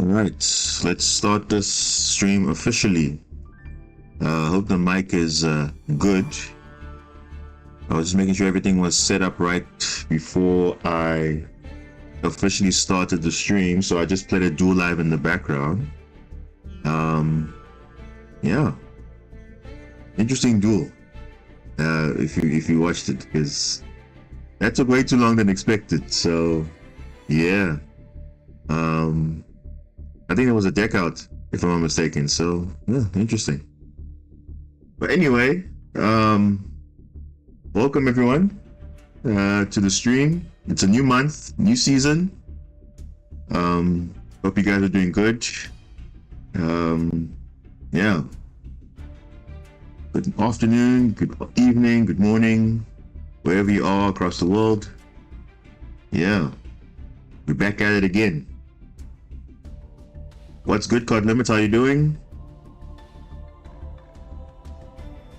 Alright, let's start this stream officially. Hope the mic is good. I was just making sure everything was set up right before I officially started the stream, so I just played a Duel live in the background. Yeah, interesting Duel. If you watched it, because that took way too long than expected. So yeah, I think there was a deck out, if I'm not mistaken. So yeah, interesting. But anyway, welcome everyone to the stream. It's a new month, new season. Hope you guys are doing good. Yeah. Good afternoon, good evening, good morning, wherever you are across the world. Yeah, we're back at it again. What's good, Card Limits? How you doing?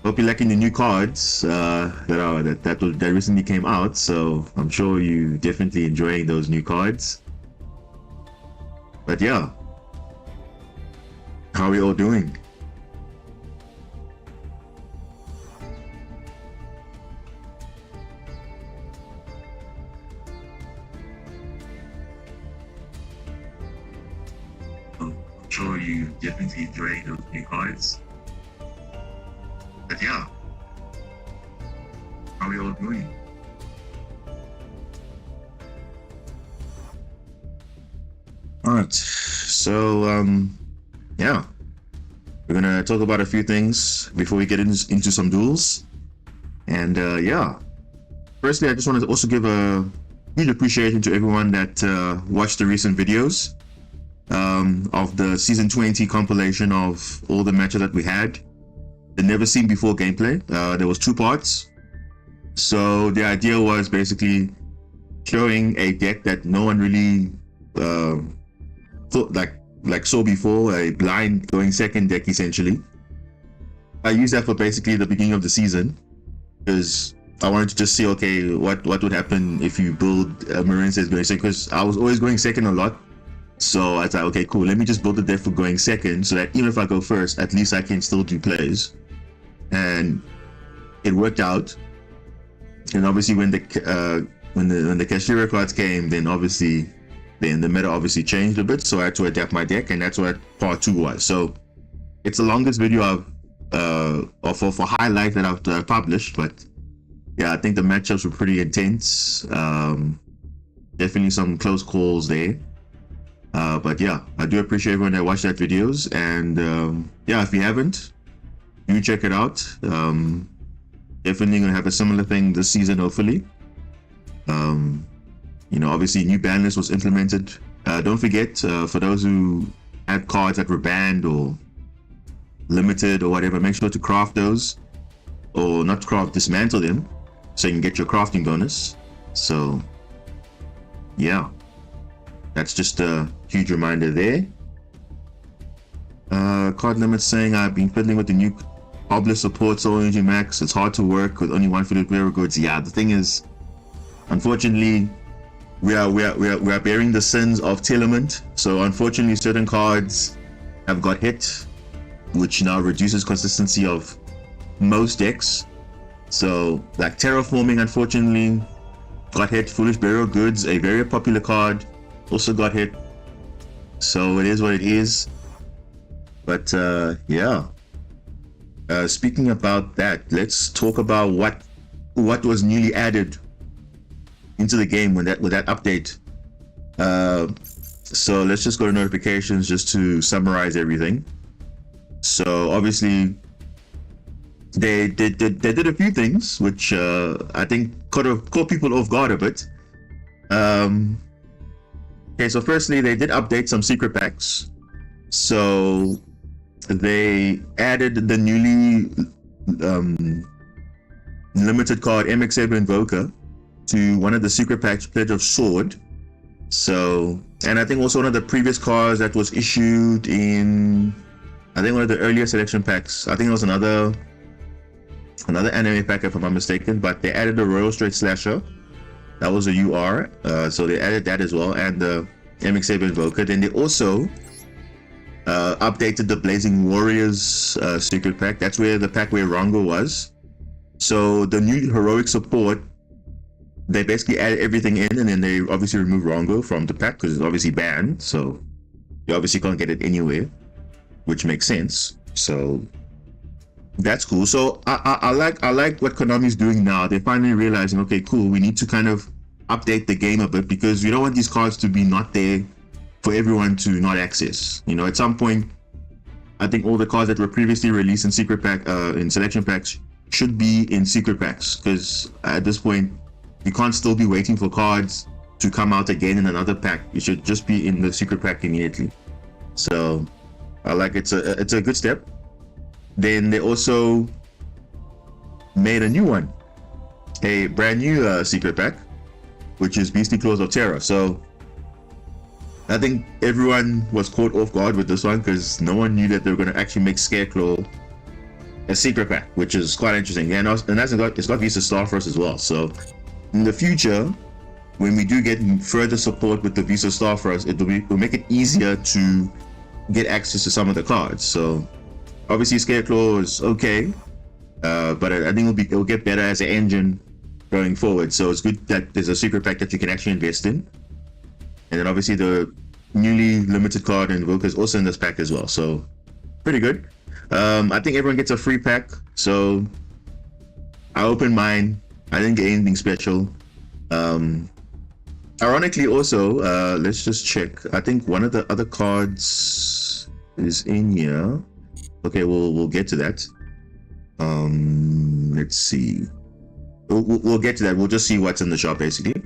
Hope you're liking the new cards that recently came out. So I'm sure you definitely enjoying those new cards. But yeah, how are we all doing? I'm sure you definitely enjoying those new cards. But yeah, how are we all doing? Alright, so yeah, we're gonna talk about a few things before we get into some duels. And yeah, firstly, I just wanted to also give a huge appreciation to everyone that watched the recent videos of the season 20 compilation of all the matches that we had. The never seen before gameplay. There was 2 parts. So the idea was basically showing a deck that no one really thought saw before, a blind going second deck essentially. I used that for basically the beginning of the season because I wanted to just see, okay, what would happen if you build Marincess going second, because I was always going second a lot. So I thought, okay, cool, let me just build a deck for going second so that even if I go first, at least I can still do plays. And it worked out. And obviously when the Kashira cards came, then the meta obviously changed a bit, so I had to adapt my deck, and that's what part 2 was. So it's the longest video I've for highlight that I've published, but yeah, I think the matchups were pretty intense. Definitely some close calls there. But yeah, I do appreciate everyone that watched that videos, and yeah, if you haven't, do check it out. Definitely gonna have a similar thing this season, hopefully. You know, obviously new ban list was implemented. Don't forget, for those who had cards that were banned or limited or whatever, make sure to craft those, or not craft, dismantle them, so you can get your crafting bonus. So yeah, that's just a huge reminder there. Card Limit saying, I've been fiddling with the new Obelisk support Soul Energy Max. It's hard to work with only one fitted player goods. Yeah, the thing is, unfortunately, we are bearing the sins of Telement. So unfortunately, certain cards have got hit, which now reduces consistency of most decks. So like Terraforming, unfortunately, got hit. Foolish Burial Goods, a very popular card, also got hit. So it is what it is. But yeah, speaking about that, let's talk about what was newly added into the game with that update. So let's just go to notifications just to summarize everything. So obviously they did a few things which I think caught people off guard a bit. Okay, so firstly, they did update some secret packs. So they added the newly limited card MX7 Invoker to one of the secret packs, Pledge of Sword. So, and I think also one of the previous cards that was issued in, I think one of the earlier selection packs. I think it was another anime pack if I'm not mistaken, but they added the Royal Straight Slasher. That was a UR, so they added that as well, and the MX7 Invoker. Then they also updated the Blazing Warriors secret pack. That's where the pack where Rongo was. So the new heroic support, they basically added everything in, and then they obviously removed Rongo from the pack because it's obviously banned. So you obviously can't get it anywhere, which makes sense. So that's cool. So I like what Konami's doing now. They're finally realizing, okay, cool, we need to kind of update the game a bit because we don't want these cards to be not there for everyone to not access. You know, at some point, I think all the cards that were previously released in secret pack, in selection packs, should be in secret packs, because at this point, you can't still be waiting for cards to come out again in another pack. It should just be in the secret pack immediately. So, I like it's a good step. Then they also made a new one, a brand new secret pack, which is Beastly Claws of Terror. So I think everyone was caught off guard with this one because no one knew that they were going to actually make Scarecrow a secret pack, which is quite interesting. And it's got Visa Starfrost as well. So in the future, when we do get further support with the Visa Starfrost, it'll make it easier to get access to some of the cards. So obviously Scarecrow is okay, but I think it'll get better as an engine going forward. So it's good that there's a secret pack that you can actually invest in. And then obviously the newly limited card Invoker is also in this pack as well. So pretty good. I think everyone gets a free pack. So I opened mine. I didn't get anything special. Ironically also, let's just check. I think one of the other cards is in here. Okay, we'll get to that. Let's see. We'll get to that. We'll just see what's in the shop basically.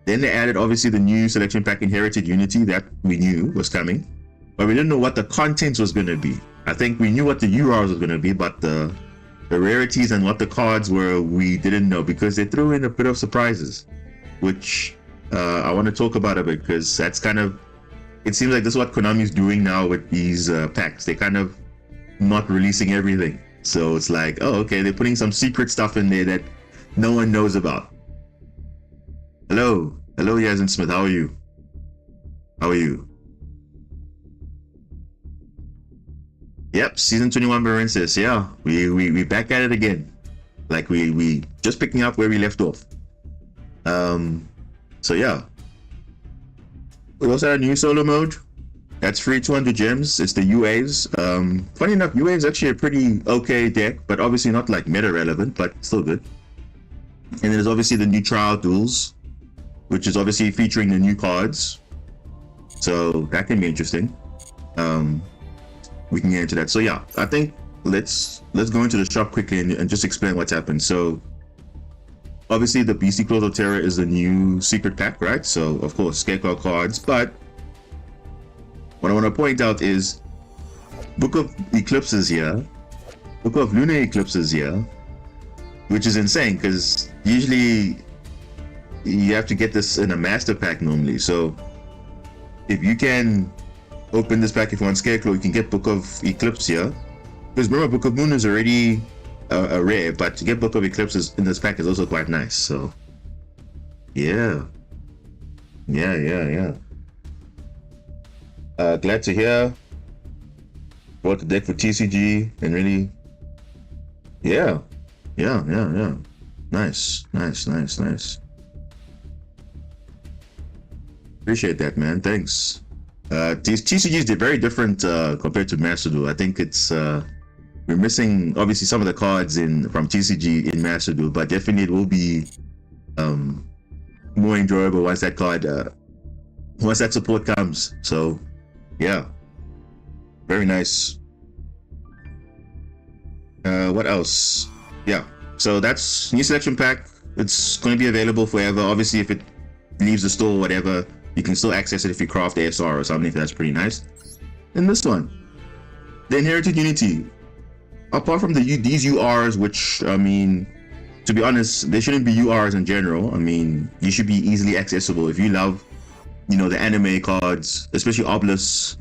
Then they added obviously the new selection pack Inherited Unity that we knew was coming, but we didn't know what the contents was going to be. I think we knew what the URs was going to be, but the rarities and what the cards were, we didn't know because they threw in a bit of surprises, which I want to talk about a bit because that's kind of, it seems like this is what Konami's doing now with these packs. They're kind of not releasing everything. So it's like, oh, okay, they're putting some secret stuff in there that no one knows about. Hello, Yasin Smith. How are you? Yep, season 21 Marincess. Yeah, we back at it again. Like we just picking up where we left off. So yeah, we also had a new solo mode. That's free 200 gems. It's the UAs. Funny enough, UA is actually a pretty okay deck, but obviously not like meta relevant, but still good. And then there's obviously the new trial duels, which is obviously featuring the new cards. So that can be interesting. We can get into that. So yeah, I think let's go into the shop quickly and just explain what's happened. So obviously the Beastly Claws of Terror is the new secret pack, right? So of course, Scarecrow cards, but what I want to point out is Book of Eclipses here, Book of Lunar Eclipses here, which is insane because usually you have to get this in a master pack normally. So if you can open this pack if you want Scarecrow, you can get Book of Eclipse here. Because remember, Book of Moon is already a rare, but to get Book of Eclipses in this pack is also quite nice. So yeah. Glad to hear. Bought the deck for TCG and really, yeah. Nice. Appreciate that, man. Thanks. TCGs are very different compared to Master Duel. I think it's we're missing obviously some of the cards from TCG in Master Duel, but definitely it will be more enjoyable once that card once that support comes. So yeah, very nice. What else? Yeah, so that's new selection pack. It's going to be available forever. Obviously, if it leaves the store or whatever, you can still access it if you craft ASR or something. That's pretty nice. And this one, the Inherited Unity. Apart from these URs, which I mean, to be honest, there shouldn't be URs in general. I mean, you should be easily accessible if you love, the anime cards, especially Obelisk.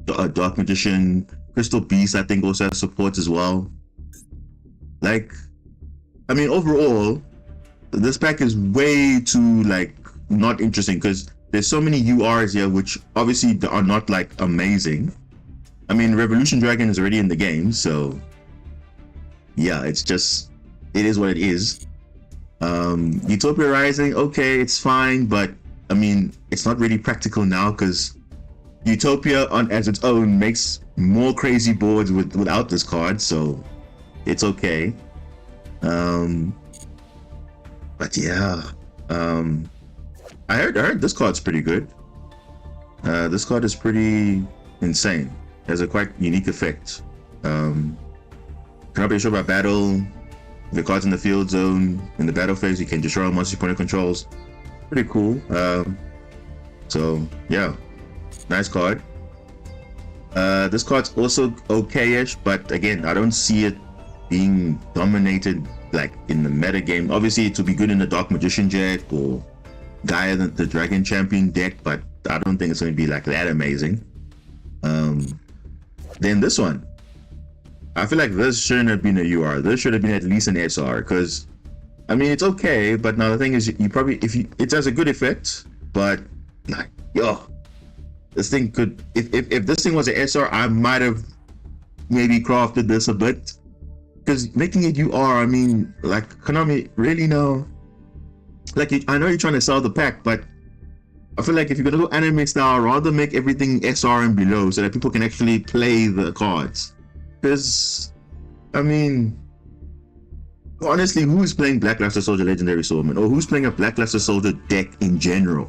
Dark Magician, Crystal Beast. I think also has support as well. Like, I mean, overall, this pack is way too not interesting because there's so many URs here, which obviously are not like amazing. I mean, Revolution Dragon is already in the game, so yeah, it is what it is. Utopia Rising, okay, it's fine, but I mean, it's not really practical now because Utopia as its own makes more crazy boards without this card, so it's okay. But yeah, I heard this card's pretty good. This card is pretty insane. It has a quite unique effect. Cannot be sure about battle. The cards in the field zone, in the battle phase, you can destroy them once your opponent controls. Pretty cool. So yeah, nice card. This card's also okay-ish, but again, I don't see it being dominated like in the meta game. Obviously, it will be good in the Dark Magician deck or Gaia the Dragon Champion deck, but I don't think it's going to be like that amazing. Then this one, I feel like this shouldn't have been a UR. This should have been at least an SR, because I mean, it's okay, but now the thing is, you probably, it has a good effect, but like, yo, this thing could, if this thing was an SR, I might have maybe crafted this a bit, because making it UR, I mean, like, Konami, really, no, like, I know you're trying to sell the pack, but I feel like if you're gonna go anime style, rather make everything SR and below so that people can actually play the cards. Because, I mean, honestly, who is playing Blackluster Soldier Legendary Swordsman, or who's playing a Blackluster Soldier deck in general?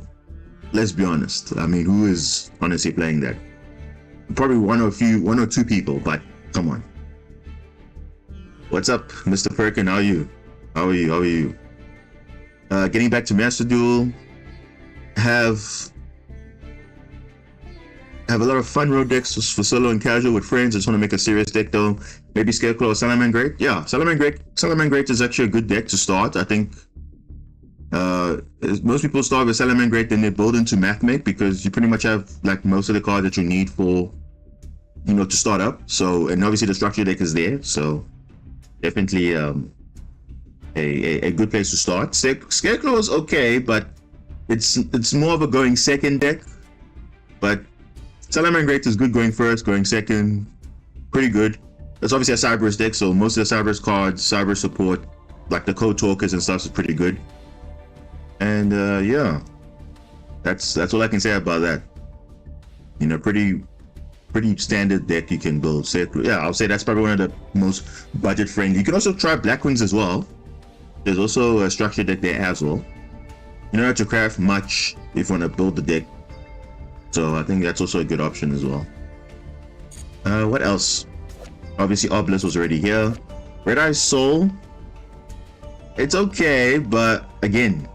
Let's be honest. I mean, who is honestly playing that? Probably one or two people, but come on. What's up, Mr. Perkin? How are you? How are you? Getting back to Master Duel. Have a lot of fun road decks for solo and casual with friends. I just want to make a serious deck though. Maybe Scarecrow or Salamangreat. Yeah, Salamangreat is actually a good deck to start. I think most people start with Salamangreat, then they build into Mathmech, because you pretty much have like most of the cards that you need for, you know, to start up. So, and obviously the structure deck is there, so definitely a good place to start. Scarecrow is okay, but it's more of a going second deck. But Salamangreat is good going first, going second, pretty good. It's obviously a Cyberus deck, so most of the Cyberus cards, Cyber support, like the Code Talkers and stuff, is pretty good. And yeah, that's all I can say about that. You know, pretty standard deck you can build. So yeah, I'll say that's probably one of the most budget friendly. You can also try Blackwings as well. There's also a structure deck there as well. You don't have to craft much if you want to build the deck. So I think that's also a good option as well. What else? Obviously, Obelisk was already here. Red Eye Soul. It's okay, but again,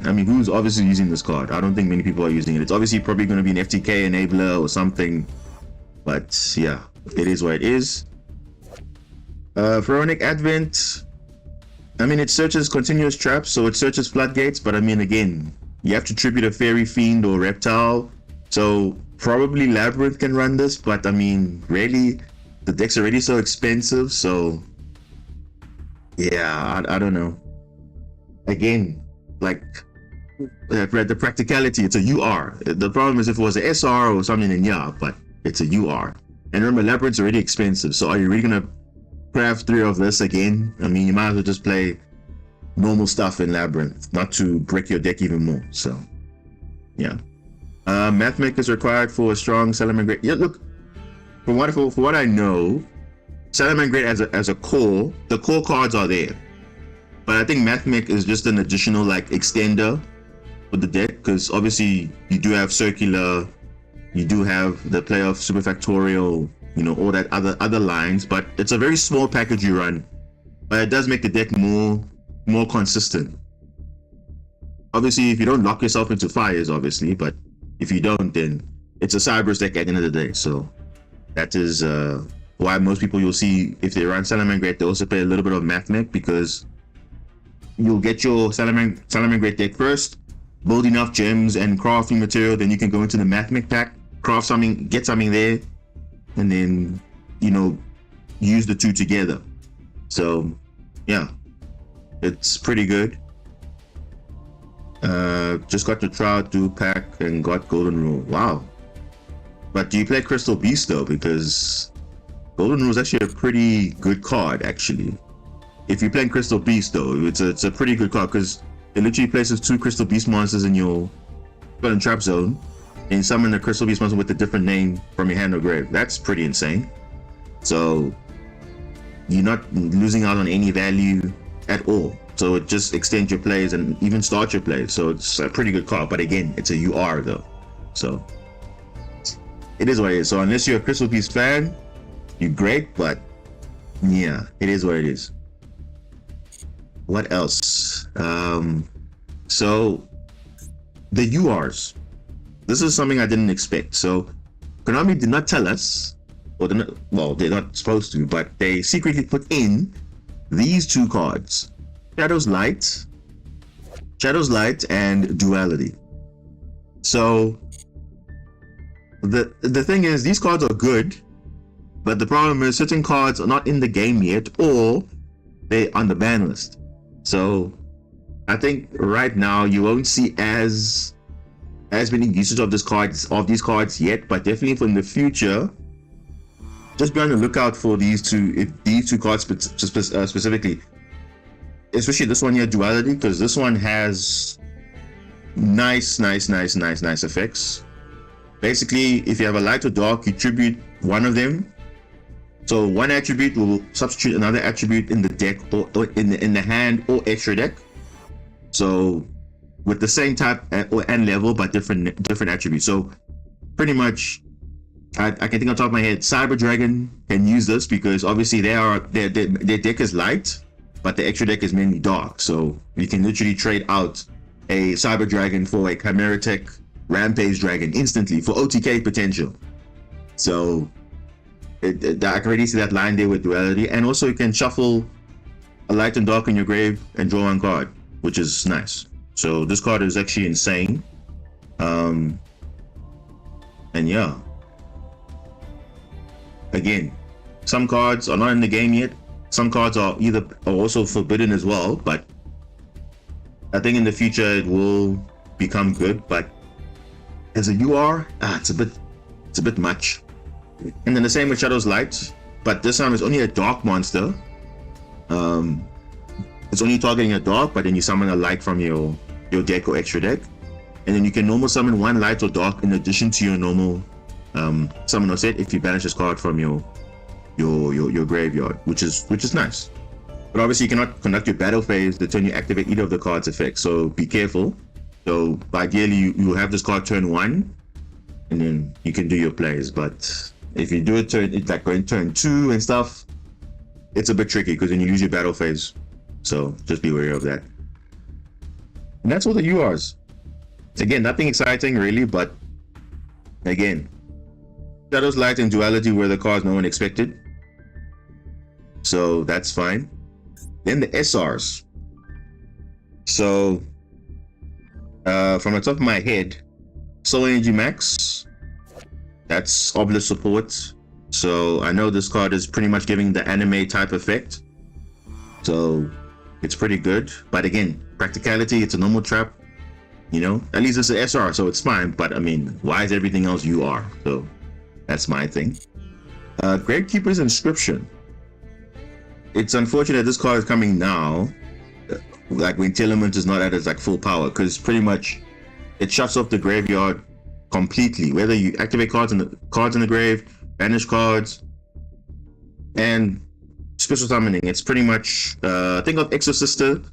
I mean, who's obviously using this card? I don't think many people are using it. It's obviously probably going to be an FTK enabler or something. But yeah, it is what it is. Pharaonic Advent. I mean, it searches continuous traps, so it searches floodgates. But I mean, again, you have to tribute a Fairy Fiend or Reptile. So probably Labyrinth can run this, but I mean, really, the deck's already so expensive, so yeah, I don't know. Again, like, the practicality, it's a UR. The problem is if it was an SR or something, then yeah, but it's a UR. And remember, Labyrinth's already expensive, so are you really gonna craft 3 of this again? I mean, you might as well just play normal stuff in Labyrinth, not to break your deck even more, so yeah. Mathmech is required for a strong Salamangreat. Yeah, look, for what I know, Salamangreat as a core, the core cards are there. But I think Mathmech is just an additional like extender for the deck, because obviously you do have Circular, you do have the Playoff Superfactorial, you know, all that other lines, but it's a very small package you run. But it does make the deck more consistent. Obviously, if you don't lock yourself into fires, obviously, but if you don't, then it's a Cyberus deck at the end of the day. So that is why most people you'll see, if they run Salamangreat, they also play a little bit of Mathmech, because you'll get your Salamangreat deck first, build enough gems and crafting material, then you can go into the Mathmech pack, craft something, get something there, and then, you know, use the two together. So yeah, it's pretty good. Just got the Trial Duel pack and got Golden Rule. Wow. But do you play Crystal Beast though? Because Golden Rule is actually a pretty good card, actually. If you're playing Crystal Beast though, it's a pretty good card because it literally places 2 Crystal Beast monsters in your trap zone, and you summon the Crystal Beast monster with a different name from your hand or grave. That's pretty insane. So you're not losing out on any value at all. So it just extends your plays and even starts your plays. So it's a pretty good card. But again, it's a UR though. So it is what it is. So unless you're a Crystal Beast fan, you're great. But yeah, it is what it is. What else? So the URs. This is something I didn't expect. So Konami did not tell us, or they're not supposed to, but they secretly put in these 2 cards. Shadows Light and Duality. So the thing is, these cards are good, but the problem is certain cards are not in the game yet, or they're on the ban list. So I think right now you won't see as many usage of these cards yet, but definitely for in the future, just be on the lookout for these two cards specifically. Especially this one here, Duality, because this one has nice effects. Basically, if you have a light or dark, you tribute one of them. So one attribute will substitute another attribute in the deck or in the hand or extra deck. So with the same type and level, but different attributes. So pretty much, I can think on top of my head, Cyber Dragon can use this because obviously their deck is light, but the extra deck is mainly dark. So you can literally trade out a Cyber Dragon for a Chimera Tech Rampage Dragon instantly for OTK potential. So I can already see that line there with Duality. And also you can shuffle a light and dark in your grave and draw one card, which is nice. So this card is actually insane. And yeah. Again, some cards are not in the game yet. Some cards are also forbidden as well, but I think in the future it will become good. But as a UR, it's a bit much. And then the same with Shadows Light, but this time it's only a dark monster. It's only targeting a dark, but then you summon a light from your deck or extra deck, and then you can normal summon one light or dark in addition to your normal summoner set if you banish this card from your graveyard, which is nice. But obviously you cannot conduct your battle phase the turn you activate either of the card's effects, so be careful. So ideally you have this card turn 1 and then you can do your plays, but if you do it like going turn 2 and stuff, it's a bit tricky because then you lose your battle phase. So just be wary of that. And that's all the URs. Again, nothing exciting really, but again, Shadows Light and Duality were the cards no one expected, so that's fine. Then the SRs. So from the top of my head, Soul Energy Max, that's Obelisk support. So I know this card is pretty much giving the anime type effect, so it's pretty good. But again, practicality, it's a normal trap, at least it's an SR, so it's fine. But I mean, why is everything else UR? So that's my thing. Gravekeeper's Inscription. It's unfortunate this card is coming now, like when Telement is not at its like full power, because pretty much it shuts off the graveyard completely. Whether you activate cards in the grave, banish cards, and special summoning, it's pretty much think of Exorcister.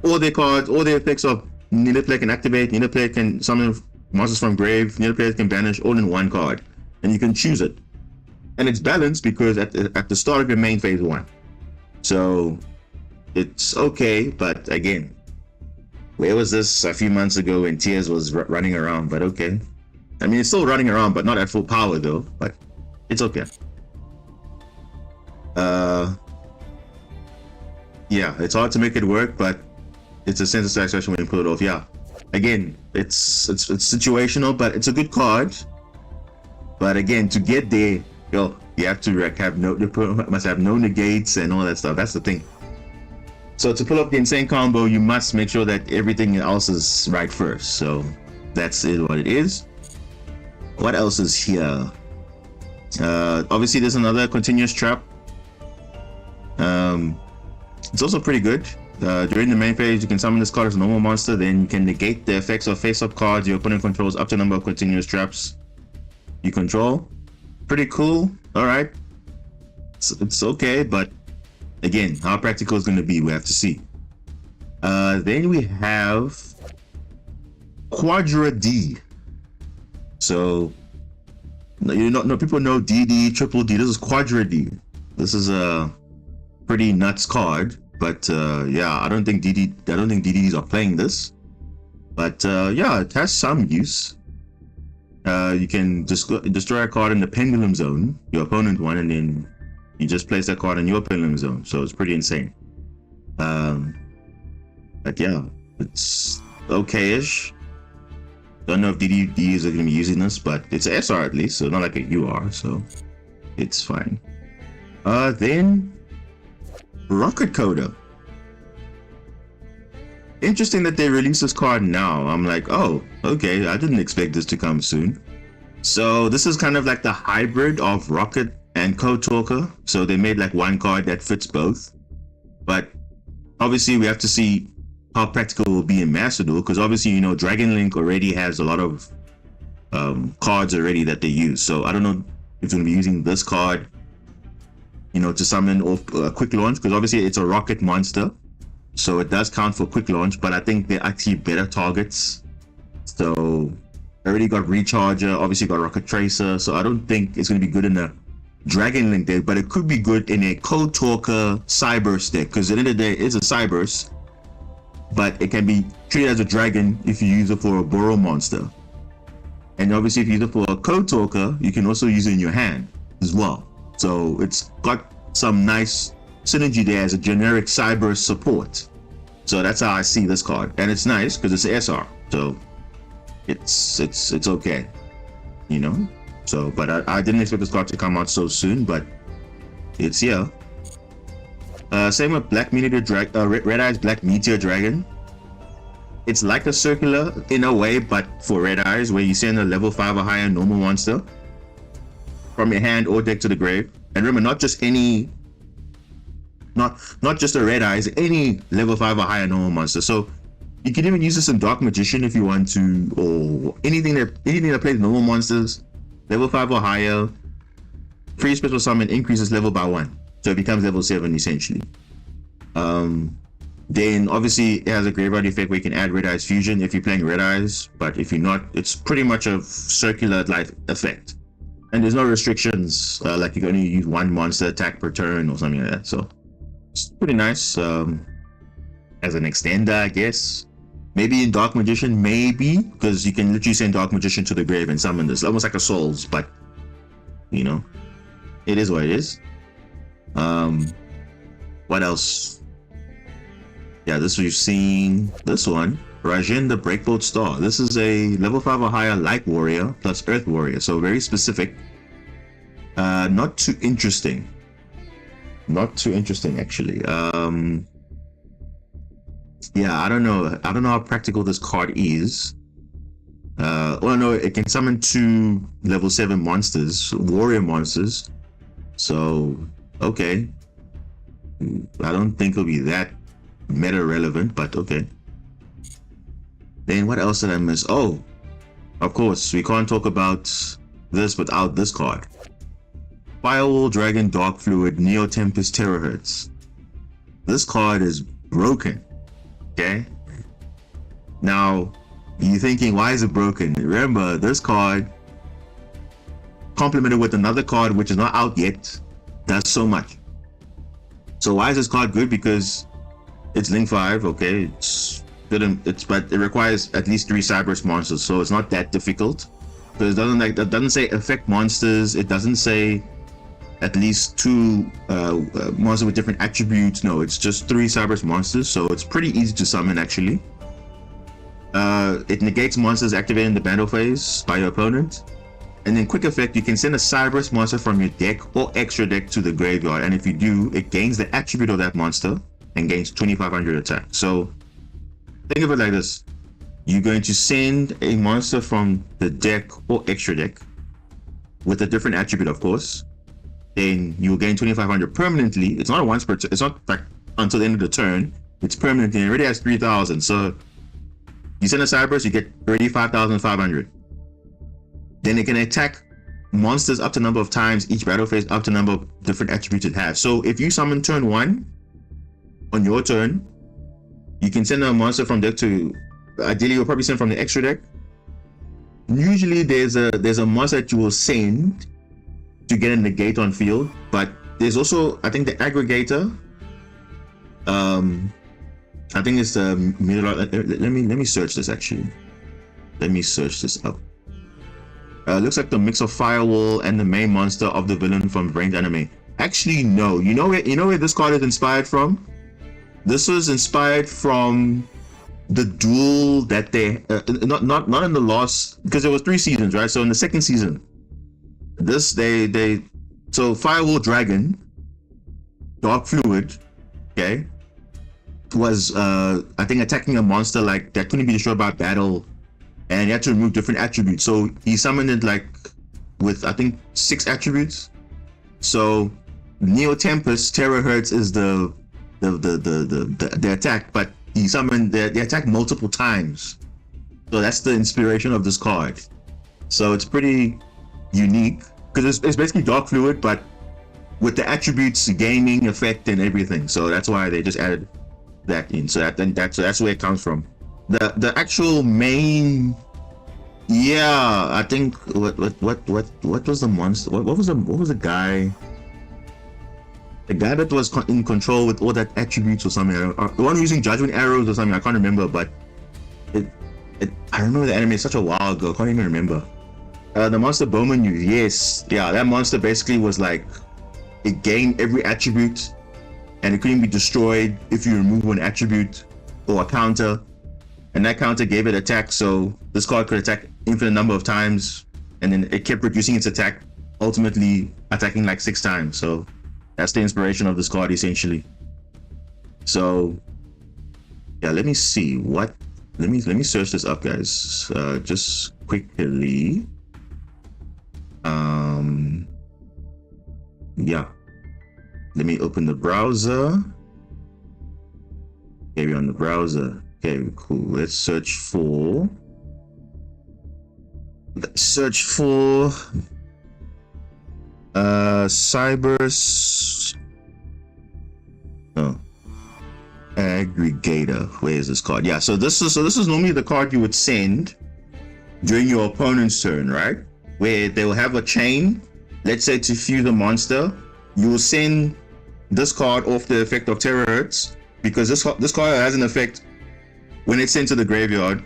All their cards, all their effects of neither player can activate, neither player can summon monsters from grave, neither player can banish, all in one card, and you can choose it. And it's balanced because at the start of your main phase 1. So it's okay, but again, where was this a few months ago when Tears was running around? But okay, I mean, it's still running around, but not at full power though, but it's okay. Yeah, it's hard to make it work, but it's a sense of satisfaction when you pull it off. Yeah, again, it's situational, but it's a good card. But again, to get there, you have to must have no negates and all that stuff. That's the thing. So to pull up the insane combo, you must make sure that everything else is right first. So that's it, what it is. What else is here? Obviously there's another continuous trap. It's also pretty good. During the main phase, you can summon this card as a normal monster, then you can negate the effects of face-up cards your opponent controls up to a number of continuous traps you control. Pretty cool. Alright. It's okay, but again, how practical is going to be, we have to see. Then we have Quadra D. So, people know DD, Triple D. This is Quadra D. This is a pretty nuts card, but yeah, I don't think DDs are playing this. But yeah, it has some use. You can just destroy a card in the pendulum zone, your opponent one, and then you just place that card in your pendulum zone. So it's pretty insane. But yeah, it's okay-ish. Don't know if DDs are going to be using this, but it's a SR at least, so not like a UR, so it's fine. Then Rocket Coda. Interesting that they released this card now. I'm like, oh, okay, I didn't expect this to come soon. So this is kind of like the hybrid of Rocket and Code Talker. So they made like one card that fits both. But obviously we have to see how practical it will be in Master Duel, because obviously, you know, Dragon Link already has a lot of cards already that they use. So I don't know if they're going to be using this card, you know, to summon off quick launch, because obviously it's a rocket monster, so it does count for quick launch, but I think they're actually better targets. So I already got Recharger, obviously got Rocket Tracer, so I don't think it's going to be good in a Dragon Link deck, but it could be good in a Code Talker Cyburst deck, because at the end of the day it's a Cyburst, but it can be treated as a dragon if you use it for a Burrow monster. And obviously if you use it for a Code Talker, you can also use it in your hand as well. So it's got some nice synergy there as a generic Cyburst support. So that's how I see this card, and it's nice because it's SR, so it's okay, you know. So, but I didn't expect this card to come out so soon, but it's here. Same with Black Meteor Red Eyes Black Meteor Dragon. It's like a circular in a way, but for Red Eyes, where you send a level 5 or higher normal monster from your hand or deck to the grave. And remember, not just any, not just a Red Eyes, any level 5 or higher normal monster. So you can even use this in Dark Magician if you want to, or anything that plays normal monsters, level 5 or higher. Free special summon increases level by 1, so it becomes level 7 essentially. Then obviously it has a graveyard effect where you can add Red Eyes Fusion if you're playing Red Eyes, but if you're not, it's pretty much a circular like effect. And there's no restrictions, like you can only use one monster attack per turn or something like that. So it's pretty nice as an extender, I guess. Maybe in Dark Magician, maybe, because you can literally send Dark Magician to the grave and summon this, almost like a Souls, but you know, it is what it is. What else? Yeah, this we've seen. This one, Rajin the Breakbolt Star. This is a level 5 or higher Light Warrior plus Earth Warrior, so very specific. Not too interesting. Not too interesting actually. Yeah, I don't know how practical this card is. Well, no, it can summon 2 level 7 monsters, warrior monsters. So, okay. I don't think it'll be that meta relevant, but okay. Then what else did I miss? Oh, of course, we can't talk about this without this card. Firewall Dragon Dark Fluid Neo Tempest Terahertz. This card is broken. Okay. Now, you're thinking, why is it broken? Remember, this card, complemented with another card which is not out yet, does so much. So why is this card good? Because it's Link 5, okay, but it requires at least 3 Cyberse monsters, so it's not that difficult. So it doesn't say affect monsters, it doesn't say at least 2 monsters with different attributes. No, it's just 3 Cyberse monsters, so it's pretty easy to summon actually. It negates monsters activated in the battle phase by your opponent. And then quick effect, you can send a Cyberse monster from your deck or extra deck to the graveyard, and if you do, it gains the attribute of that monster and gains 2500 attack. So think of it like this. You're going to send a monster from the deck or extra deck with a different attribute, of course. Then you'll gain 2500 permanently. It's not a once per turn. It's not like until the end of the turn. It's permanent and it already has 3000. So you send a Cyberus, you get 35,500. Then it can attack monsters up to number of times each battle phase, up to number of different attributes it has. So if you summon turn 1 on your turn, you can send a monster from deck to, ideally you'll probably send from the extra deck. Usually there's a monster that you will send to get a negate on field, but there's also, I think, the aggregator. I think it's the let me search this actually. Let me search this up. Looks like the mix of Firewall and the main monster of the villain from Brain's anime. Actually, no. You know where this card is inspired from? This was inspired from the Duel that they not in the last, because there was 3 seasons, right? So in the second season, this so Firewall Dragon, Dark Fluid, okay, was I think attacking a monster like that couldn't be destroyed by battle, and he had to remove different attributes. So he summoned it like with, I think, 6 attributes. So Neo Tempest Terahertz is the attack, but he summoned the attack multiple times. So that's the inspiration of this card. So it's pretty unique because it's basically Dark Fluid, but with the attributes, gaming effect, and everything. So that's why they just added that in. So that's where it comes from. The actual main, yeah, I think what was the monster? What was the guy? The guy that was in control with all that attributes or something. The one using judgment arrows or something. I can't remember, but I remember the anime. It's such a while ago. I can't even remember. The monster Bowman used, yes, yeah, that monster basically was like, it gained every attribute, and it couldn't be destroyed if you remove an attribute or a counter, and that counter gave it attack. So this card could attack infinite number of times, and then it kept reducing its attack, ultimately attacking like 6 times. So that's the inspiration of this card essentially. So yeah, let me see what. Let me search this up, guys. Just quickly. Yeah, let me open the browser. Okay, we're on the browser. Okay, cool. Let's search for Cyberus. Oh, aggregator. Where is this card? Yeah, so this is normally the card you would send during your opponent's turn, right? Where they will have a chain. Let's say to fuse a monster, you will send this card off the effect of Terahertz, because this card has an effect when it's sent to the graveyard.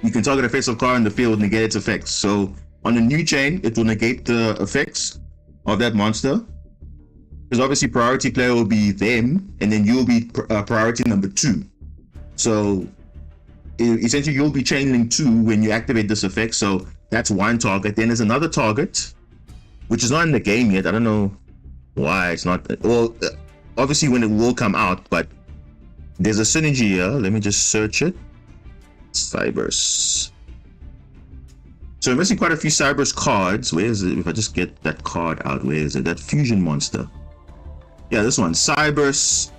You can target a face-up card in the field and negate its effects. So on the new chain, it will negate the effects of that monster, because obviously priority player will be them, and then you'll be priority number 2. So essentially you'll be chaining 2 when you activate this effect. So that's one target. Then there's another target, which is not in the game yet. I don't know why it's not. Well, obviously when it will come out, but there's a synergy here. Let me just search it. Cyberus. So I'm missing quite a few Cyberus cards. Where is it? If I just get that card out, where is it? That fusion monster. Yeah, this one. Cyberus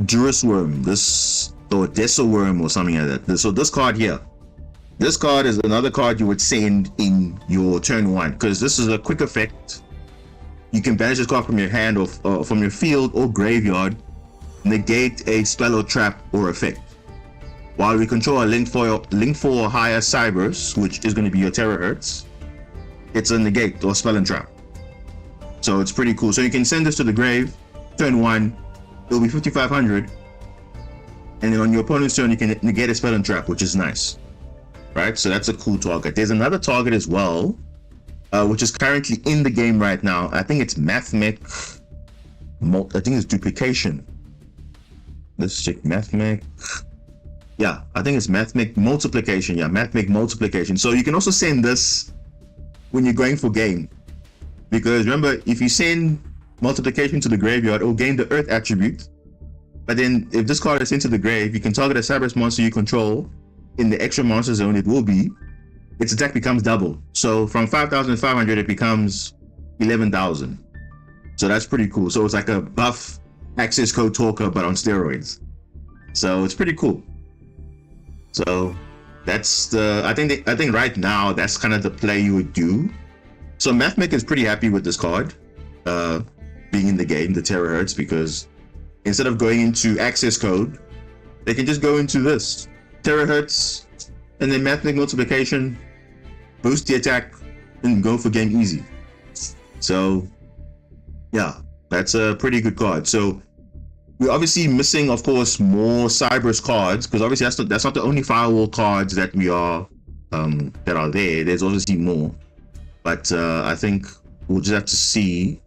Durus Worm. This, or Deso Worm or something like that. So this card here. This card is another card you would send in your turn 1, because this is a quick effect. You can banish this card from your hand or from your field or graveyard, negate a spell or trap or effect. While we control a link 4 or higher Cyberus, which is going to be your Terahertz, it's a negate or spell and trap. So it's pretty cool. So you can send this to the grave, turn 1, it'll be 5500, and then on your opponent's turn you can negate a spell and trap, which is nice. Right, so that's a cool target. There's another target as well, which is currently in the game right now. I think it's I think it's duplication. Let's check Mathmech. Yeah, I think it's Mathmech multiplication. Yeah, Mathmech multiplication. So you can also send this when you're going for game, because remember, if you send multiplication to the graveyard, it will gain the Earth attribute, But then if this card is into the grave, you can target a Cyberus monster you control in the extra monster zone it will be. Its attack becomes double. So from 5,500 it becomes 11,000. So that's pretty cool. So it's like a buff access code talker but on steroids. So it's pretty cool. So that's the I think right now that's kind of the play you would do. So Mathmech is pretty happy with this card being in the game, the terahertz, because instead of going into access code, they can just go into this terahertz and then Mathmech multiplication, boost the attack, and go for game easy. So yeah, that's a pretty good card. So we're obviously missing, of course, more Cyberus cards, because obviously that's not the only firewall cards that we are that are there. There's obviously more, but I think we'll just have to see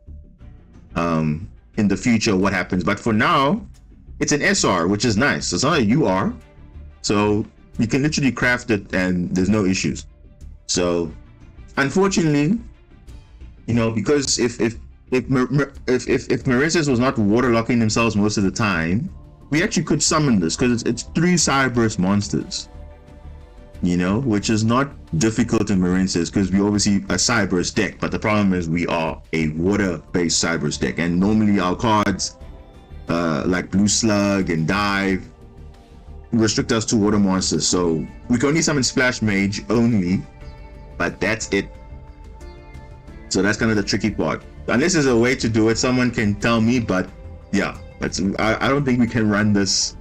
in the future what happens. But for now, it's an SR, which is nice. It's not a UR, so you can literally craft it and there's no issues. So unfortunately, you know, because if Marincess was not waterlocking themselves most of the time, we actually could summon this, because it's 3 Cyberus monsters, you know, which is not difficult in Marincess, because we obviously a Cyberus deck, but the problem is we are a water-based Cyberus deck, and normally our cards like Blue Slug and Dive restrict us to water monsters, so we can only summon Splash Mage only, but that's it. So that's kind of the tricky part. Unless there's a way to do it, someone can tell me, but yeah, I don't think we can run this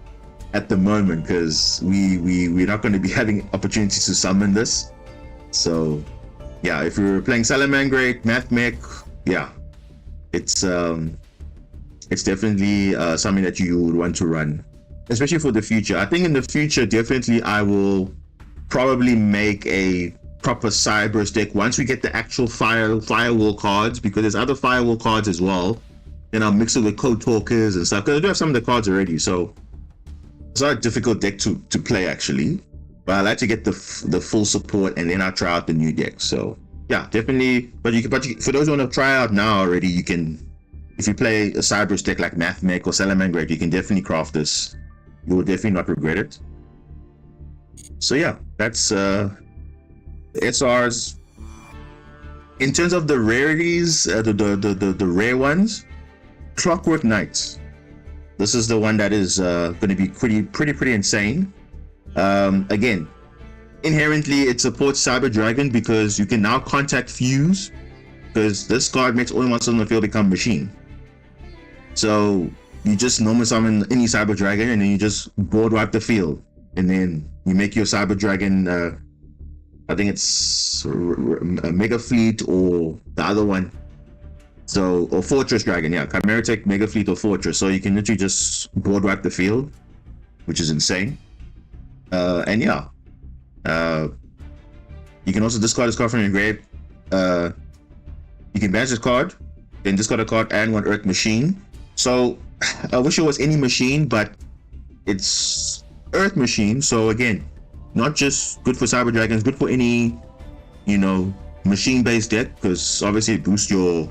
at the moment, because we're not going to be having opportunities to summon this. So yeah, if you're playing Salamangreat, Mathmech, yeah, it's definitely something that you would want to run, especially for the future. I think in the future, definitely I will probably make a proper Cyberus deck once we get the actual firewall cards, because there's other firewall cards as well. Then I'll mix it with code talkers and stuff, because I do have some of the cards already, so it's not a difficult deck to play actually. But I like to get the full support, and then I'll try out the new deck. So yeah, definitely. But for those who want to try out now already, you can, if you play a Cyberus deck like Mathmech or Salamangreat, you can definitely craft this. You will definitely not regret it. So yeah, that's the SRs. In terms of the rarities, the rare ones, Clockwork Knights. This is the one that is going to be pretty insane. Again, inherently it supports Cyber Dragon, because you can now contact Fuse, because this card makes all monsters on the field become machine. So you just normal summon any Cyber Dragon, and then you just board wipe the field, and then you make your Cyber Dragon. I think it's a Mega Fleet or the other one. So, or Fortress Dragon, yeah, Chimera Tech, Mega Fleet, or Fortress. So you can literally just board wipe the field, which is insane. And yeah, you can also discard this card from your grave. You can banish this card, then discard a card and one Earth Machine. So I wish it was any machine, but it's Earth Machine. So again, not just good for Cyber Dragons, good for any, you know, machine-based deck, because obviously it boosts your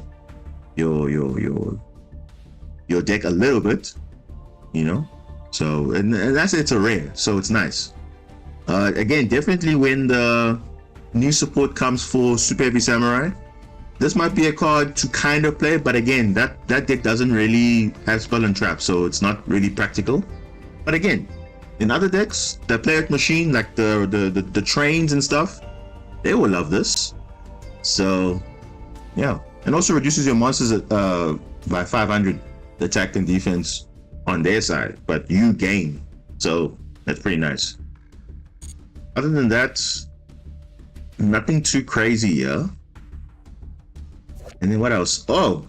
deck a little bit, you know. So and that's, it's a rare, so it's nice. Again, definitely when the new support comes for Super Heavy Samurai, this might be a card to kind of play, but again, that deck doesn't really have spell and trap, so it's not really practical. But again, in other decks that play with machine, like the trains and stuff, they will love this. So yeah, and also reduces your monsters by 500 attack and defense on their side, but you gain, so that's pretty nice. Other than that, nothing too crazy here. And then what else? Oh,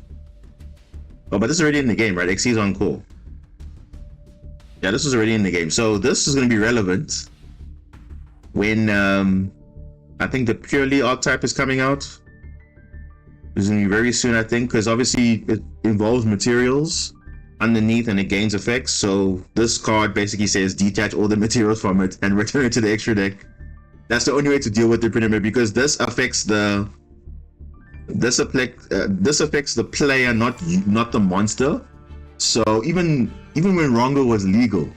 but this is already in the game, right? XC's on call. Yeah, this is already in the game, so this is going to be relevant when I think the Purely archetype is coming out. It's going to be very soon, I think, because obviously it involves materials underneath and it gains effects. So this card basically says detach all the materials from it and return it to the extra deck. That's the only way to deal with it, pretty much, because this affects the player, not the monster. So even even when Rongo was legal,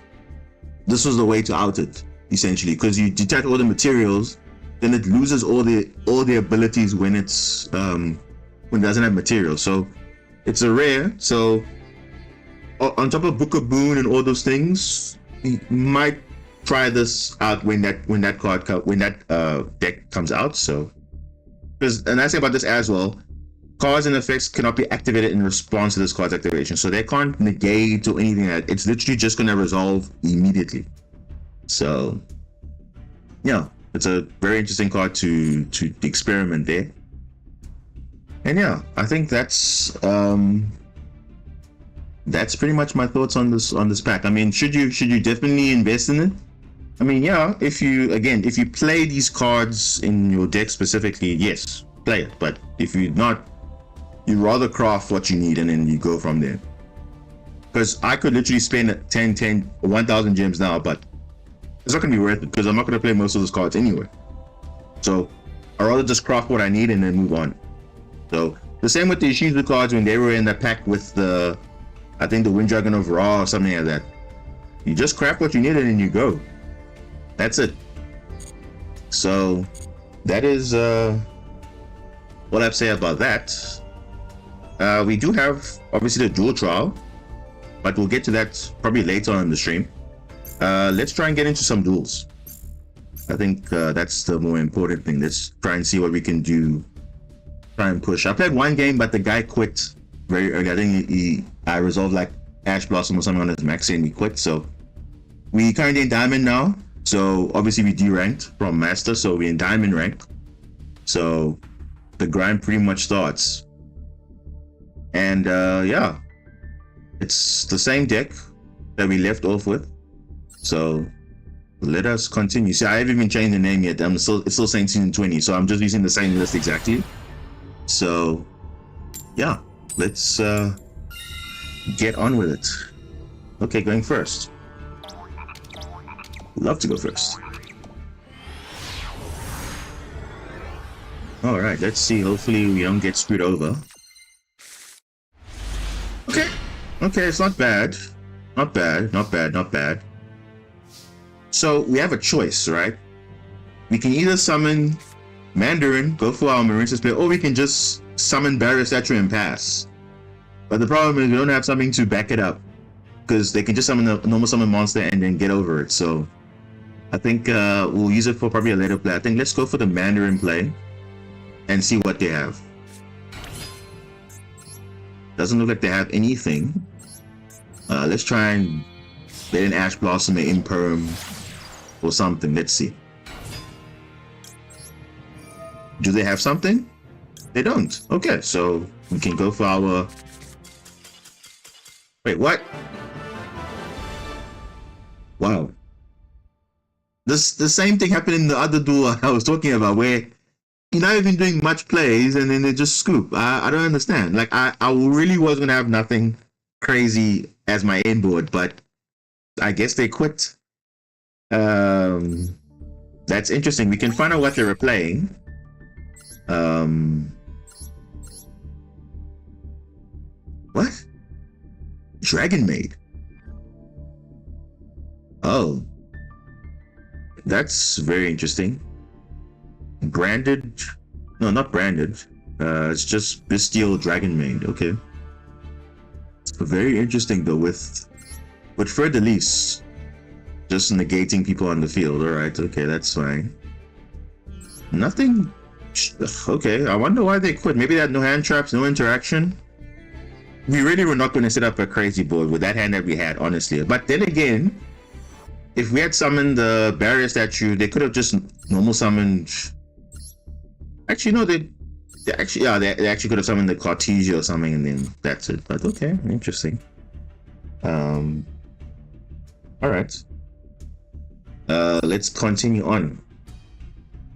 this was the way to out it, essentially, because you detach all the materials, then it loses all the abilities when it's when it doesn't have material. So it's a rare. So on top of Book of Boon and all those things, you might try this out when that deck comes out. So, and I say about this as well, cards and effects cannot be activated in response to this card's activation, so they can't negate or anything like that. It's literally just going to resolve immediately. So yeah, it's a very interesting card to experiment there. And yeah, I think that's pretty much my thoughts on this pack. I mean, should you definitely invest in it? I mean, yeah, if you play these cards in your deck specifically, yes, play it. But if you're not, you'd rather craft what you need and then you go from there. Because I could literally spend 1,000 gems now, but it's not going to be worth it because I'm not going to play most of those cards anyway. So I'd rather just craft what I need and then move on. So the same with the Ishizu cards when they were in that pack with the, I think the Wind Dragon of Ra or something like that. You just craft what you need and then you go. That's it. So that is what I've said about that. We do have obviously the dual trial, but we'll get to that probably later on in the stream. Let's try and get into some duels. I think that's the more important thing. Let's try and see what we can do. Try and push. I played one game, but the guy quit very early. I think I resolved like Ash Blossom or something on his max and he quit. So we currently in Diamond now. So obviously we deranked from Master, so we're in Diamond rank. So the grind pretty much starts. And yeah, it's the same deck that we left off with. So let us continue. See, I haven't even changed the name yet. It's still saying season 20, so I'm just using the same list exactly. So yeah, let's get on with it. Okay, going first. Love to go first. All right, let's see. Hopefully we don't get screwed over. Okay, it's not bad. Not bad. So we have a choice, right? We can either summon Mandarin, go for our Marincess play, or we can just summon Barrier Statue and pass. But the problem is we don't have something to back it up, because they can just summon a normal summon monster and then get over it. So I think we'll use it for probably a later play. I think let's go for the Mandarin play and see what they have. Doesn't look like they have anything. Let's try and let an Ash Blossom, an Imperm, or something. Let's see. Do they have something? They don't. Okay, so we can go for our... Wait, what? Wow. The same thing happened in the other duel I was talking about, where you're not even doing much plays and then they just scoop. I don't understand. Like, I really was going to have nothing crazy as my end board, but I guess they quit. That's interesting. We can find out what they were playing. What? Dragon Maid. Oh. That's very interesting. Branded? No, not branded. It's just Bestial Dragon Maid. Okay. Very interesting though, with Fleur de Lis just negating people on the field. Alright, okay, that's fine. Nothing. Okay, I wonder why they quit. Maybe they had no hand traps, no interaction. We really were not going to set up a crazy board with that hand that we had, honestly. But then again, if we had summoned the Barrier Statue, they could have just normal summoned... Actually, no, they actually could have summoned the Cartesia or something, and then that's it. But okay, interesting. Alright. Let's continue on.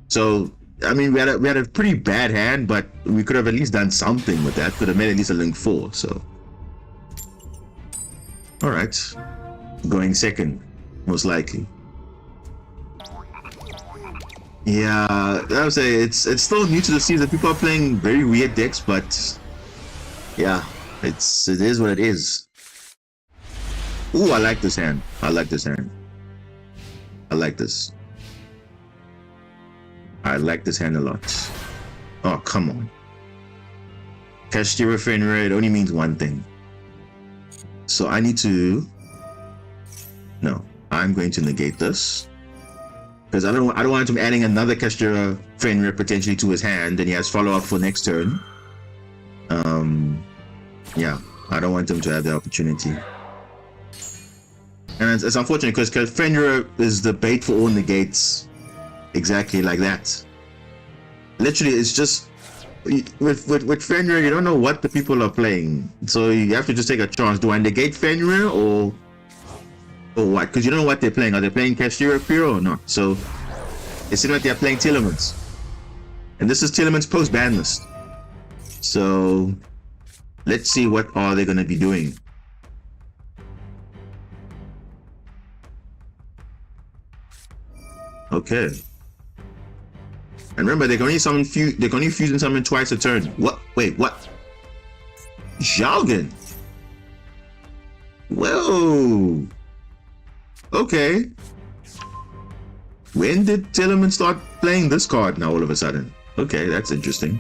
So, I mean, we had a pretty bad hand, but we could have at least done something with that. Could have made at least a Link 4, so... Alright. Going second, most likely. Yeah, I would say it's still new to the season. People are playing very weird decks, but... Yeah, it is what it is. Ooh, I like this hand. I like this hand. I like this. I like this hand a lot. Oh, come on. Cashier Fenrir, it only means one thing. So I need to... No, I'm going to negate this. Because I don't want him adding another Cashier Fenrir potentially to his hand, and he has follow-up for next turn. Yeah, I don't want him to have the opportunity. And it's unfortunate because Fenrir is the bait for all negates. Exactly like that. Literally, it's just with Fenrir, you don't know what the people are playing, so you have to just take a chance. Do I negate Fenrir or what? Because you don't know what they're playing. Are they playing Cashier Piro or not? So it seems like they're playing Telemans, and this is Telemans post ban list. So let's see what are they going to be doing. Okay. And remember, they can only summon they can only fuse and summon twice a turn. What? Wait, what? Jalgan. Whoa. Okay. When did Telemann start playing this card now all of a sudden? Okay, that's interesting.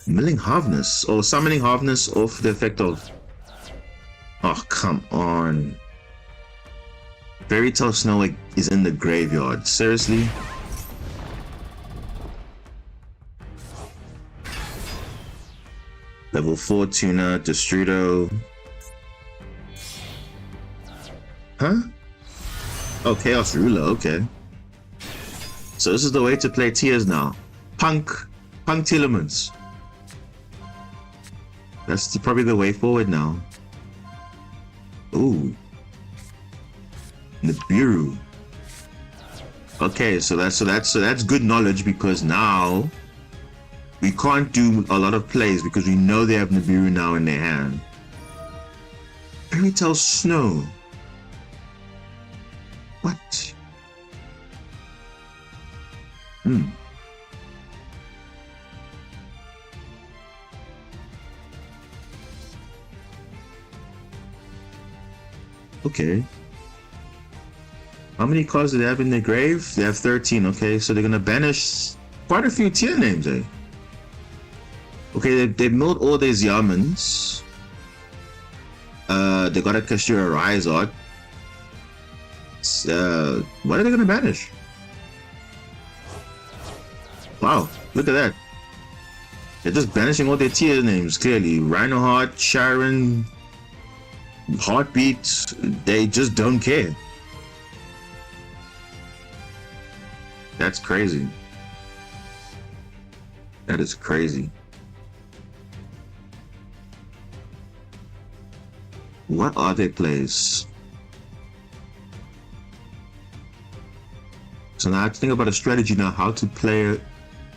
Milling Harvness or summoning Harvness off the effect of... Oh, come on. Fairy Tale Snow is in the graveyard. Seriously? Level 4 Tuna, Destrudo. Huh? Oh, Chaos Ruler, okay. So this is the way to play tiers now. Punk Telemans. That's probably the way forward now. Ooh. Nibiru. Okay, so that's good knowledge, because now we can't do a lot of plays because we know they have Nibiru now in their hand. Fairy Tale Snow. What? Okay. How many cards do they have in their grave? They have 13, okay, so they're gonna banish quite a few tier names, eh? Okay, they milled all their Yamans. They got a Kashira Rizard. What are they gonna banish? Wow, look at that. They're just banishing all their tier names, clearly. Rhinoheart, Sharon, Heartbeat, they just don't care. That's crazy. That is crazy. What are their plays? So now I have to think about a strategy now, how to play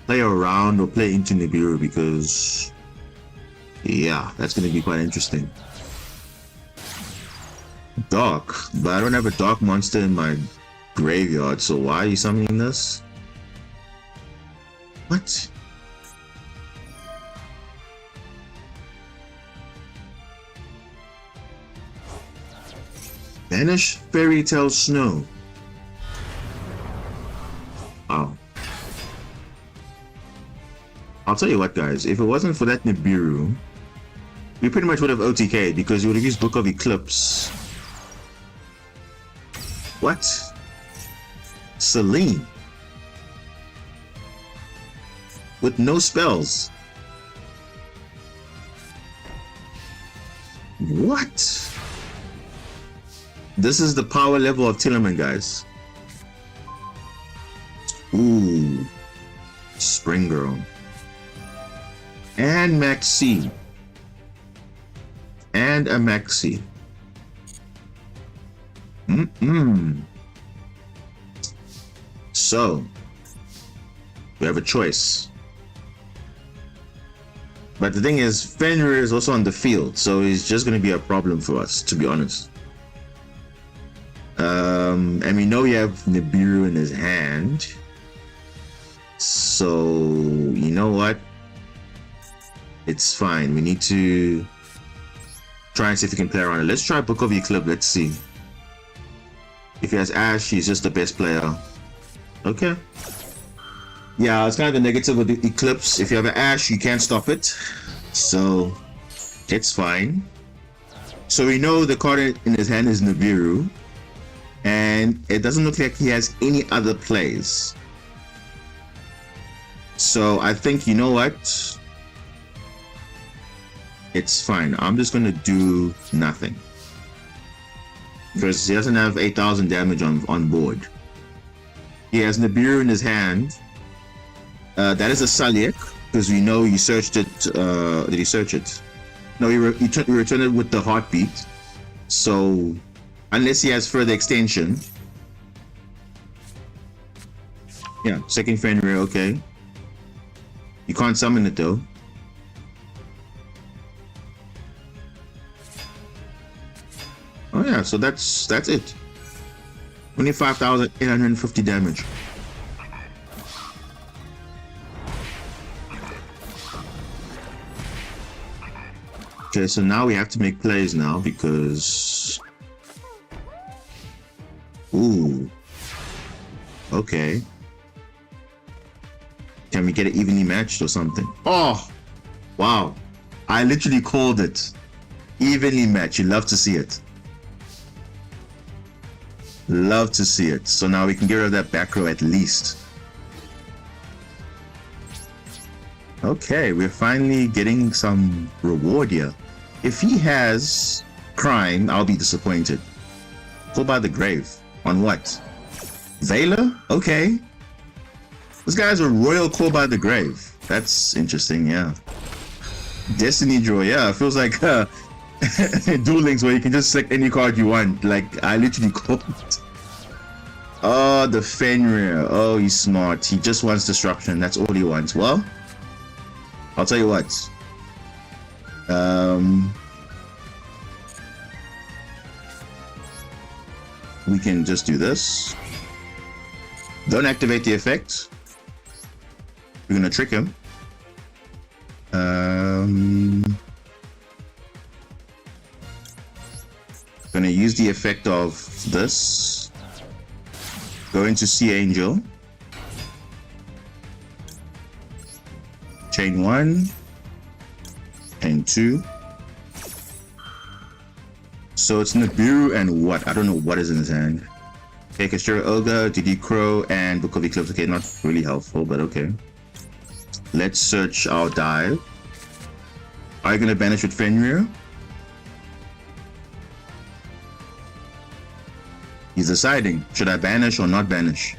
around or play into Nibiru, because yeah, that's going to be quite interesting. Dark, but I don't have a dark monster in my graveyard, so why are you summoning this? What? Banish Fairy Tale Snow. Oh. I'll tell you what, guys, if it wasn't for that Nibiru, we pretty much would have OTK'd, because you would have used Book of Eclipse. What? Celine. With no spells. What? This is the power level of Telemann, guys. Ooh. Spring Girl. And Maxi. And a Maxi. So, we have a choice. But the thing is, Fenrir is also on the field, so he's just going to be a problem for us, to be honest. And we know we have Nibiru in his hand. So, you know what? It's fine. We need to try and see if we can play around it. Let's try Book of Eclipse. Let's see. If he has Ash, he's just the best player. Okay. Yeah, it's kind of the negative with the Eclipse. If you have an Ash, you can't stop it. So, it's fine. So we know the card in his hand is Nibiru. And it doesn't look like he has any other plays. So I think, you know what? It's fine. I'm just going to do nothing. Because he doesn't have 8,000 damage on board. He has Nibiru in his hand. That is a Saliek, because we know he searched it. Did he search it? No, he returned it with the heartbeat. So, unless he has further extension. Yeah, second Fenrir, okay. You can't summon it though. Oh yeah, so that's it. 25,850 damage. Okay, so now we have to make plays now because... Ooh. Okay. Can we get it evenly matched or something? Oh! Wow. I literally called it. Evenly matched. You love to see it. Love to see it. So now we can get rid of that back row at least. Okay, we're finally getting some reward here. If he has crime, I'll be disappointed. Go by the grave. On what? Vela? Okay. This guy's a royal call by the grave. That's interesting, yeah. Destiny draw, yeah. It feels like Duel Links where you can just select any card you want. Like, I literally called it. Oh, the Fenrir. Oh, he's smart. He just wants destruction. That's all he wants. Well, I'll tell you what. We can just do this. Don't activate the effect. We're gonna trick him. Gonna use the effect of this. Go into Sea Angel. Chain 1. Chain 2. So it's Nibiru and what? I don't know what is in his hand. Okay, Kashira Olga, DD Crow, and Book of Eclipse. Okay, not really helpful, but okay. Let's search our dive. Are you gonna banish with Fenrir? He's deciding, should I banish or not banish?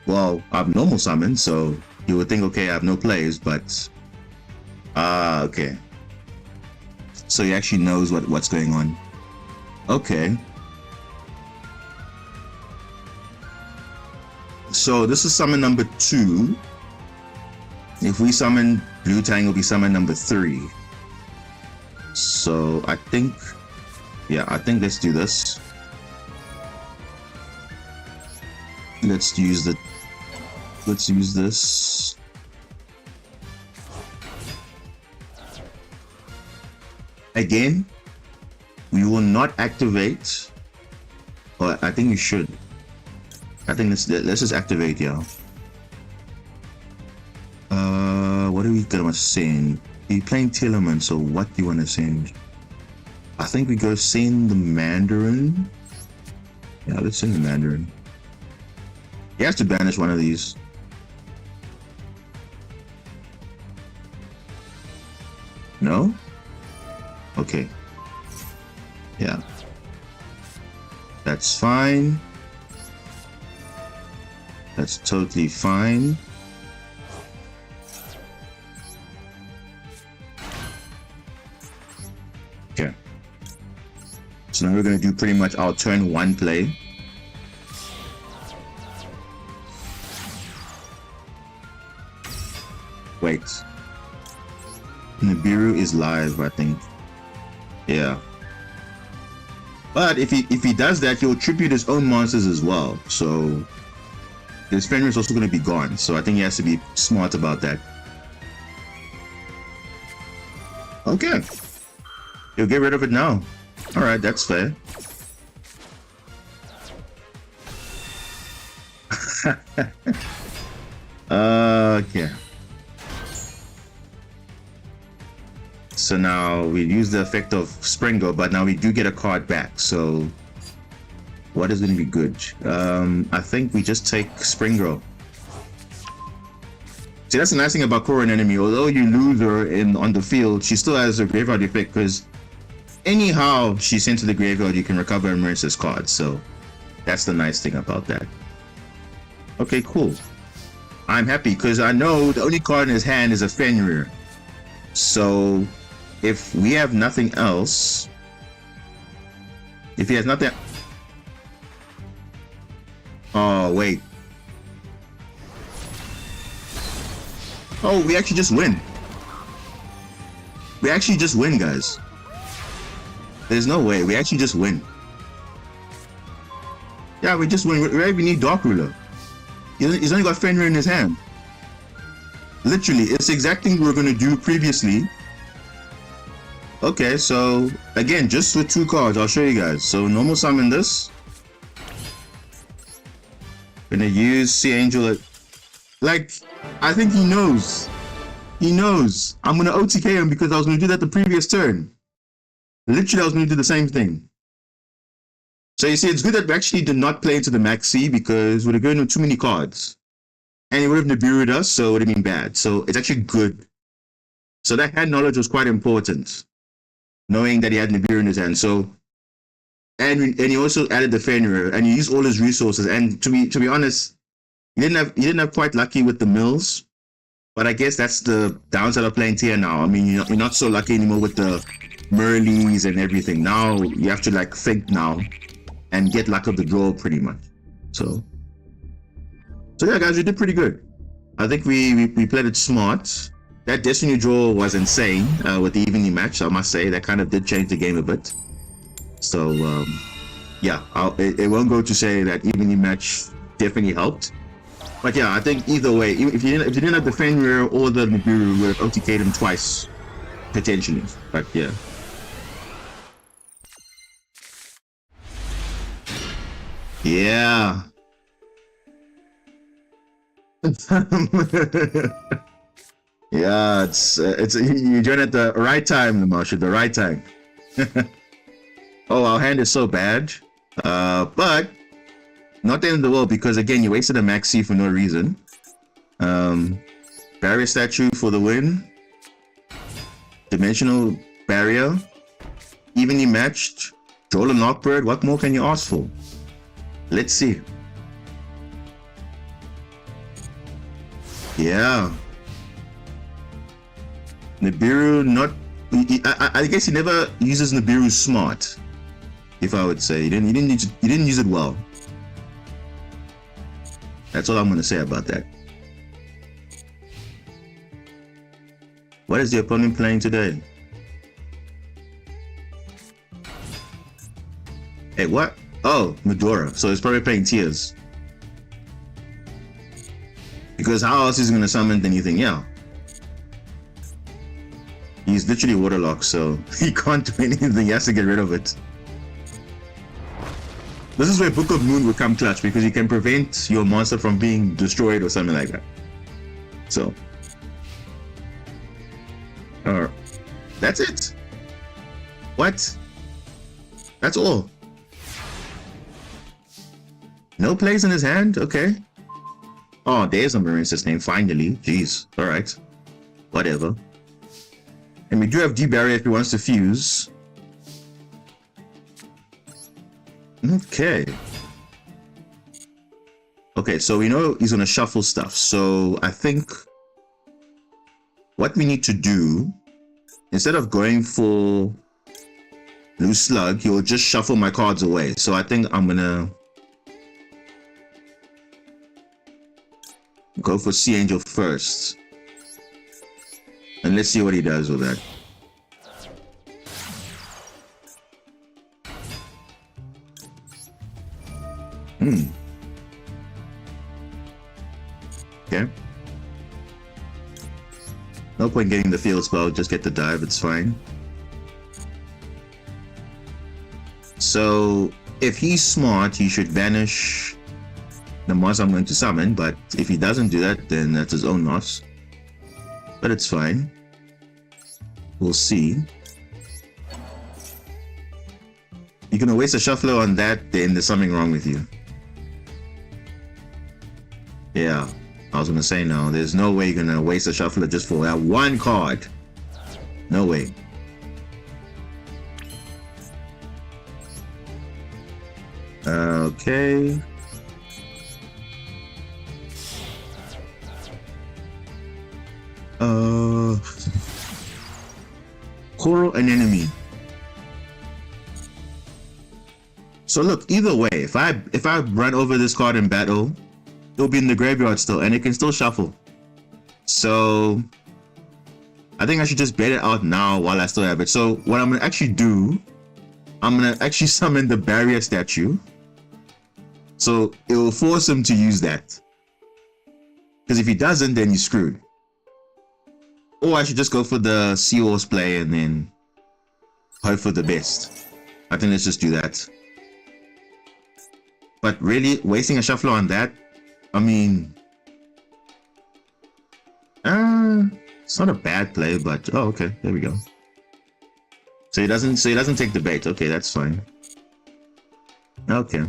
Well, I have normal summon, so you would think, okay, I have no plays, but... okay. So he actually knows what's going on. Okay. So this is summon number 2. If we summon Blue Tang, it'll be summon number 3. So I think, yeah, I think let's do this. Let's use this. Again, we will not activate, or I think we should. I think let's just activate, yeah. What are we gonna send? We're playing Tillerman, so what do you want to send? I think we go send the Mandarin. Yeah, let's send the Mandarin. He has to banish one of these. No? Okay. Yeah. That's fine. That's totally fine. Okay. So now we're going to do pretty much our turn 1 play. Wait. Nibiru is live, I think. Yeah. But if he does that, he'll tribute his own monsters as well. So his Fenrir is also going to be gone, so I think he has to be smart about that. Okay. He'll get rid of it now. Alright, that's fair. Okay. So now we use the effect of Springo, but now we do get a card back. So what is going to be good? I think we just take Springo. See, that's the nice thing about Korra enemy. Although you lose her on the field, she still has a graveyard effect because anyhow she's sent to the graveyard, you can recover a Marincess card. So that's the nice thing about that. Okay, cool. I'm happy because I know the only card in his hand is a Fenrir. So if we have nothing else, if he has nothing, oh wait, oh, we actually just win. We actually just win, guys. There's no way. We actually just win. Yeah, we just win. We don't even need Dark Ruler. He's only got Fenrir in his hand. Literally, it's the exact thing we were going to do previously. Okay, so again, just with 2 cards, I'll show you guys. So normal summon this. Gonna use Sea Angel. Like, I think he knows. He knows. I'm gonna OTK him because I was gonna do that the previous turn. Literally, I was gonna do the same thing. So you see, it's good that we actually did not play into the Maxi because we would have given him too many cards. And he would have Nibiru'd us, so it would have been bad. So it's actually good. So that hand knowledge was quite important. Knowing that he had Nibiru in his hand. So, and he also added the Fenrir, and he used all his resources. And to be honest, he didn't have quite lucky with the mills. But I guess that's the downside of playing tier now. I mean, you're not so lucky anymore with the Merleys and everything. Now you have to like think now and get luck of the draw pretty much. So yeah, guys, we did pretty good. I think we played it smart. That Destiny draw was insane with the evening match. I must say that kind of did change the game a bit. So yeah, it won't go to say that evening match definitely helped. But yeah, I think either way, if you didn't have the Fenrir or the Nibiru, we would have OTK'd him twice potentially. But yeah. Yeah. Yeah, it's you join at the right time, Namasha, the right time. Oh, our hand is so bad, but not the end of the world because again, you wasted a Maxi for no reason. Barrier statue for the win. Dimensional barrier, evenly matched. Joel and Lockbird. What more can you ask for? Let's see. Yeah. Nibiru not. I guess he never uses Nibiru smart. If I would say he didn't use it well. That's all I'm gonna say about that. What is the opponent playing today? Hey, what? Oh, Medora. So he's probably playing Tears. Because how else is he gonna summon anything? Yeah. He's literally waterlocked, so he can't do anything. He has to get rid of it. This is where Book of Moon would come clutch because you can prevent your monster from being destroyed or something like that. So, that's it. What? That's all. No plays in his hand? Okay. Oh, there's a Marincess name, finally. Jeez. Alright. Whatever. And we do have D-Barrier if he wants to fuse. Okay. Okay, so we know he's gonna shuffle stuff. So I think what we need to do, instead of going for Loose Slug, he'll just shuffle my cards away. So I think I'm gonna go for Sea Angel first. And let's see what he does with that. point getting the field spell, just get the dive, it's fine. So if he's smart, he should banish the monster I'm going to summon, but if he doesn't do that, then that's his own loss. But it's fine. We'll see. You're gonna waste a shuffler on that, then there's something wrong with you. Yeah, I was gonna say no. There's no way you're gonna waste a shuffler just for that one card. No way. Okay. Coral an enemy. So look, either way, if I run over this card in battle, it'll be in the graveyard still, and it can still shuffle. So I think I should just bait it out now while I still have it. So what I'm gonna actually do, I'm gonna actually summon the barrier statue. So it will force him to use that. Because if he doesn't, then he's screwed. Or I should just go for the Seahorse play and then hope for the best. I think let's just do that. But really, wasting a shuffler on that, I mean, it's not a bad play, but oh, okay, there we go. So he doesn't take the bait. Okay, that's fine. Okay.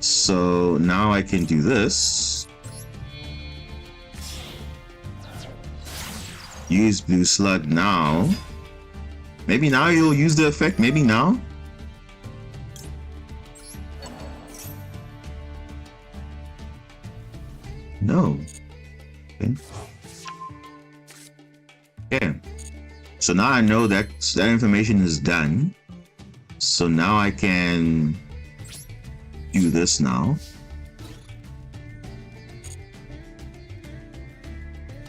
So now I can do this. Use Blue Slug now. Maybe now you'll use the effect. Maybe now. No. Okay. Okay. So now I know that that information is done. So now I can do this now.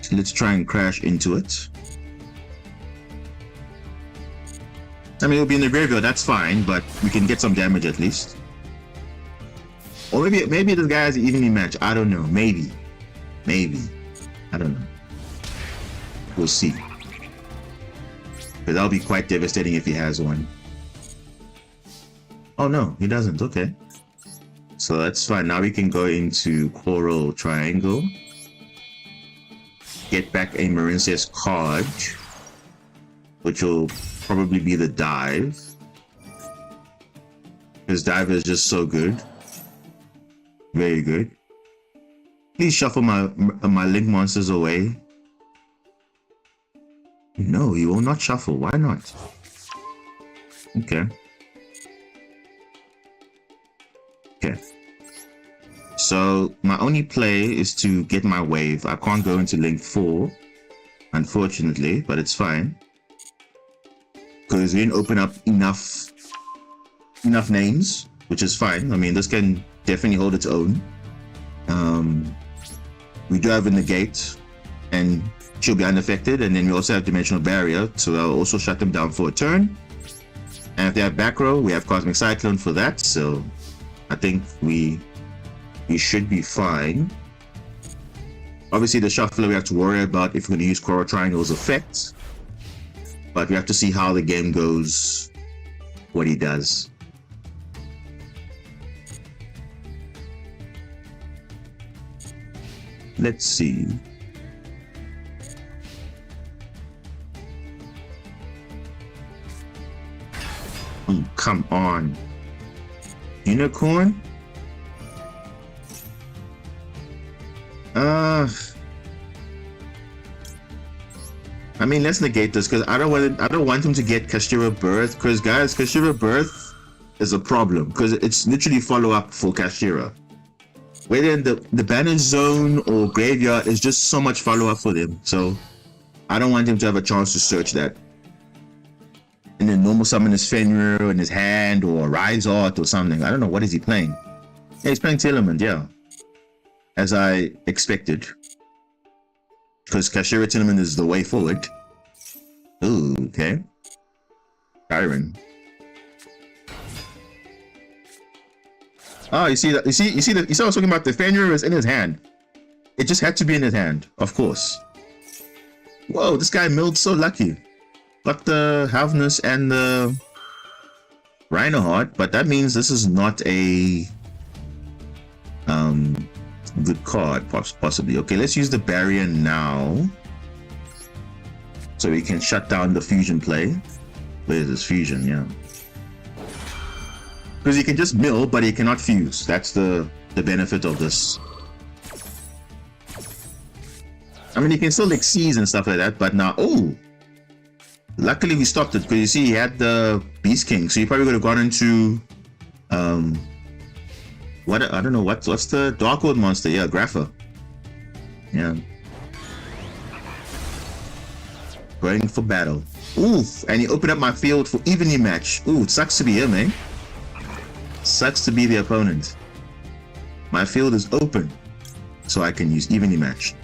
So let's try and crash into it. I mean, it'll be in the graveyard, that's fine, but we can get some damage at least. Or maybe this guy has an evenly match. I don't know. Maybe. I don't know. We'll see. But that'll be quite devastating if he has one. Oh no, he doesn't. Okay. So that's fine. Now we can go into Coral Triangle. Get back a Marincess card, which will probably be the dive. Because dive is just so good. Very good. Please shuffle my link monsters away. No, you will not shuffle. Why not? Okay. Okay. So my only play is to get my wave. I can't go into link 4, unfortunately, but it's fine. Because we didn't open up enough names, which is fine. I mean, this can definitely hold its own. We do have a negate, and she'll be unaffected, and then we also have dimensional barrier, so that'll also shut them down for a turn. And if they have back row, we have Cosmic Cyclone for that, so I think we should be fine. Obviously the shuffler we have to worry about if we're going to use Coral Triangle's effect, but we have to see how the game goes, what he does. Let's see. Oh, come on. Unicorn? I mean, let's negate this because I don't want him to get Kashira Birth, because guys, Kashira Birth is a problem because it's literally follow up for Kashira. Whether in the Banish Zone or Graveyard is just so much follow up for them. So I don't want him to have a chance to search that. And then normal summon his Fenrir in his hand or Rise Art or something. I don't know, what is he playing? Yeah, he's playing Telement, yeah. As I expected. Because Kashira Tenement is the way forward. Ooh, okay. Byron. Oh, you see that? You see what I was talking about? The Fenrir is in his hand. It just had to be in his hand, of course. Whoa, this guy milled so lucky. Got the Havnus and the Rhinoheart, but that means this is not a good card, possibly. Okay, let's use the barrier now. So we can shut down the fusion play. Where's this fusion? Yeah. Because he can just mill, but he cannot fuse. That's the benefit of this. I mean, he can still like seize and stuff like that, but now, oh! Luckily we stopped it, because you see he had the Beast King, so he probably would have gone into, what, I don't know, what's the Dark World monster? Yeah, Grapha. Yeah. Going for battle. Oof, and he opened up my field for evenly match. Ooh, it sucks to be him, eh? Sucks to be the opponent. My field is open, so I can use evenly match.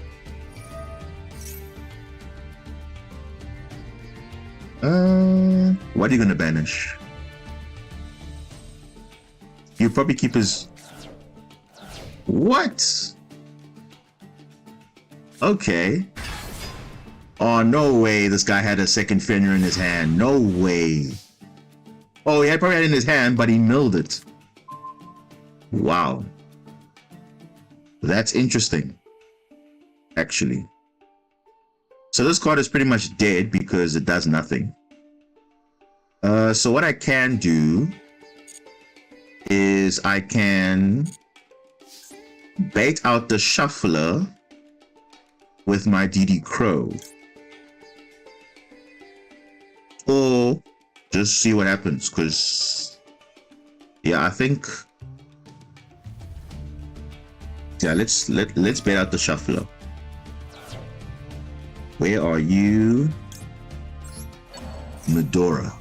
What are you gonna banish? You probably keep his... What? Okay. Oh, no way this guy had a second Fenrir in his hand. No way. Oh, he probably had it in his hand, but he milled it. Wow. That's interesting, actually. So this card is pretty much dead because it does nothing. So what I can do is I can bait out the Shuffler with my DD Crow. Or just see what happens, because yeah, I think yeah, let's bait out the Shuffler. Where are you? Medora.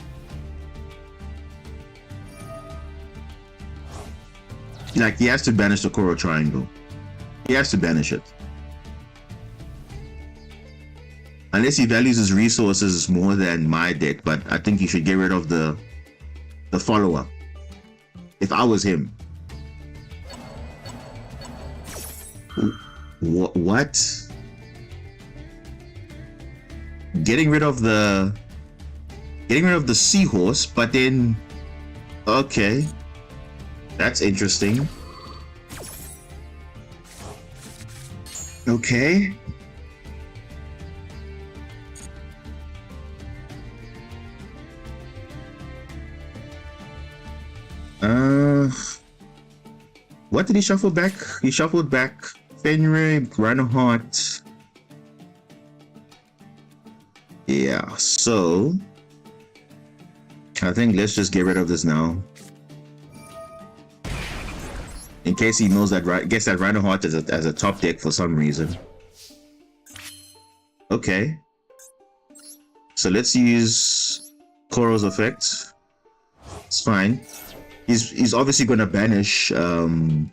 Like, he has to banish the Coral Triangle. He has to banish it. Unless he values his resources more than my deck, but I think he should get rid of the follower. If I was him. What? Getting rid of the seahorse, but then okay, that's interesting. Okay. What did he shuffle back? He shuffled back Fenrir, Rhinoheart. Yeah, so I think let's just get rid of this now. In case he knows that, gets that Rhinoheart as a top deck for some reason. Okay. So let's use Coral's effect. It's fine. He's obviously gonna banish he's gonna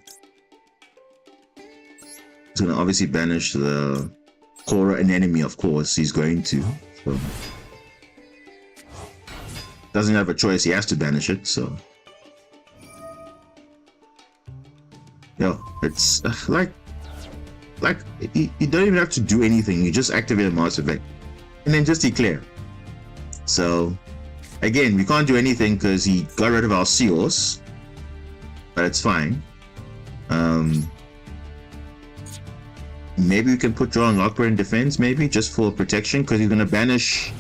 obviously banish the Coral anemone, of course. He's going to. So. Doesn't have a choice, he has to banish it, so. Yo, it's like you don't even have to do anything, you just activate a mouse effect and then just declare. So again, we can't do anything because he got rid of our Seahorse, but it's fine. Maybe we can put Draw and Lockbird in defense, maybe just for protection, because he's gonna banish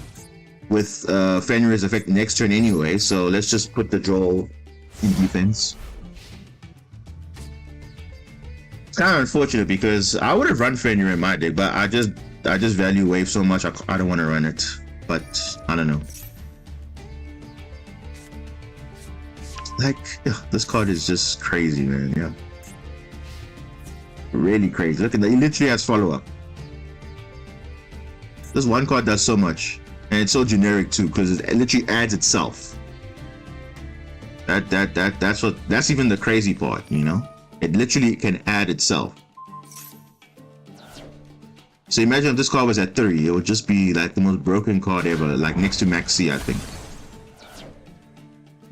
with Fenrir's effect next turn anyway, so let's just put the Draw in defense. It's kind of unfortunate because I would have run Fenrir in my deck, but I just value Wave so much I don't want to run it, but I don't know. Like, yeah, this card is just crazy, man. Yeah, really crazy. Look at that, he literally has follow-up. This one card does so much, and it's so generic too, because it literally adds itself. That's even the crazy part, you know. It literally can add itself. So imagine if this card was at 30, it would just be like the most broken card ever, like next to Maxi, I think.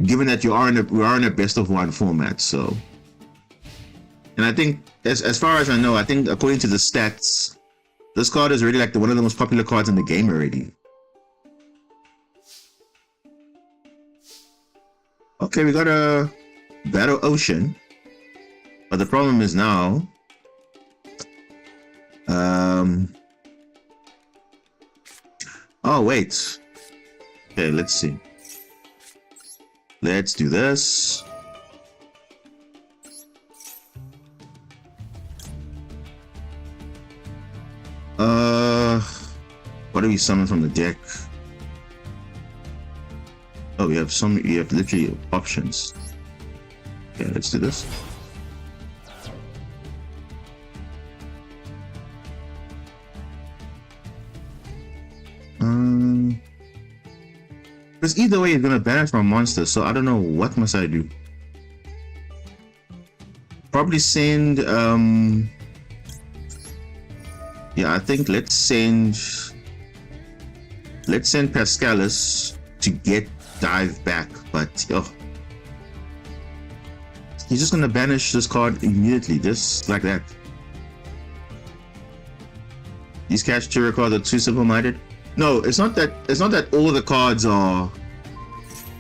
Given that we are in a best of one format, so. And I think, as far as I know, I think according to the stats, This card is already like one of the most popular cards in the game already. Okay, we got a Battle Ocean. But the problem is now... Oh, wait. Okay, let's see. Let's do this. What do we summon from the deck? Oh, we have literally options. Okay, let's do this. Because either way, it's gonna banish my monster, so I don't know what must I do. Probably send yeah, I think let's send Pascalis to get Dive back, but oh, he's just gonna banish this card immediately, just like that. These Cash Terror cards are too simple-minded. No, it's not that all the cards are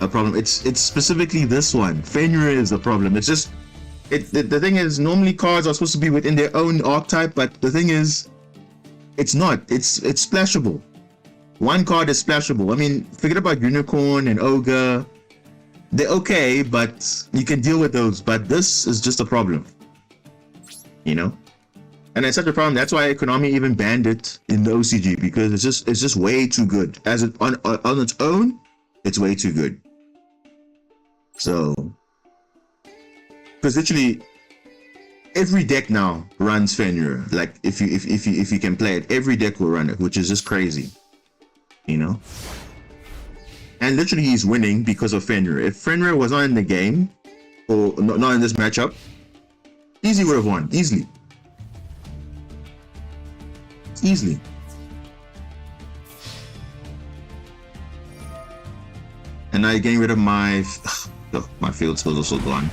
a problem. It's specifically this one. Fenrir is a problem. It's just the thing is, normally cards are supposed to be within their own archetype, but the thing is, it's not. It's splashable. One card is splashable. I mean, forget about Unicorn and Ogre. They're okay, but you can deal with those. But this is just a problem, you know. And it's such a problem. That's why Konami even banned it in the OCG, because it's just way too good. As it on its own, it's way too good. So, because literally every deck now runs Fenrir. Like if you can play it, every deck will run it, which is just crazy, you know. And literally he's winning because of Fenrir. If Fenrir was not in the game, or not in this matchup, easily would have won, easily. And now you're getting rid of my my field spell is also gone.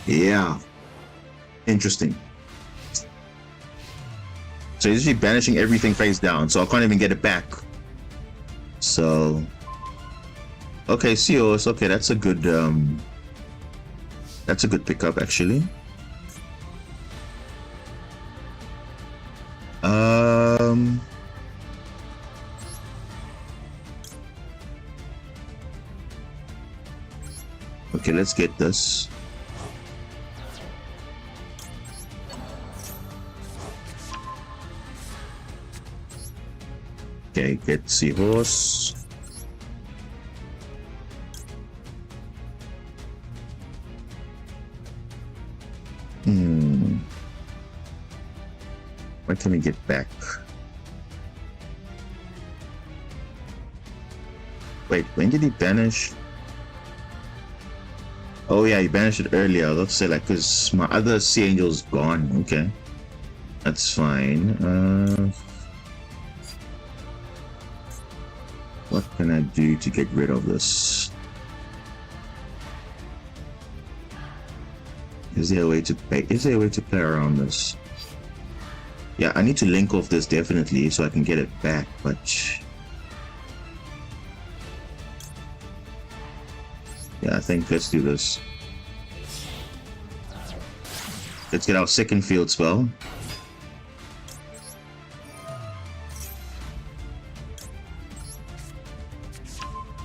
Yeah, interesting. So he's usually banishing everything face down, so I can't even get it back. So okay, Seos, okay, that's a good pickup actually. Okay, let's get this. Okay, get Seahorse. What can we get back? Wait, when did he banish? Oh yeah, he banished it earlier. I was about to say, like, because my other Sea Angel's gone. Okay, that's fine. What can I do to get rid of this? Is there a way to play around this? Yeah, I need to link off this definitely so I can get it back, but yeah, I think let's do this. Let's get our second field spell.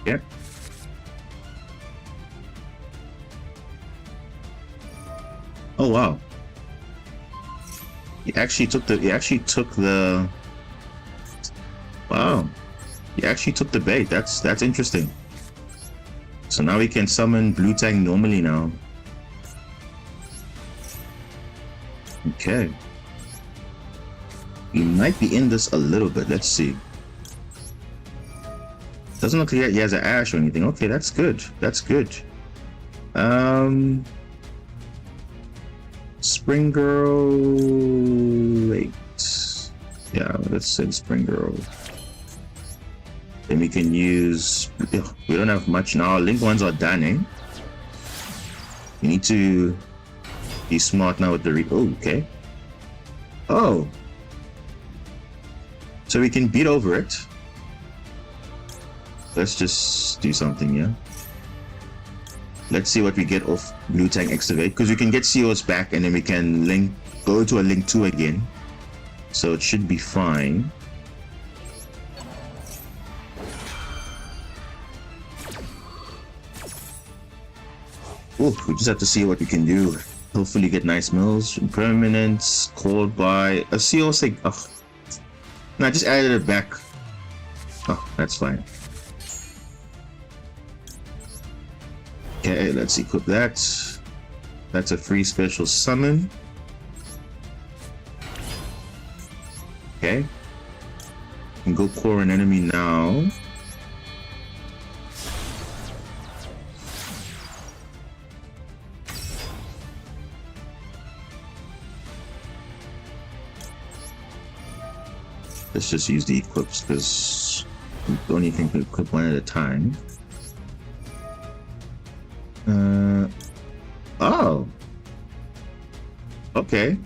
Yep. Oh wow. He actually took the wow. He actually took the bait. That's interesting. So now we can summon Blue Tang normally now. Okay. We might be in this a little bit. Let's see. Doesn't look like he has an Ash or anything. Okay, that's good. That's good. Spring Girl. Wait. Yeah, let's send Spring Girl. Then we can use. We don't have much now. Link ones are done, eh? We need to be smart now with the oh, okay. Oh. So we can beat over it. Let's just do something, yeah. Let's see what we get off Blue Tank Excavate, because we can get COs back and then we can go to a Link 2 again. So it should be fine. Oh, we just have to see what we can do. Hopefully get nice mills, impermanence, called by a CO sig. Oh, no, I just added it back. Oh, that's fine. Okay, let's equip that. That's a free special summon. Okay. Can go core an enemy now. Let's just use the equips because we don't even equip one at a time. Oh. Okay.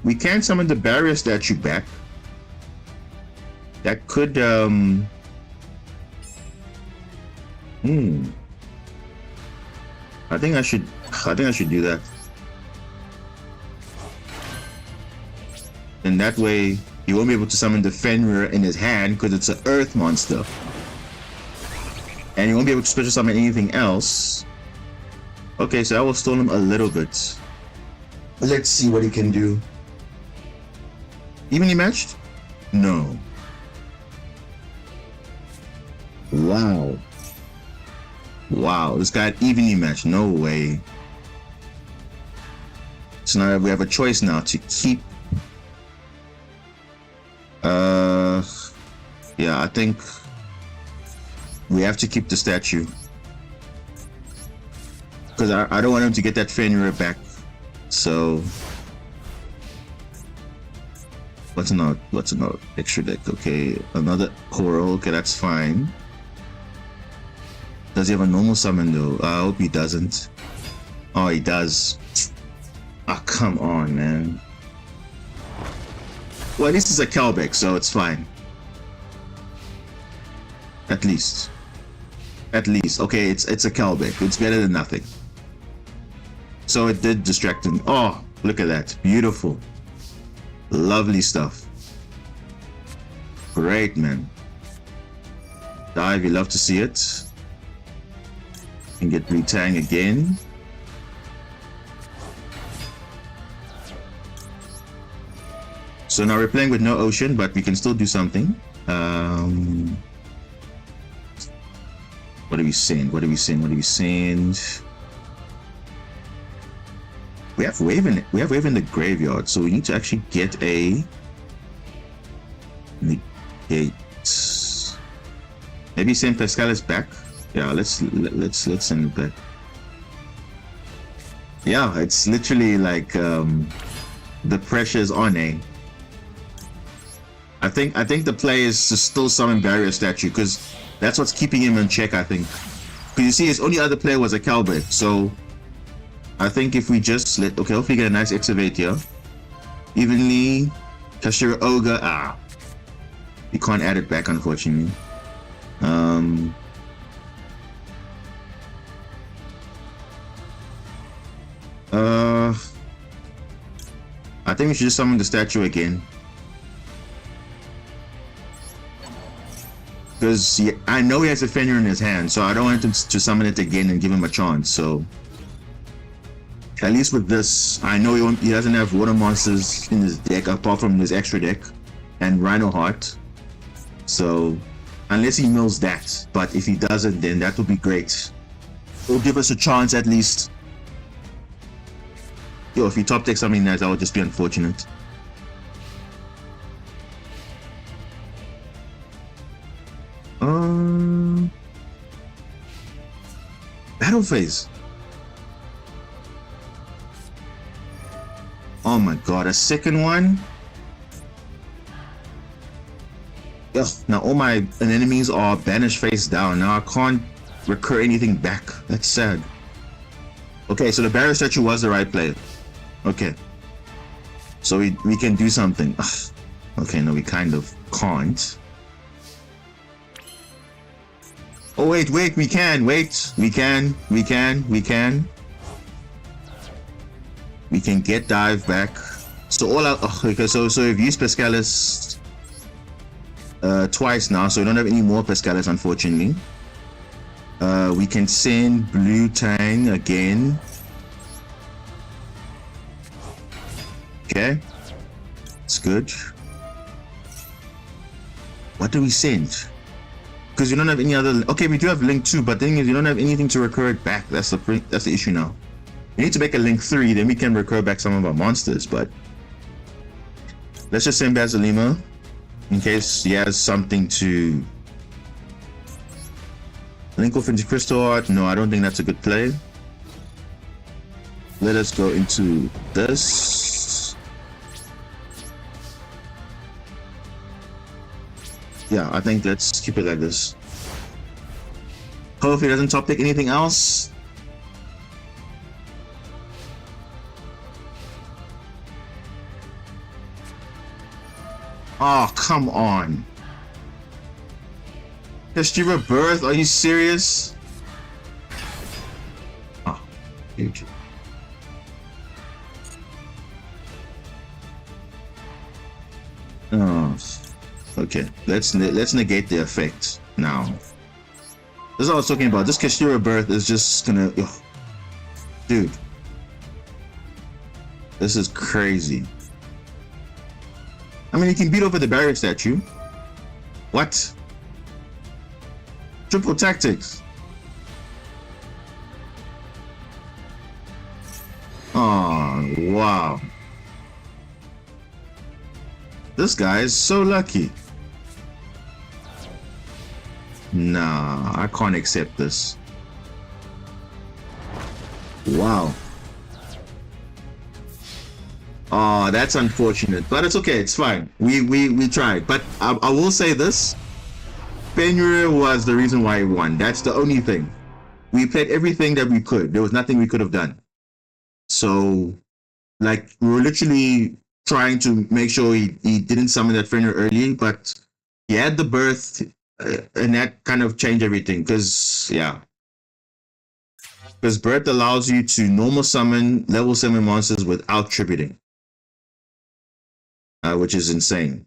We can summon the barrier statue back. That could I think I should do that. And that way he won't be able to summon the Fenrir in his hand because it's an earth monster. And he won't be able to special summon anything else. Okay, so I will stall him a little bit. Let's see what he can do. Evenly matched? No. Wow. Wow, this guy evenly matched. No way. So now we have a choice now to keep. Yeah, I think we have to keep the statue. Because I don't want him to get that Fenrir back. So what's another extra deck? Okay, another coral. Okay, that's fine. Does he have a normal summon though? I hope he doesn't. Oh, he does. Ah, come on, man. Well, at least it's a Kelbeck, so it's fine. At least. Okay, it's a Kelbeck. It's better than nothing. So it did distract him. Oh, look at that. Beautiful. Lovely stuff. Great, man. Dive, you love to see it. Can get Blue-Tang again. So now we're playing with no ocean, but we can still do something. What are we saying? We have wave in the graveyard, so we need to actually get a negate. Maybe send Pascalis back. Yeah, let's send it back. Yeah, it's literally like the pressure's on, eh? I think the play is to still summon barrier statue because that's what's keeping him in check, I think. Because you see, his only other player was a Calbert, so I think if we just okay, hopefully get a nice excavate here. Evenly, Kashira Ogre, you can't add it back, unfortunately. I think we should just summon the statue again. Because I know he has a Fenrir in his hand, so I don't want him to summon it again and give him a chance. So at least with this, I know he doesn't have water monsters in his deck apart from his extra deck and Rhino Heart. So unless he mills that, but if he doesn't, then that would be great. It'll give us a chance at least. Yo, if he top decks something nice, that would just be unfortunate. Battle phase. Oh my god, a second one? Ugh, now all my enemies are banished face down. Now I can't recur anything back. That's sad. Okay, so the barrier statue was the right play. Okay. So we can do something. Ugh. Okay, no, we kind of can't. Oh, wait, we can, we can. We can get dive back. So all our, okay, so we've used Pescalis twice now, so we don't have any more Pescalis, unfortunately. We can send Blue Tang again. Okay, it's good. What do we send? Because we don't have any other. Okay, we do have Link 2, but the thing is, we don't have anything to recur it back. That's the issue now. We need to make a Link 3, then we can recur back some of our monsters. But let's just send Basilima in case he has something to link off into Crystal Art. No, I don't think that's a good play. Let us go into this. Yeah, I think let's keep it like this. Hope he doesn't top pick anything else. Oh, come on. History Rebirth? Are you serious? Oh, huge. Oh, okay. Let's negate the effect now. This is what I was talking about. This Kashira Birth is just gonna... Ugh. Dude. This is crazy. I mean, you can beat over the barrier statue. What? Triple tactics. Oh, wow. This guy is so lucky. Nah, I can't accept this. Wow. Oh, that's unfortunate, but it's okay. It's fine. We tried, but I will say this: Fenrir was the reason why he won. That's the only thing. We played everything that we could. There was nothing we could have done. So, like, we were literally trying to make sure he didn't summon that Fenrir early, but he had the birth. And that kind of changed everything, because birth allows you to normal summon level 7 monsters without tributing, which is insane,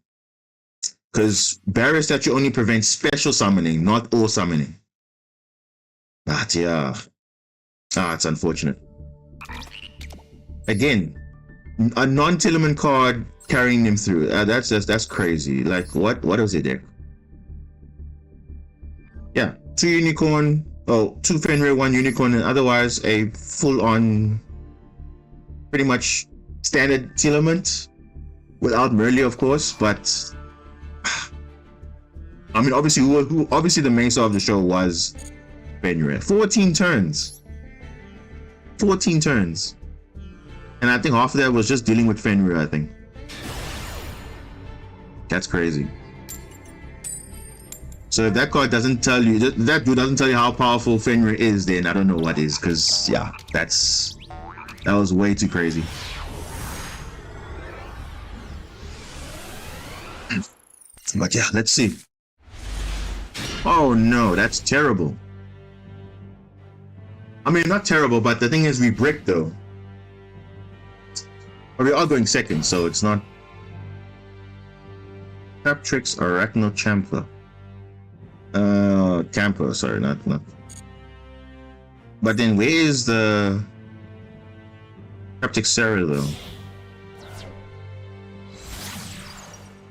because barrier statue only prevents special summoning, not all summoning. But yeah, it's unfortunate. Again, a non-Tillman card carrying him through. That's crazy. Like, what was it there? Yeah, 2 unicorn, 2 Fenrir, 1 unicorn, and otherwise a full-on, pretty much standard Telement, without Merlia, of course. But I mean, obviously the main star of the show was Fenrir. 14 turns, and I think half of that was just dealing with Fenrir. I think that's crazy. So if that card doesn't tell you, that dude doesn't tell you how powerful Fenrir is, then I don't know what is, because yeah, that was way too crazy. But yeah, let's see. Oh no, that's terrible. I mean, not terrible, but the thing is, we bricked though. But we are going second, so it's not. Traptrix Arachno Champa. Camper, sorry, not. But then where is the Traptrix Sarah though?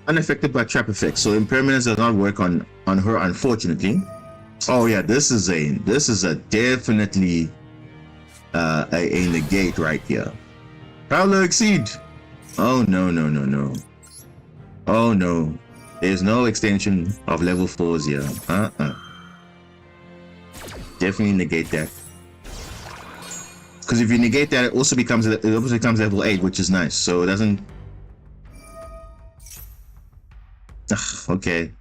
Unaffected by trap effects, so impermanence does not work on her, unfortunately. Oh yeah, this is a definitely a negate right here. Prowler Exceed. Oh no. Oh no. There's no extension of level 4s here. Definitely negate that. Because if you negate that, it also becomes level 8, which is nice. So it doesn't. Okay.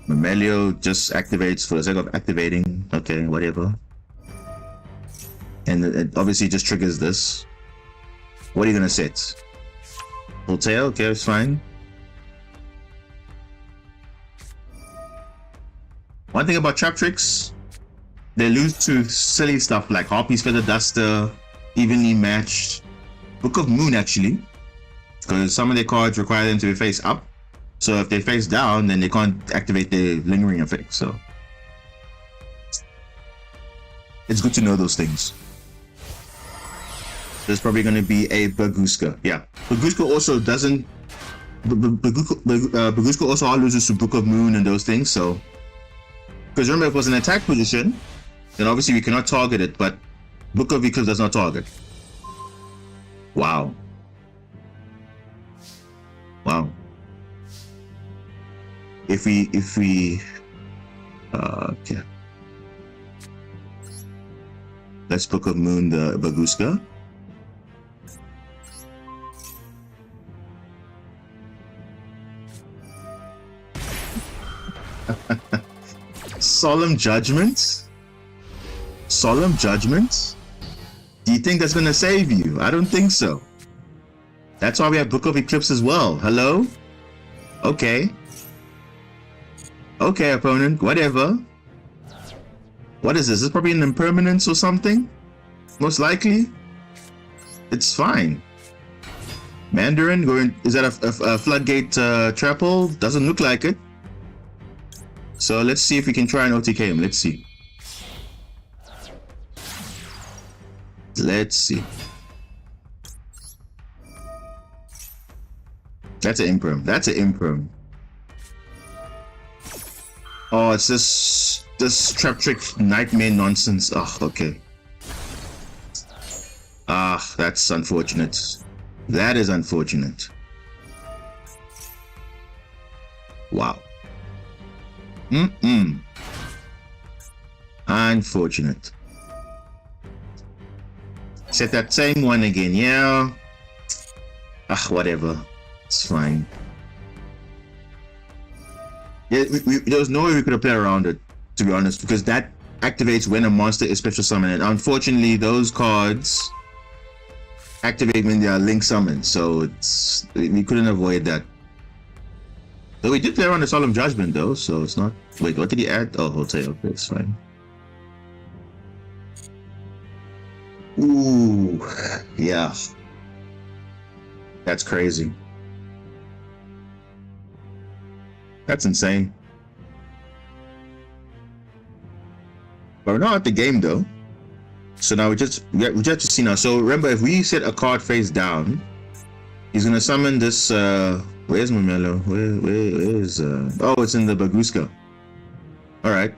Mamelio just activates for the sake of activating. Okay, whatever. And it obviously just triggers this. What are you gonna set? Hotel, okay, it's fine. One thing about trap tricks, they lose to silly stuff like Harpy's Feather Duster, evenly matched. Book of Moon, actually, because some of their cards require them to be face up. So if they face down, then they can't activate the lingering effect. So it's good to know those things. There's probably going to be a Baguska. Yeah, Baguska also doesn't. Baguska also loses to Book of Moon and those things. So because remember, if it was an attack position, then obviously we cannot target it. But Book of Eclipse does not target. Wow. Wow. If we okay, let's Book of Moon the Baguska. Solemn Judgment? Solemn Judgment? Do you think that's gonna save you? I don't think so. That's why we have Book of Eclipse as well. Hello? Okay. Okay, opponent, whatever. What is this? This is probably an impermanence or something? Most likely. It's fine. Mandarin, going, is that a floodgate triple? Doesn't look like it. So let's see if we can try and OTK him. Let's see. Let's see. That's an imperm. That's an imperm. Oh, it's this trap trick nightmare nonsense. Oh, okay. Ah, that's unfortunate. That is unfortunate. Wow. Unfortunate. Set that same one again, yeah. Ah, whatever. It's fine. Yeah, there was no way we could have played around it, to be honest, because that activates when a monster is special summoned. And unfortunately, those cards activate when they are link summoned, so we couldn't avoid that. But we did play around the Solemn Judgment though, so it's not. Wait, what did he add? Oh, Hotel. Okay, it's fine. Ooh, yeah. That's crazy. That's insane. But we're not at the game though. So now we just have to see now. So remember, if we set a card face down, he's gonna summon this where's Momelo? Where is oh, it's in the Baguska. Alright.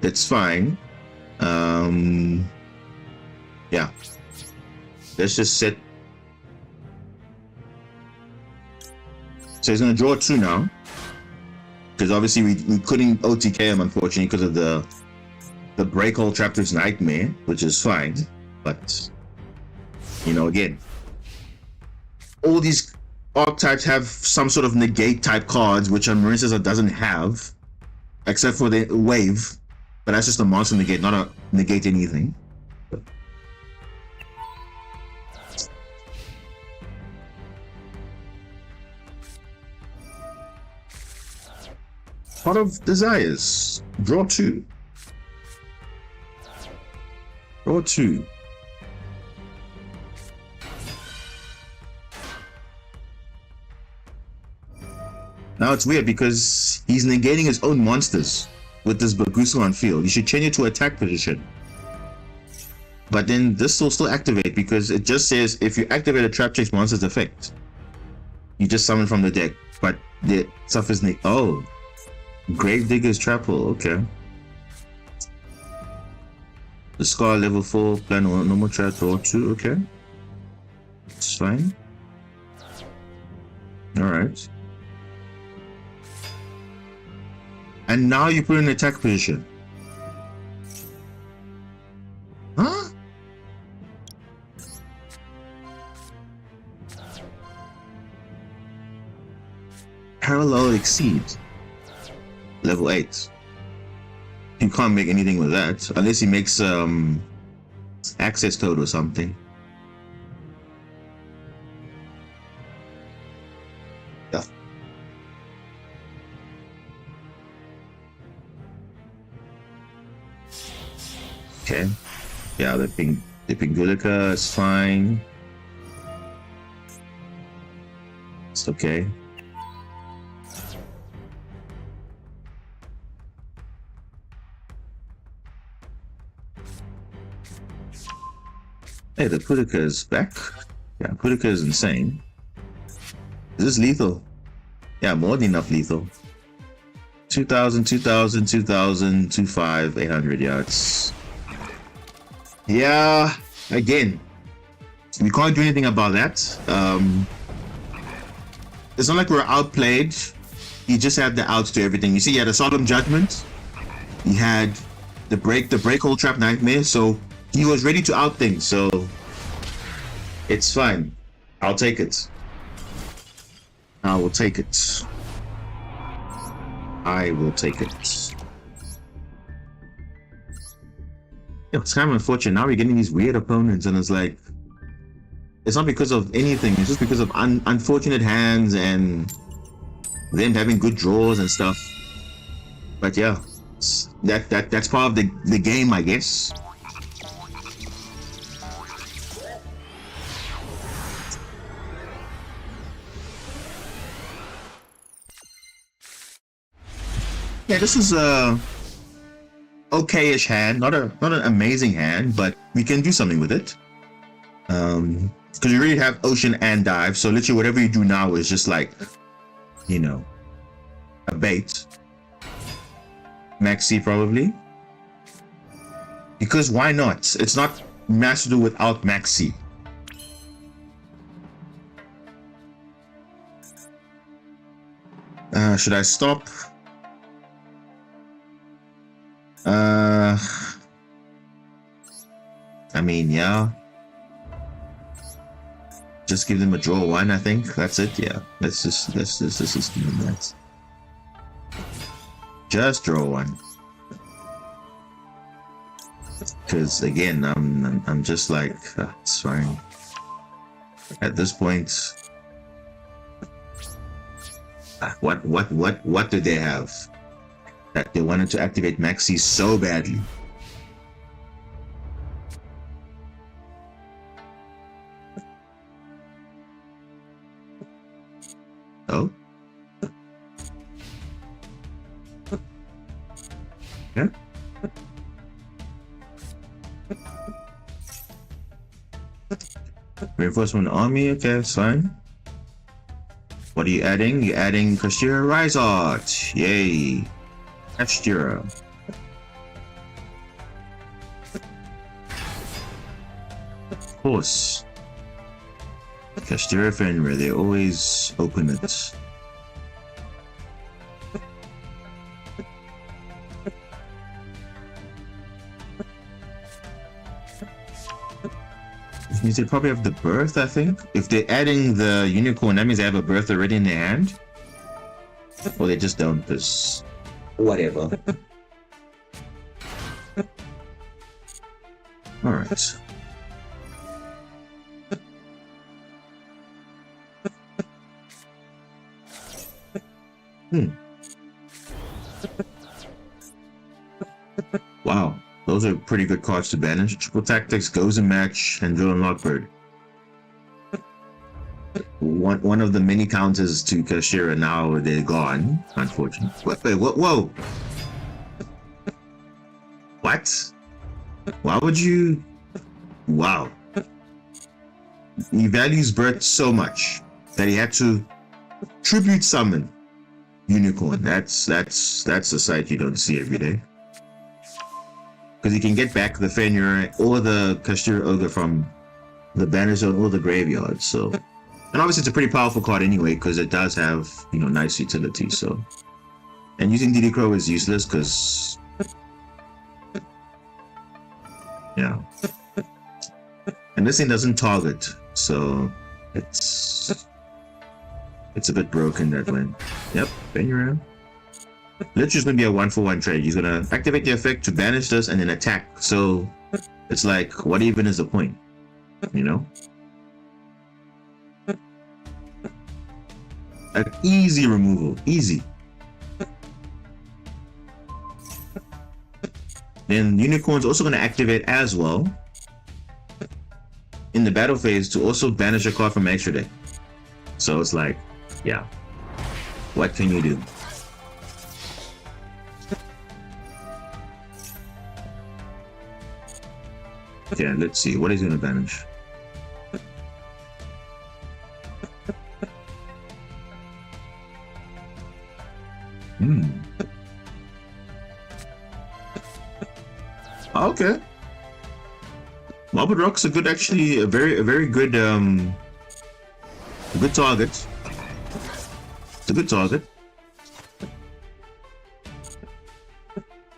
It's fine. Yeah. Let's just set. So he's gonna draw 2 now. Because obviously we couldn't OTK him, unfortunately, because of the Breakhold Traptor's Nightmare, which is fine. But you know, again, all these archetypes have some sort of negate type cards, which Marincess doesn't have, except for the wave. But that's just a monster negate, not a negate anything. Pot of Desires. Draw 2. Draw 2. Now it's weird because he's negating his own monsters with this Baguska on field. You should change it to attack position. But then this will still activate because it just says if you activate a Trap Chase monster's effect, you just summon from the deck. But the stuff is oh. Gravedigger's Trapple, okay. The Scar level 4, plan normal trap, draw 2, okay. It's fine. Alright. And now you put in attack position. Huh? Parallel Exceed. Level 8. You can't make anything with that unless he makes access toad or something. Okay. Yeah, the Pingulika is fine. It's okay. Hey, the Pudika is back. Yeah, Pudika is insane. Is this lethal? Yeah, more than enough lethal. 2,000, 2,000, 2,000, 2,500, 800 yards. Yeah, again, we can't do anything about that. It's not like we're outplayed. He just had the outs to everything. You see, he had a Solemn Judgment. He had the Breakhold Trap Nightmare. So he was ready to out things. So it's fine. I'll take it. I will take it. I will take it. It's kind of unfortunate. Now we're getting these weird opponents, and it's like, it's not because of anything. It's just because of unfortunate hands and them having good draws and stuff. But yeah, that's part of the game, I guess. Yeah, this is a okay-ish hand, not an amazing hand, but we can do something with it. Because you already have Ocean and Dive, so literally whatever you do now is just like, you know, a bait. Maxi probably. Because why not? It's not Master Duel without Maxi. Should I stop? I mean, yeah. Just give them a draw one, I think. That's it, yeah. Let's just give them that. Just draw one. Because again, I'm just like, it's fine. At this point, what do they have that they wanted to activate Maxi so badly? Oh? Yeah. Reinforcement army, okay, that's fine. What are you adding? You're adding Kashira Rise Art. Yay. Kashira. Of course. Kashira Fenrir, they always open it. Which means they probably have the birth, I think. If they're adding the unicorn, that means they have a birth already in their hand. Or they just don't, because whatever. Alright. Wow, those are pretty good cards to banish. Triple Tactics, Goes in Match, and Duel and Lockbird. One of the many counters to Kashira, now they're gone, unfortunately. Wait, whoa! What? Why would you? Wow. He values birth so much that he had to tribute summon Unicorn. That's a sight you don't see every day. Because he can get back the Fenrir or the Kashira Ogre from the banner zone or the graveyard. So, and obviously it's a pretty powerful card anyway because it does have, you know, nice utility. So, and using DD Crow is useless because, yeah, and this thing doesn't target, so it's a bit broken that way. Yep, Fenrir. Literally gonna be a 1-for-1 trade. He's gonna activate the effect to banish this and then attack. So it's like, what even is the point? You know? An easy removal. Easy. Then Unicorn's also going to activate as well in the battle phase to also banish a card from extra deck. So it's like, yeah, what can you do? Yeah, let's see what is going to banish. Okay. Marble Rock's a good, actually, a very good, good target. It's a good target.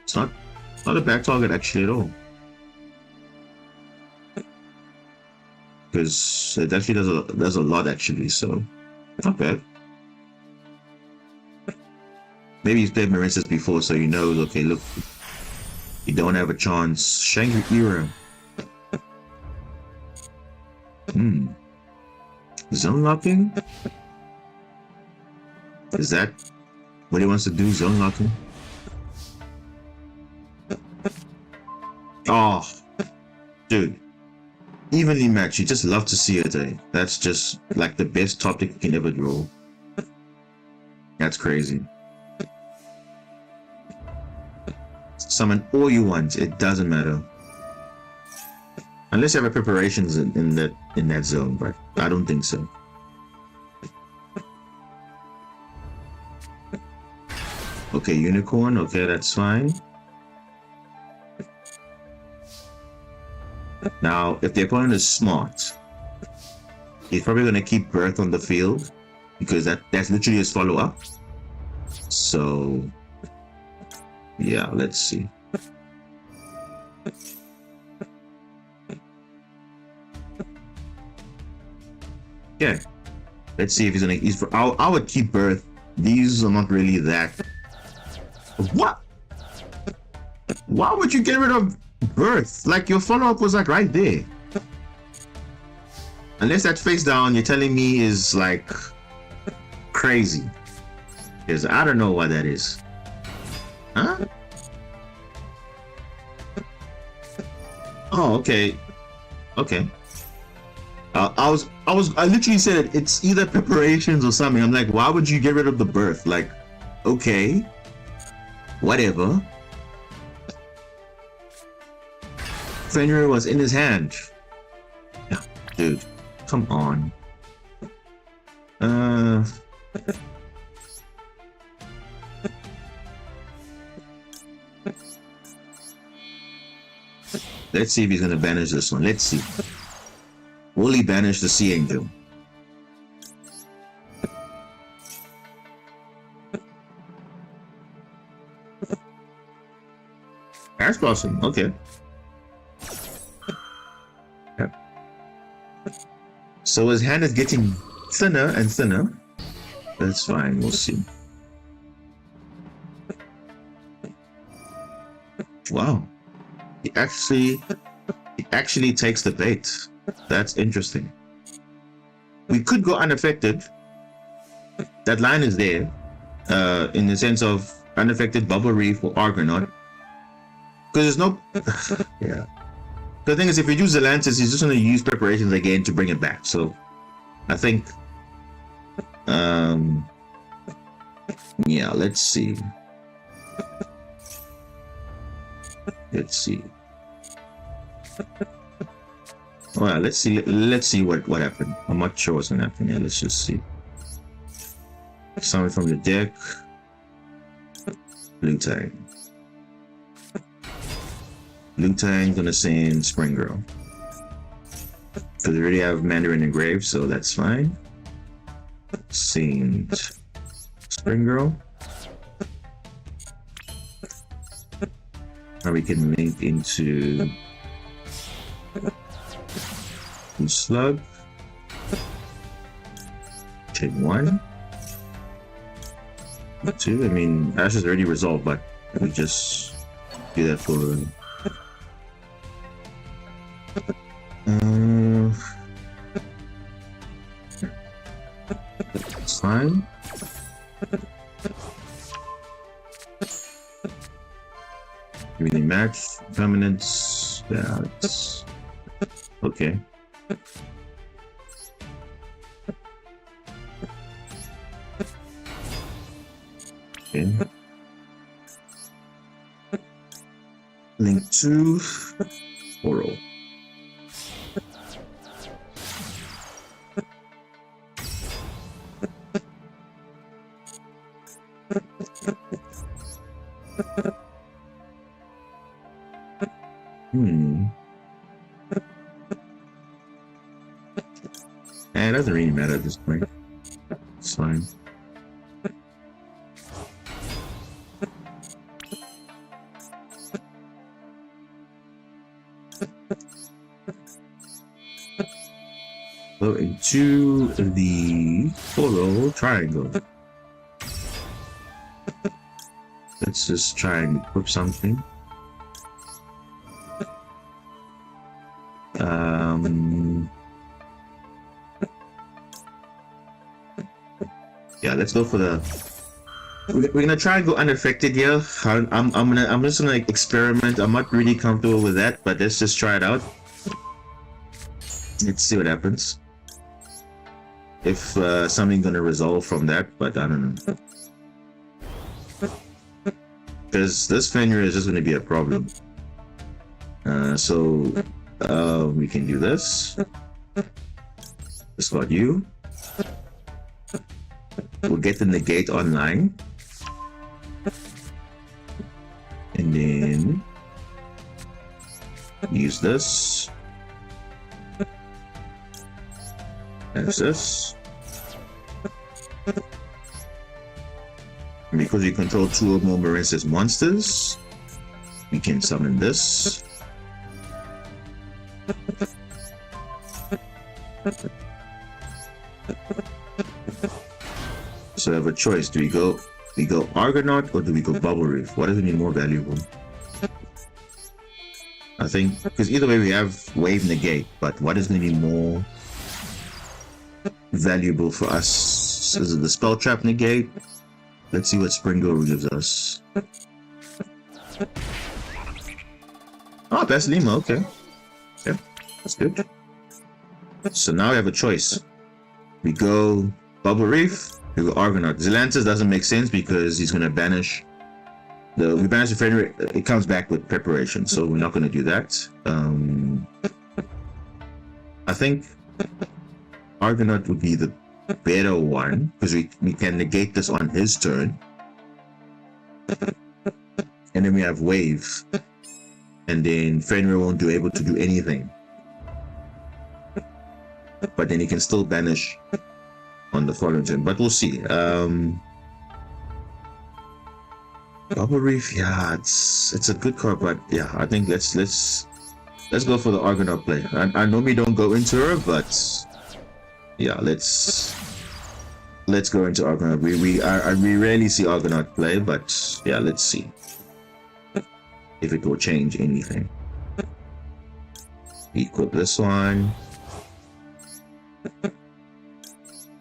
It's not a bad target actually at all. Because it actually does a lot actually, so not bad. Maybe he's played Marincess before, so he knows. Okay, look, you don't have a chance. Shangri-Era. Zone locking? Is that what he wants to do? Zone locking? Oh, dude. Evenly matched. You just love to see it, eh? That's just like the best top deck you can ever draw. That's crazy. Summon all you want. It doesn't matter. Unless you have a preparations in that zone, but I don't think so. Okay, Unicorn. Okay, that's fine. Now, if the opponent is smart, he's probably going to keep Birth on the field because that's literally his follow-up. So, yeah, let's see. Yeah, let's see if he's gonna. I would keep Birth. These are not really that. What? Why would you get rid of Birth? Like, your follow-up was like right there. Unless that face down, you're telling me is like crazy. Because I don't know what that is. Huh? Oh, okay. Okay. I literally said it, it's either preparations or something. I'm like, why would you get rid of the Birth? Like, okay, whatever. Fenrir was in his hand. Yeah, dude, come on. Let's see if he's gonna banish this one. Let's see. Will he banish the Sea Angel? That's awesome. Okay. Yep. So his hand is getting thinner and thinner. That's fine. We'll see. Wow. He actually takes the bait. That's interesting. We could go unaffected. That line is there, in the sense of unaffected Bubble Reef or Argonaut. Because there's no... yeah. The thing is, if you use the Lances, he's just going to use preparations again to bring it back. So, I think... yeah, let's see. Let's see. Well, let's see what happened. I'm not sure what's gonna happen here. Let's just see. Summon from the deck. Blue Tang. Blue Tang gonna send Spring Girl. Because we already have Mandarin engraved, so that's fine. Send Spring Girl. Now we can link into Slug. Chain 1. 2. I mean, Ash is already resolved, but we just do that for. It's fine. Really match. Permanence. That's okay. Okay. Link 2. Oral. It doesn't really matter at this point. It's fine. Go into the photo triangle. Let's just try and equip something. Yeah, let's go for the. We're gonna try and go unaffected here. I'm just gonna experiment. I'm not really comfortable with that, but let's just try it out. Let's see what happens. If something's gonna resolve from that, but I don't know. Because this Fenrir is just gonna be a problem. So we can do this. Just got you. We'll get the negate online. And then use this. That's this. And because we control 2 or more Marincess monsters, we can summon this. So I have a choice. Do we go Argonaut or do we go Bubble Reef? What is going to be more valuable? I think, because either way we have Wave Negate, but what is going to be more valuable for us? Is it the Spell Trap Negate? Let's see what Springo gives us. Oh, best Lima, okay. Okay, that's good. So now we have a choice. We go Bubble Reef, we go Argonaut. Zelantis doesn't make sense because he's gonna banish we banish the Fenrir, it comes back with preparation, so we're not gonna do that. I think Argonaut would be the better one because we can negate this on his turn. And then we have Wave. And then Fenrir won't be able to do anything. But then he can still banish on the following turn. But we'll see. Bubble Reef, yeah, it's a good card, but yeah, I think let's go for the Argonaut play. I normally don't go into her, but yeah, let's go into Argonaut. We rarely see Argonaut play, but yeah, let's see if it will change anything. Equip this one.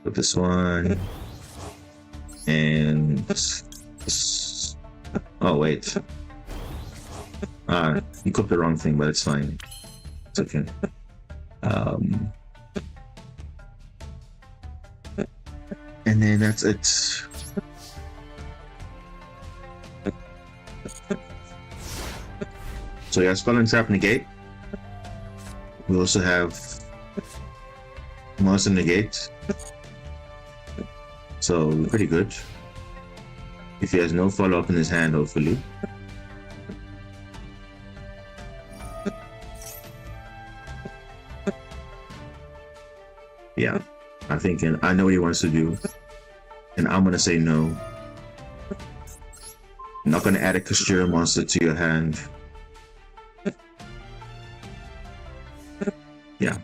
Equip this one. And oh wait. Equip the wrong thing, but it's fine. It's okay. And then that's it. So yeah, Spell and Trap Negate. We also have Monster Negate. So we're pretty good. If he has no follow-up in his hand, hopefully. Yeah, I think, and I know what he wants to do. And I'm gonna say no. I'm not gonna add a Kashira monster to your hand. Yeah,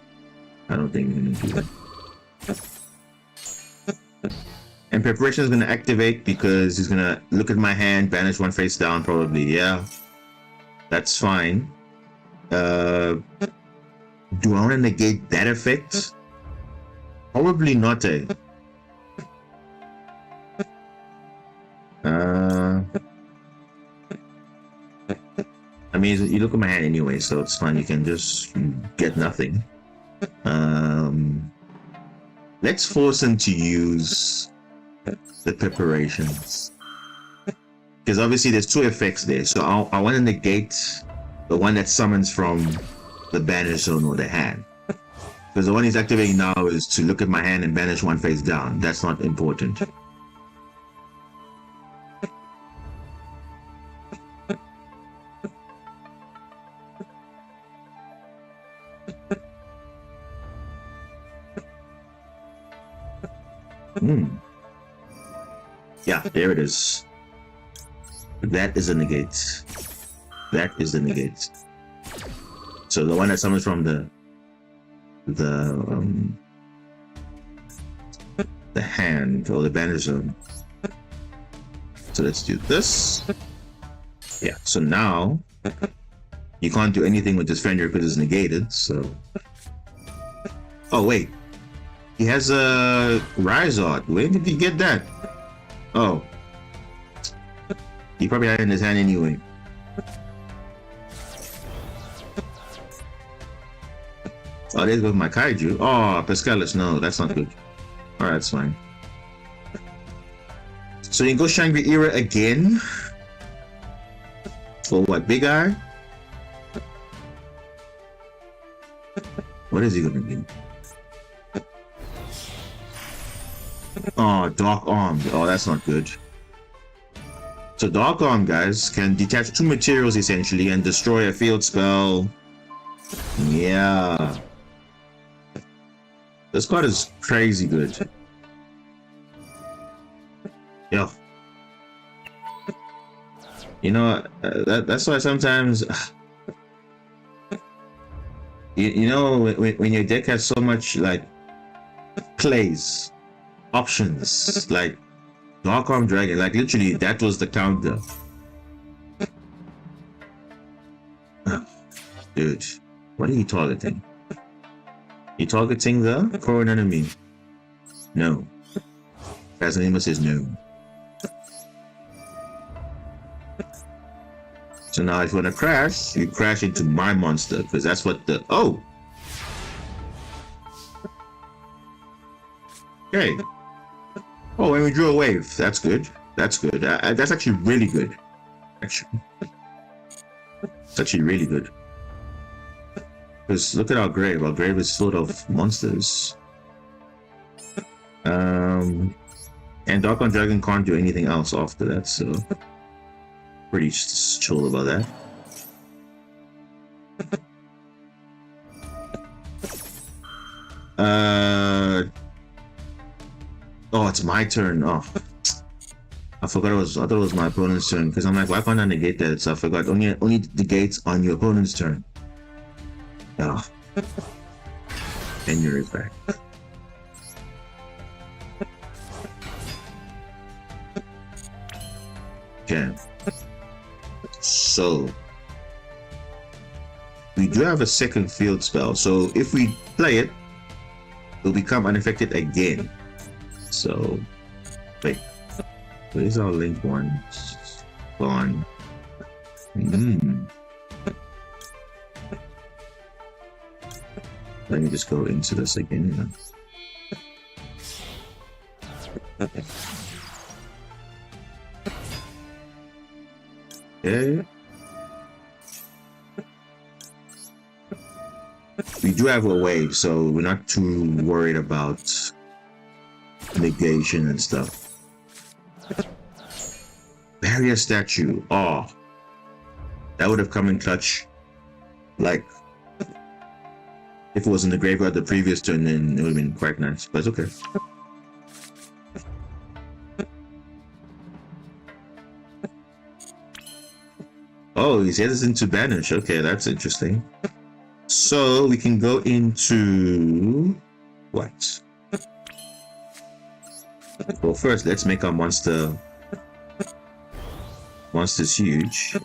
I don't think we're gonna do that. And Preparation is gonna activate because he's gonna look at my hand, banish one face down, probably. Yeah, that's fine. Do I want to negate that effect? Probably not, eh? I mean, you look at my hand anyway, so it's fine. You can just get nothing. Let's force him to use the preparations. Because obviously there's two effects there. So I want to negate the one that summons from the banish zone or the hand. Because the one he's activating now is to look at my hand and banish one face down. That's not important. Yeah, there it is. That is a negate. That is the negate. So the one that summons from the hand or the banish zone. So let's do this. Yeah. So now you can't do anything with this Fenrir because it's negated. So. Oh wait. He has a Rizard. Where did he get that? Oh. He probably had it in his hand anyway. Oh, there goes my Kaiju. Oh, Pescalis. No, that's not good. Alright, that's fine. So you can go Shangri-Ira again. For what? Big Eye? What is he gonna be? Oh, Dark Arm. Oh, that's not good. So Dark Arm, guys, can detach two materials essentially and destroy a field spell. Yeah. This card is crazy good. Yeah. You know, that's why sometimes... you know, when your deck has so much, like, plays, options, like Dark Arm Dragon, like literally that was the counter. Dude, what are you targeting? You targeting the current enemy? No. Casanima says no. So now if you want to crash, you crash into my monster, because that's what the... Oh! Okay. Oh, and we drew a wave. That's good. That's good. That's actually really good. Actually. It's actually really good. Because look at our grave. Our grave is full of monsters. And Dark on Dragon can't do anything else after that, so pretty chill about that. Oh, it's my turn. Oh, I forgot I thought it was my opponent's turn because I'm like, why can't I negate that? So I forgot only negates on your opponent's turn. Oh, and you're back. Okay. So we do have a second field spell. So if we play it, it'll become unaffected again. So wait, where's our link one? Gone. Let me just go into this again. Okay. We do have a wave, so we're not too worried about negation and stuff. Barrier statue. Oh, that would have come in clutch. Like, if it was in the graveyard the previous turn, then it would have been quite nice. But it's okay. Oh, he says it's into banish. Okay, that's interesting. So we can go into what? Well, first let's make our monster's huge.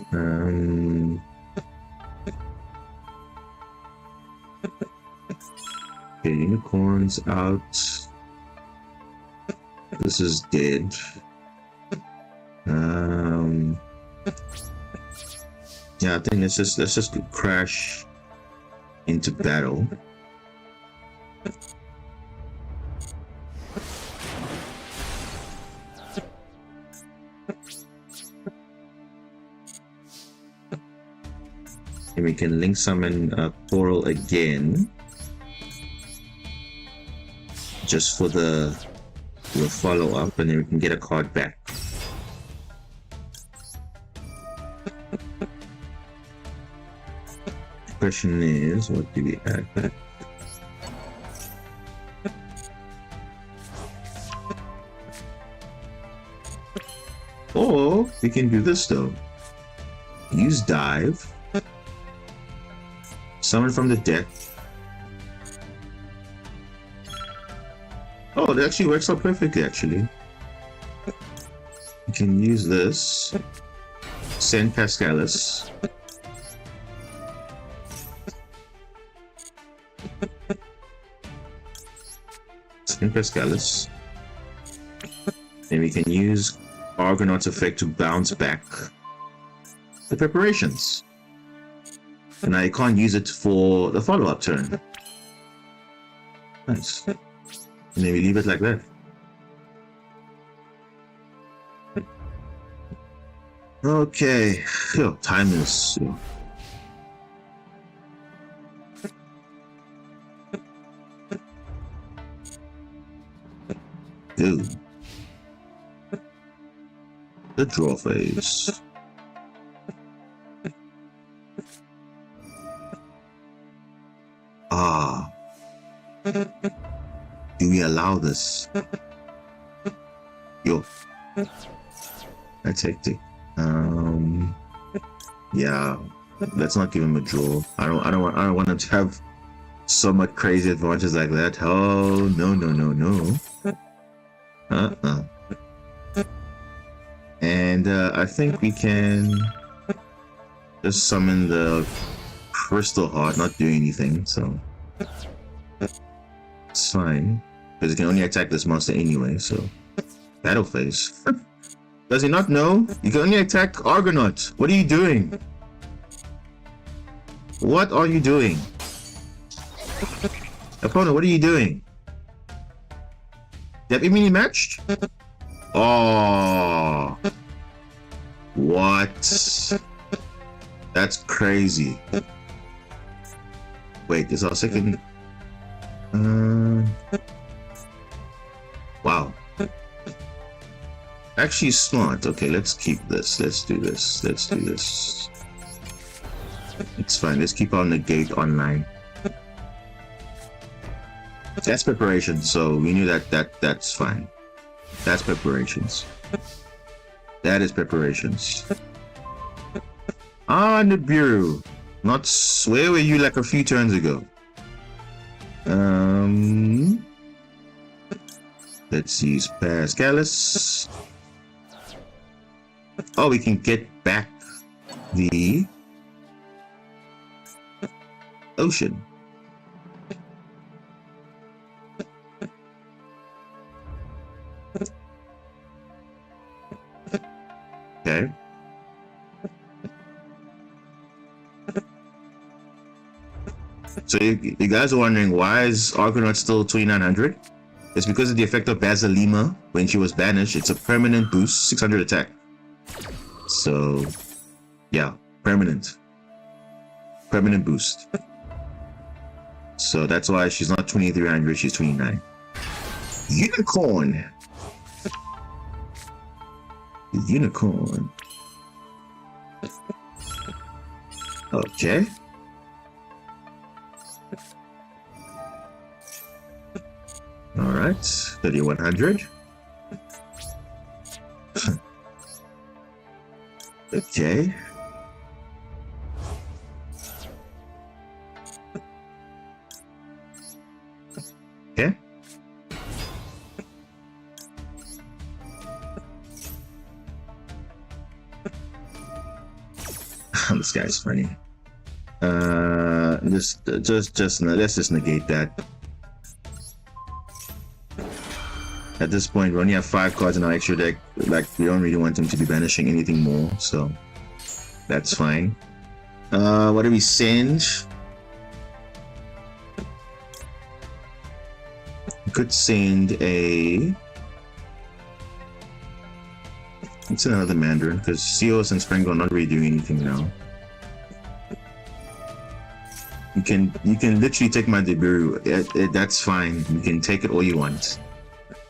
Okay, unicorns out. This is dead. Yeah, I think let's just crash into battle. And we can link summon Coral again, just for the follow up, and then we can get a card back. The question is, what do we add back? Or we can do this though. Use dive, summon from the deck. Oh, it actually works out perfectly, actually. You can use this. Send Pascalis. Send Pascalis. Then we can use Argonaut's effect to bounce back the preparations. And I can't use it for the follow-up turn. Nice. And then we leave it like that. Okay. Yo, time is... Dude. The draw phase. Ah. Do we allow this? Yo. That's hectic. Yeah. Let's not give him a draw. I don't want him to have so much crazy advantages like that. Oh no. And I think we can just summon the Crystal Heart, not doing anything, so it's fine. Because it can only attack this monster anyway, so battle phase. Does he not know? You can only attack Argonaut. What are you doing? What are you doing? Opponent, what are you doing? You have mini matched? Oh, what? That's crazy. Wait, this is our second. Wow. Actually smart. Okay, let's keep this. Let's do this. It's fine. Let's keep our negate online. That's preparation, so we knew that's fine. That's preparations. That is preparations. Ah, Nibiru. Not where were you like a few turns ago? Let's use Pascalis. Oh, we can get back the ocean. Okay. So you guys are wondering why is Argonaut still 2900? It's because of the effect of Basilima when she was banished. It's a permanent boost, 600 attack. So yeah, permanent boost. So that's why she's not 2300, she's 29. Unicorn. Unicorn. Okay. All right, 3100. Okay. Okay. This guy's funny. Let's just negate that. At this point, we only have 5 cards in our extra deck. Like, we don't really want him to be banishing anything more, so that's fine. What do we send? We could send a... It's another Mandarin, because Seos and Springle are not really doing anything now. You can literally take my debut. That's fine. You can take it all you want.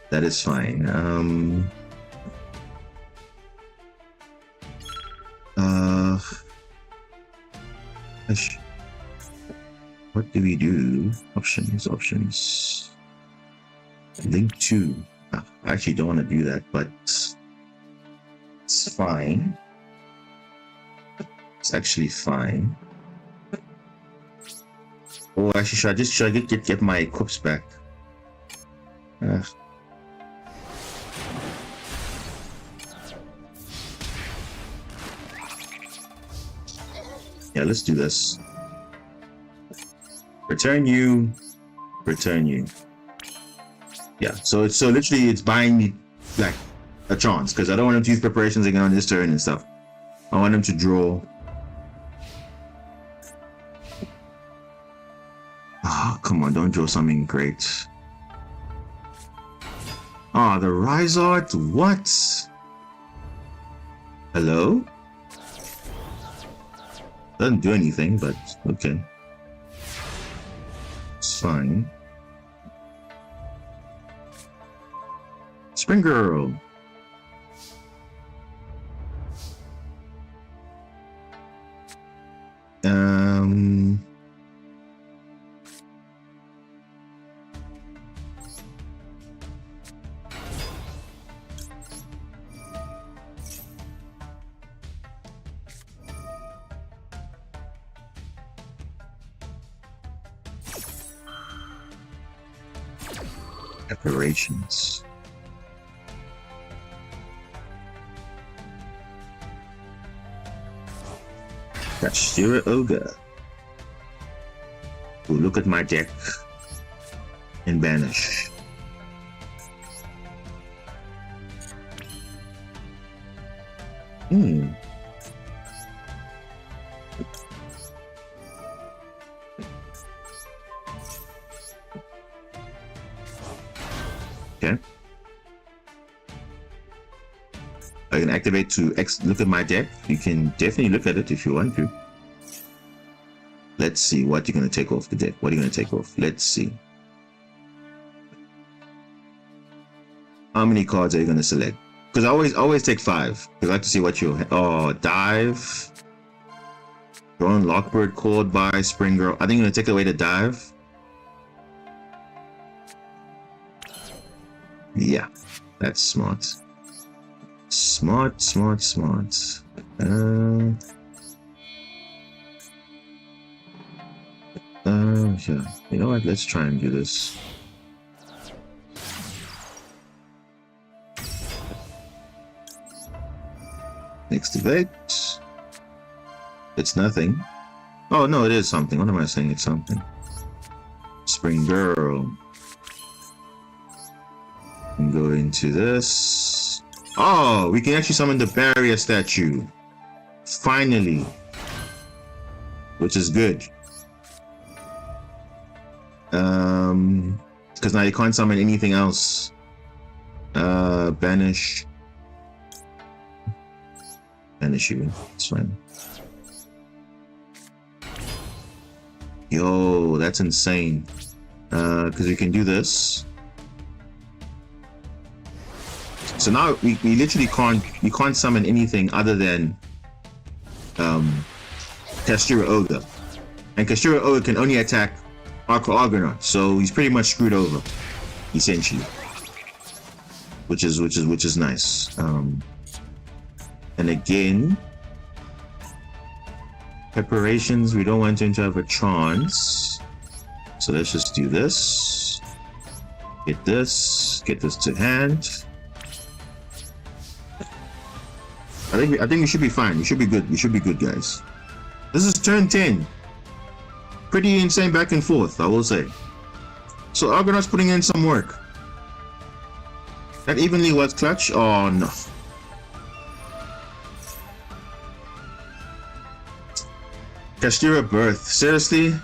That is fine. What do we do? Options. Link to. I actually don't want to do that, but it's fine. It's actually fine. Oh, actually, should I get my equips back? Yeah, let's do this. Return you. Yeah, so literally it's buying me like a chance because I don't want him to use preparations again on this turn and stuff. I want him to draw. Oh, come on, don't draw something great. Ah, the Rizard, what? Hello? Doesn't do anything, but okay. It's fine. Spring Girl. Preparations. Kashira Ogre. We'll look at my deck and banish. Okay. I can activate to look at my deck. You can definitely look at it if you want to. Let's see what you're going to take off the deck. What are you going to take off? Let's see. How many cards are you going to select? Because I always take 5. I like to see what you... Oh, Dive. Drawn Lockbird, called by Spring Girl. I think you're going to take away the Dive. Yeah, that's smart. Smart. Yeah. You know what? Let's try and do this. Next event. It's nothing. Oh no, it is something. What am I saying? It's something. Spring Girl. And go into this. Oh, we can actually summon the barrier statue. Finally. Which is good. Because now you can't summon anything else. Banish you. It's fine. Yo, that's insane. Because we can do this. So now we literally can't summon anything other than Kashira Ogre. And Kashira Ogre can only attack Argonaut, so he's pretty much screwed over, essentially. Which is nice. And again, preparations, we don't want him to have a trance. So let's just do this. Get this to hand. I think we should be fine. We should be good. We should be good, guys. This is turn 10. Pretty insane back and forth, I will say. So Argonaut's putting in some work. That evenly was clutch. Oh no. Kastira Birth. Seriously?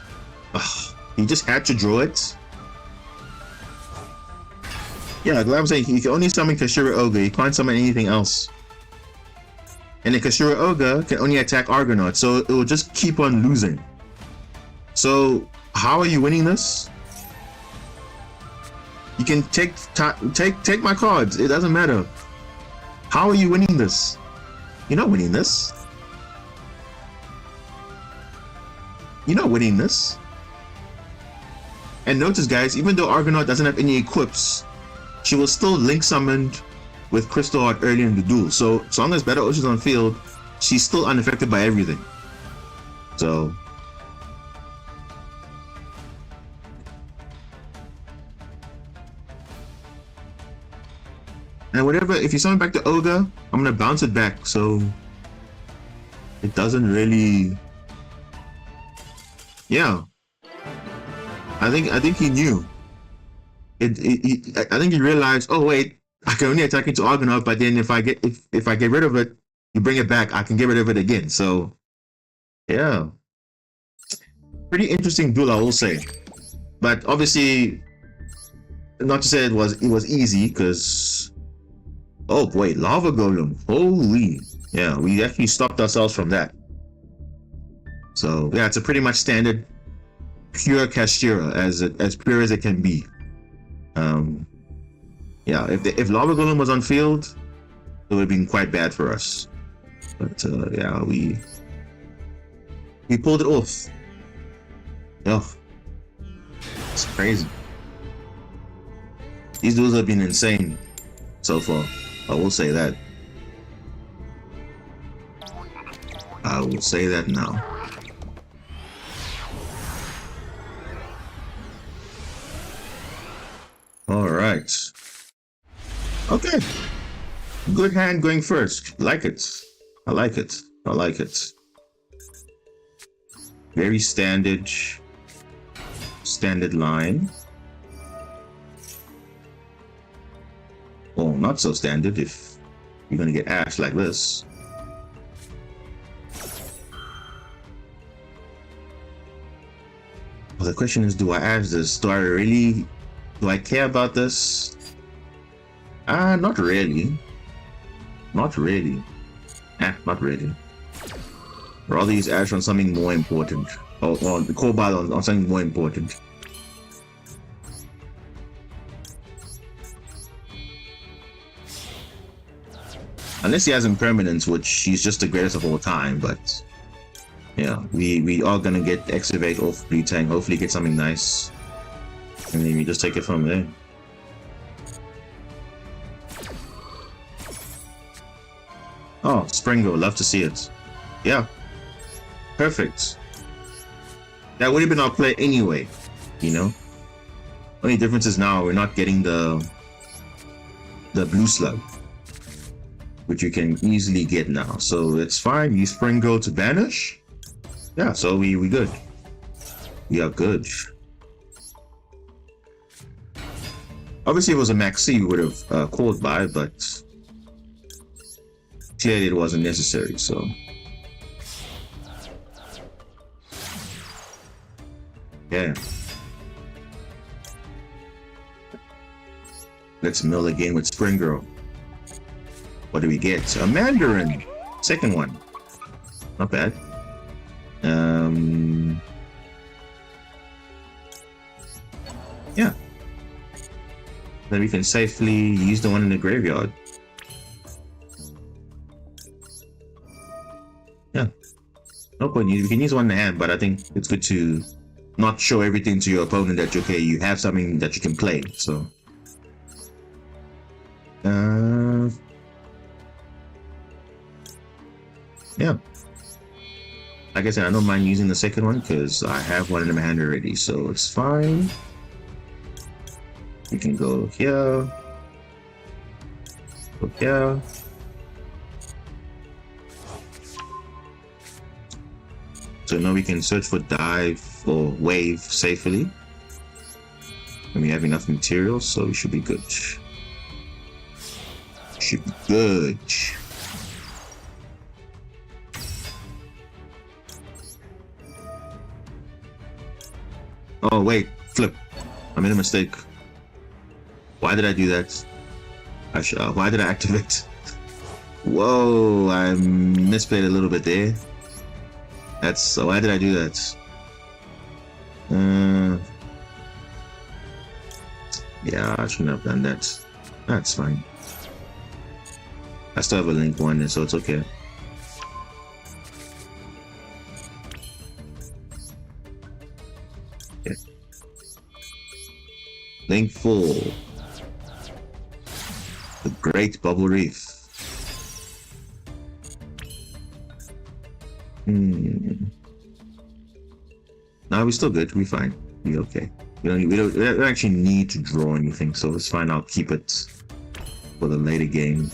Ugh, he just had to draw it? Yeah, like I'm saying, you can only summon Kastira Ogre, you can't summon anything else. And the Kastira Ogre can only attack Argonaut, so it will just keep on losing. So, how are you winning this? You can take my cards, it doesn't matter. How are you winning this? You're not winning this. You're not winning this. And notice, guys, even though Argonaut doesn't have any equips, she was still link summoned with Crystal Heart early in the duel. So as long as Battle Ocean's on field, she's still unaffected by everything. So and whatever, if you summon back the Ogre, I'm gonna bounce it back, so it doesn't really. Yeah, I think he knew. I think he realized. Oh wait, I can only attack into Argonaut, but then if I get rid of it, you bring it back, I can get rid of it again. So yeah, pretty interesting duel, I will say. But obviously, not to say it was easy, because oh boy, Lava Golem, holy, yeah, we actually stopped ourselves from that. So yeah, it's a pretty much standard pure Kastira, as pure as it can be. Yeah, if Lava Golem was on field, it would have been quite bad for us. But yeah, we pulled it off. Oh, it's crazy. These duels have been insane so far. I will say that. I will say that now. All right. Okay. Good hand going first. Like it. I like it. I like it. Very standard line. Well, not so standard if you're gonna get Ash like this. Well, the question is, do I Ash this? Do I care about this? Not really. Not really. Not really. Rather use Ash on something more important. Or the Cobalt on something more important. Unless he has impermanence, which he's just the greatest of all time, but yeah, we are gonna get Excavate off Blue Tang, hopefully get something nice. And then we just take it from there. Oh, Springo, love to see it. Yeah. Perfect. That would have been our play anyway, you know? Only difference is now we're not getting the blue slug, which you can easily get now. So it's fine. Use Springo to banish. Yeah, so we good. We are good. Obviously, if it was a Maxi, we would have called by, but clearly it wasn't necessary, so. Yeah. Let's mill again with Spring Girl. What do we get? A Mandarin! Second one. Not bad. Yeah. Then we can safely use the one in the graveyard. Yeah. No point. You can use one in the hand, but I think it's good to not show everything to your opponent that you have something that you can play. So. Yeah. Like I said, I don't mind using the second one because I have one in my hand already, so it's fine. We can go here. Go here. So now we can search for dive or wave safely. And we have enough materials, so we should be good. Should be good. Oh wait, flip. I made a mistake. Why did I do that? Why did I activate? Whoa, I misplayed a little bit there. Why did I do that? Yeah, I shouldn't have done that. That's fine. I still have a link one, so it's okay. Okay. Link full. The Great Bubble Reef. No, we're still good. We're fine. We're okay. We don't actually need to draw anything, so it's fine. I'll keep it for the later game.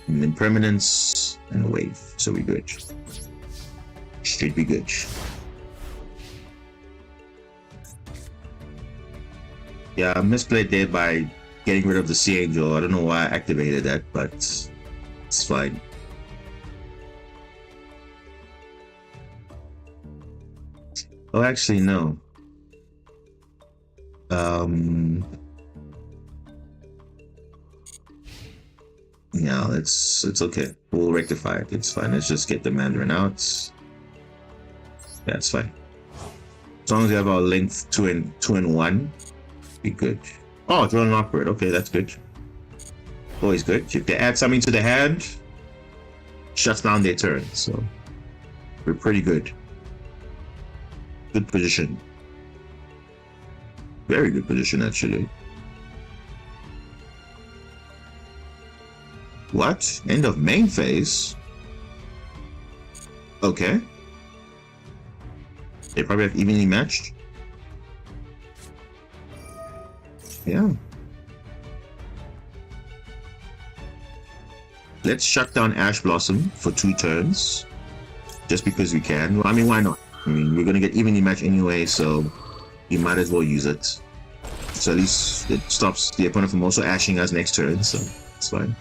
And then permanence and a wave, so we're good. Should be good. Yeah, I misplayed there by getting rid of the Sea Angel. I don't know why I activated that, but it's fine. Oh, actually, no. Yeah, it's okay. We'll rectify it. It's fine. Let's just get the Mandarin out. That's fine. As long as we have our length 2 and 1, be good. Oh, draw an awkward. Okay, that's good. Always good. If they add something to the hand, shuts down their turn. So we're pretty good. Good position. Very good position, actually. What? End of main phase? Okay. They probably have evenly matched. Yeah. Let's shut down Ash Blossom for 2 turns. Just because we can. Well, I mean, why not? I mean, we're going to get evenly matched anyway, so you might as well use it. So at least it stops the opponent from also ashing us next turn, so it's fine.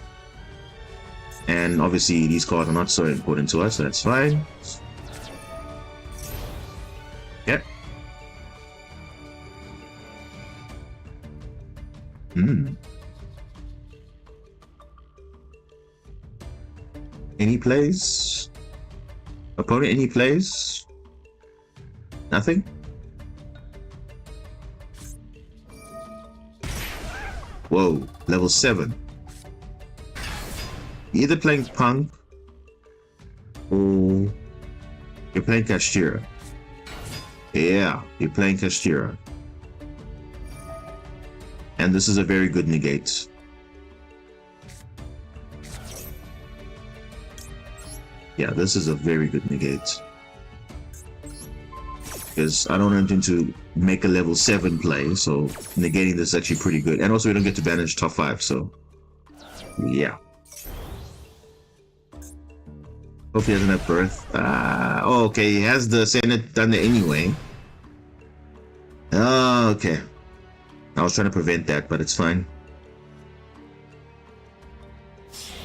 And obviously these cards are not so important to us, so that's fine. Yep. Any plays? Opponent, any plays? Nothing? Whoa, level 7. You're either playing Punk or you're playing Kashtira. Yeah, you're playing Kashtira. And this is a very good negate. Yeah, this is a very good negate. Because I don't intend to make a level 7 play, so negating this is actually pretty good. And also we don't get to banish top 5, so yeah. Hope he doesn't have birth. Oh, okay, he has the Senate done it anyway. Oh, okay. I was trying to prevent that, but it's fine.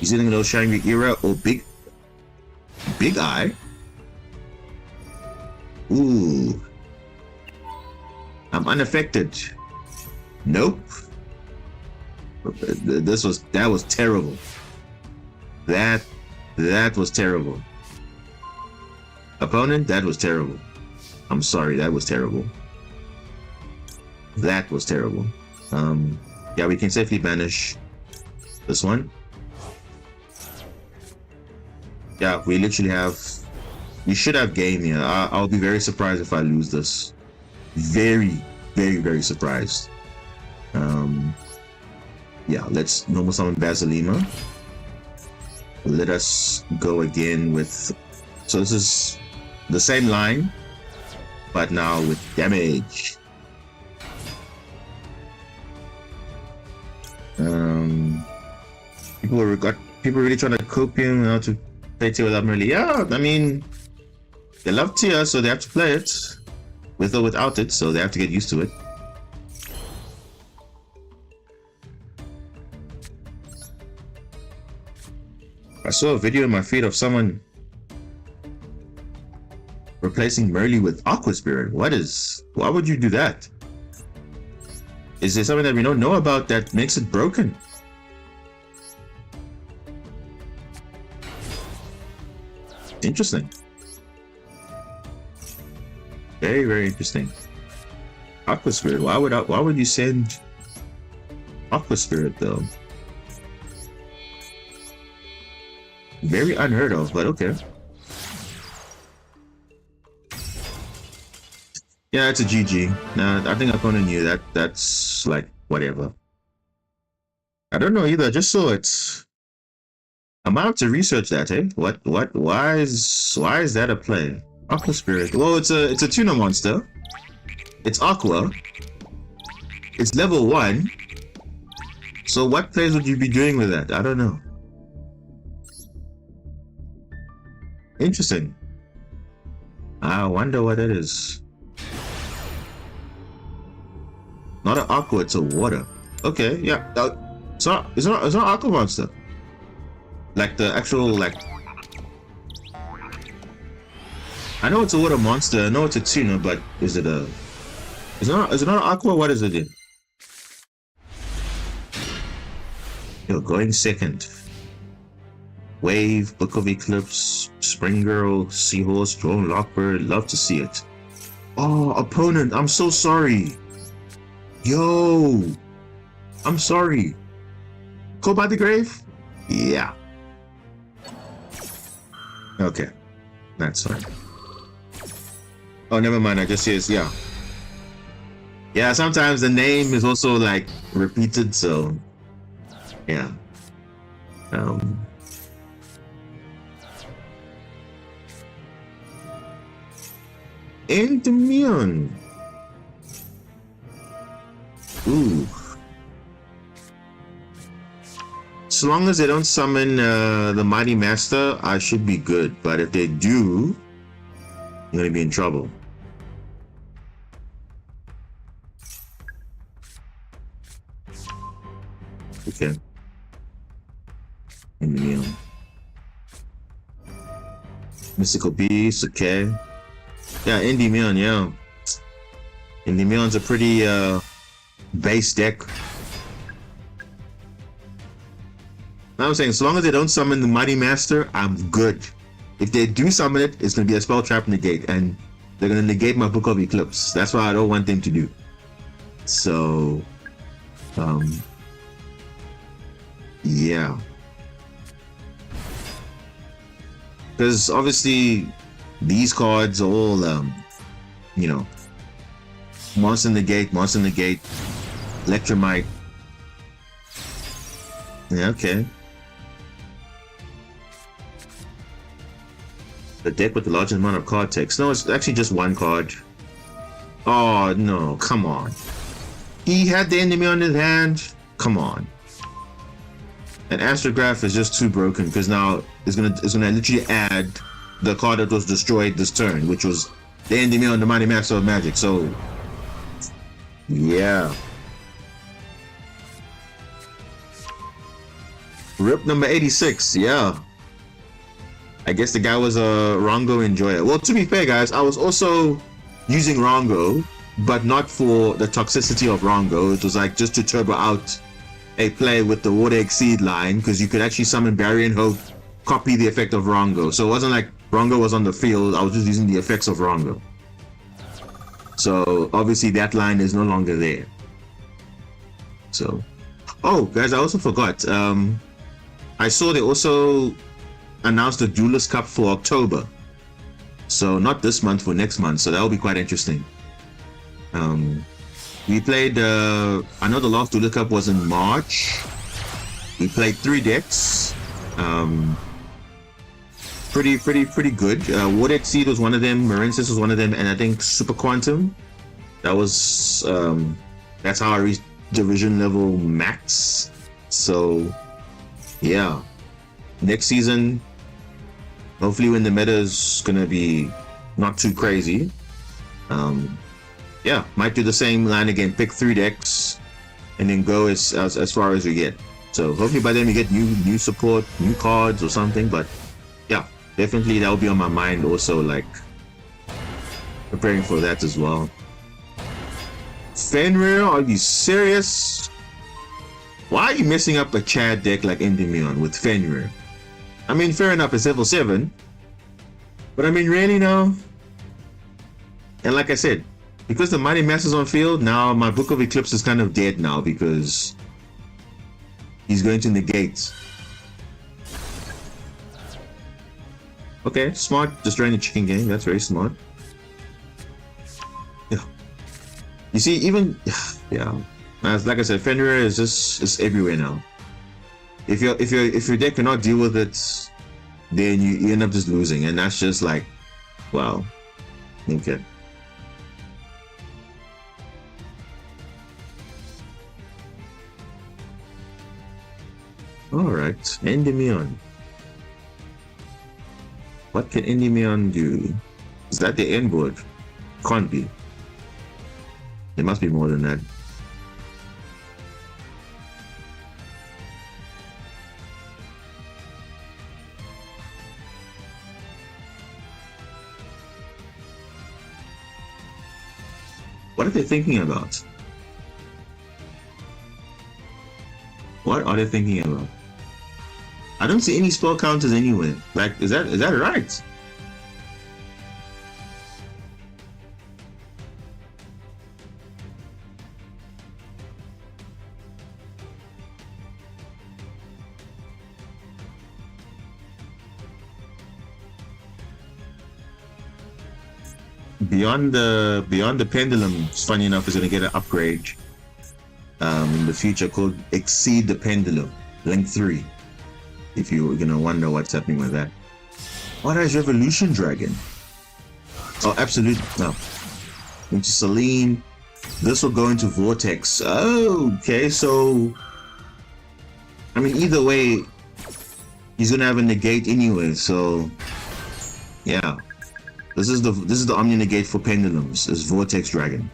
He's in no Shining Era or Big Eye. Ooh. I'm unaffected. Nope. That was terrible. That was terrible. Opponent, that was terrible. I'm sorry, that was terrible. That was terrible. Yeah, we can safely banish this one. Yeah, we literally have... We should have game here. I'll be very surprised if I lose this. Very, very, very surprised. Yeah, let's normal summon Basilima. Let us go again with... So this is the same line, but now with damage. People really trying to copium how to play tier without Merely. Yeah, I mean, they love tier, so they have to play it with or without it, so they have to get used to it. I saw a video in my feed of someone Replacing Merly with Aqua Spirit. Why would you do that? Is there something that we don't know about that makes it broken? Interesting. Very, very interesting. Aqua Spirit. Why would you send Aqua Spirit though? Very unheard of, but okay. Yeah, it's a GG. Nah, I think I kinda knew that. That's like whatever. I don't know either. I just saw it. I'm about to research that, eh? Why is that a play? Aqua Spirit. Well, it's a tuna monster. It's Aqua. It's level 1. So what plays would you be doing with that? I don't know. Interesting. I wonder what that is. Not an aqua, it's a water. Okay, yeah. It's not aqua monster. Like the actual like. I know it's a water monster. I know it's a tuna, but is it a? Is it not an aqua? What is it in? Yo, going second. Wave, Book of Eclipse, Spring Girl, Seahorse, Drone Lockbird. Love to see it. Oh, opponent, I'm so sorry. Yo, I'm sorry. Go by the grave? Yeah. Okay, that's fine. Oh, never mind. I just says yeah. Yeah, sometimes the name is also like repeated, so yeah. Endymion. Ooh. So long as they don't summon the Mighty Master, I should be good. But if they do, I'm gonna be in trouble. Okay. Endymion. Mystical Beast, okay. Yeah, Endymion, yeah. Endymion's a pretty base deck. I'm saying, so long as they don't summon the Mighty Master, I'm good. If they do summon it, it's gonna be a spell trap negate, and they're gonna negate my Book of Eclipse. That's what I don't want them to do. So, yeah. Because obviously, these cards are all, you know, Monster Negate, Electromite. Yeah, okay. The deck with the largest amount of card text. No, it's actually just one card. Oh, no, come on. He had the enemy on his hand. Come on. And Astrograph is just too broken because now it's gonna literally add the card that was destroyed this turn, which was the Endymion on the Mighty Master of Magic. So, yeah. Rip number 86, yeah. I guess the guy was a Rongo enjoyer. Well, to be fair, guys, I was also using Rongo, but not for the toxicity of Rongo. It was like just to turbo out a play with the Water Exceed line, because you could actually summon Barrier and Hope, copy the effect of Rongo. So it wasn't like Rongo was on the field, I was just using the effects of Rongo. So obviously that line is no longer there. So, oh guys, I also forgot. I saw they also announced the Duelist Cup for October. So not this month, for next month. So that will be quite interesting. We played, I know the last Duelist Cup was in March. We played 3 decks. Pretty good. Water Exceed was one of them, Marincess was one of them, and I think Super Quantum. That was, that's how I reached division level max. So, yeah. Next season, hopefully when the meta is gonna be not too crazy, yeah, might do the same line again, pick 3 decks, and then go as far as we get. So hopefully by then we get new support, new cards or something, but yeah, definitely that will be on my mind also, like preparing for that as well. Fenrir, are you serious? Why are you messing up a Chad deck like Endymion with Fenrir? I mean, fair enough, it's level 7. But I mean, really now? And like I said, because the Mighty Master's on field, now my Book of Eclipse is kind of dead now because he's going to negate. Okay, smart, destroying the chicken game. That's very smart. Yeah. You see, even yeah, as like I said, Fenrir is just everywhere now. If your deck cannot deal with it, then you end up just losing, and that's just like, wow. Okay. All right, Endymion. What can Endymion do? Is that the end board? Can't be. There must be more than that. What are they thinking about? What are they thinking about? I don't see any spell counters anywhere. Like, is that right? Beyond the pendulum, funny enough, is going to get an upgrade in the future called Exceed the Pendulum, Link 3. If you're gonna wonder what's happening with that. What is Revolution Dragon? Oh, absolutely no. Into Selene. This will go into Vortex. Oh, okay. So, I mean, either way, he's gonna have a negate anyway. So, yeah. This is the Omni negate for pendulums. Is Vortex Dragon.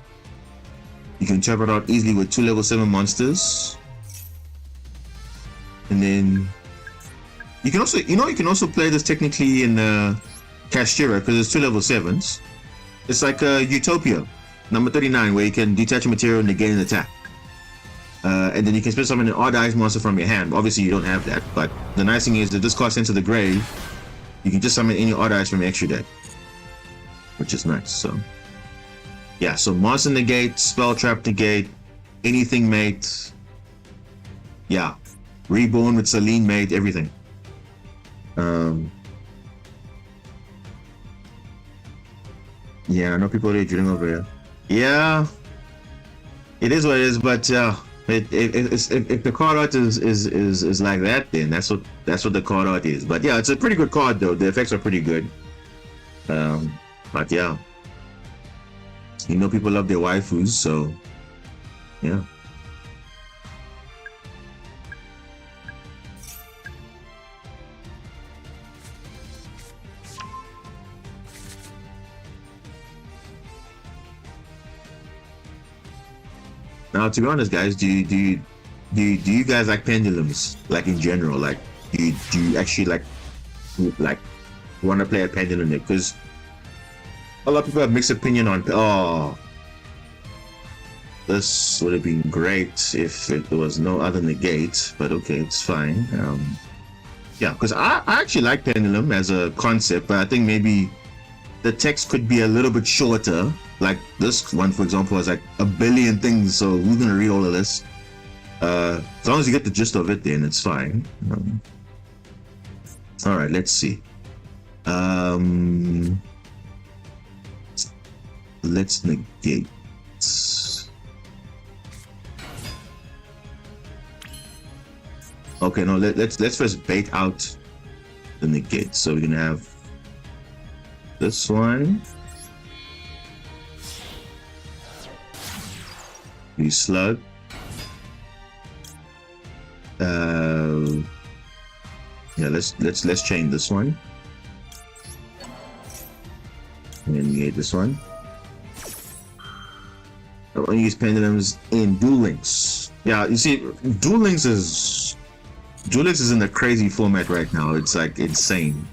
You can trap it out easily with 2 level 7 monsters, and then. You can also play this technically in Kashtira because it's 2 level 7s. It's like Utopia, number 39, where you can detach a material and negate an attack. And then you can spend summon an odd eyes monster from your hand. Obviously, you don't have that, but the nice thing is that this card sent to the grave, you can just summon any odd eyes from your extra deck, which is nice. So, yeah. So monster negate, spell trap negate, anything mate. Yeah, reborn with Selene mate, everything. Yeah, I know people are drilling over here. Yeah, it is what it is, but if the card art is like that, then that's what the card art is. But yeah, it's a pretty good card though. The effects are pretty good. But yeah, you know people love their waifus, so yeah. Now, to be honest, guys, do you guys like pendulums? Like in general, like do you actually like want to play a pendulum deck? Because a lot of people have mixed opinion on. Oh, this would have been great if there was no other negate, but okay, it's fine. Yeah, because I actually like pendulum as a concept, but I think maybe the text could be a little bit shorter. Like this one, for example, has like a billion things, so who's gonna read all of this? As long as you get the gist of it, then it's fine. All right, let's see. Let's negate. Okay, no, let's first bait out the negate. So we're gonna have this one. We slug. Yeah, let's chain this one. And then negate this one. I want to use pendulums in Duel Links. Yeah, you see, Duel Links is in a crazy format right now. It's like insane.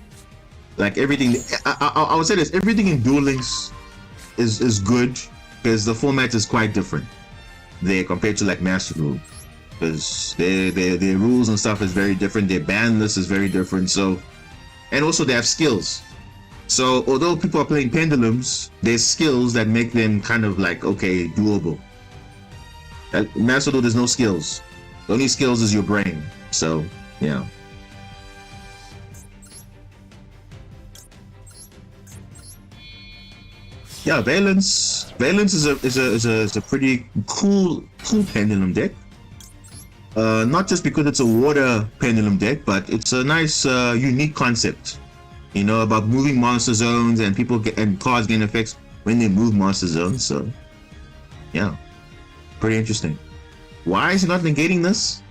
Like everything, I would say this: everything in Duel Links is good because the format is quite different there compared to like Master Duel, because their rules and stuff is very different. Their ban list is very different. So, and also they have skills. So although people are playing pendulums, there's skills that make them kind of like, okay, doable. At Master Duel, there's no skills. The only skills is your brain. So yeah. Yeah, Valence is a pretty cool pendulum deck. Not just because it's a water pendulum deck, but it's a nice unique concept. You know, about moving monster zones and and cards getting effects when they move monster zones. So yeah, pretty interesting. Why is it not negating this?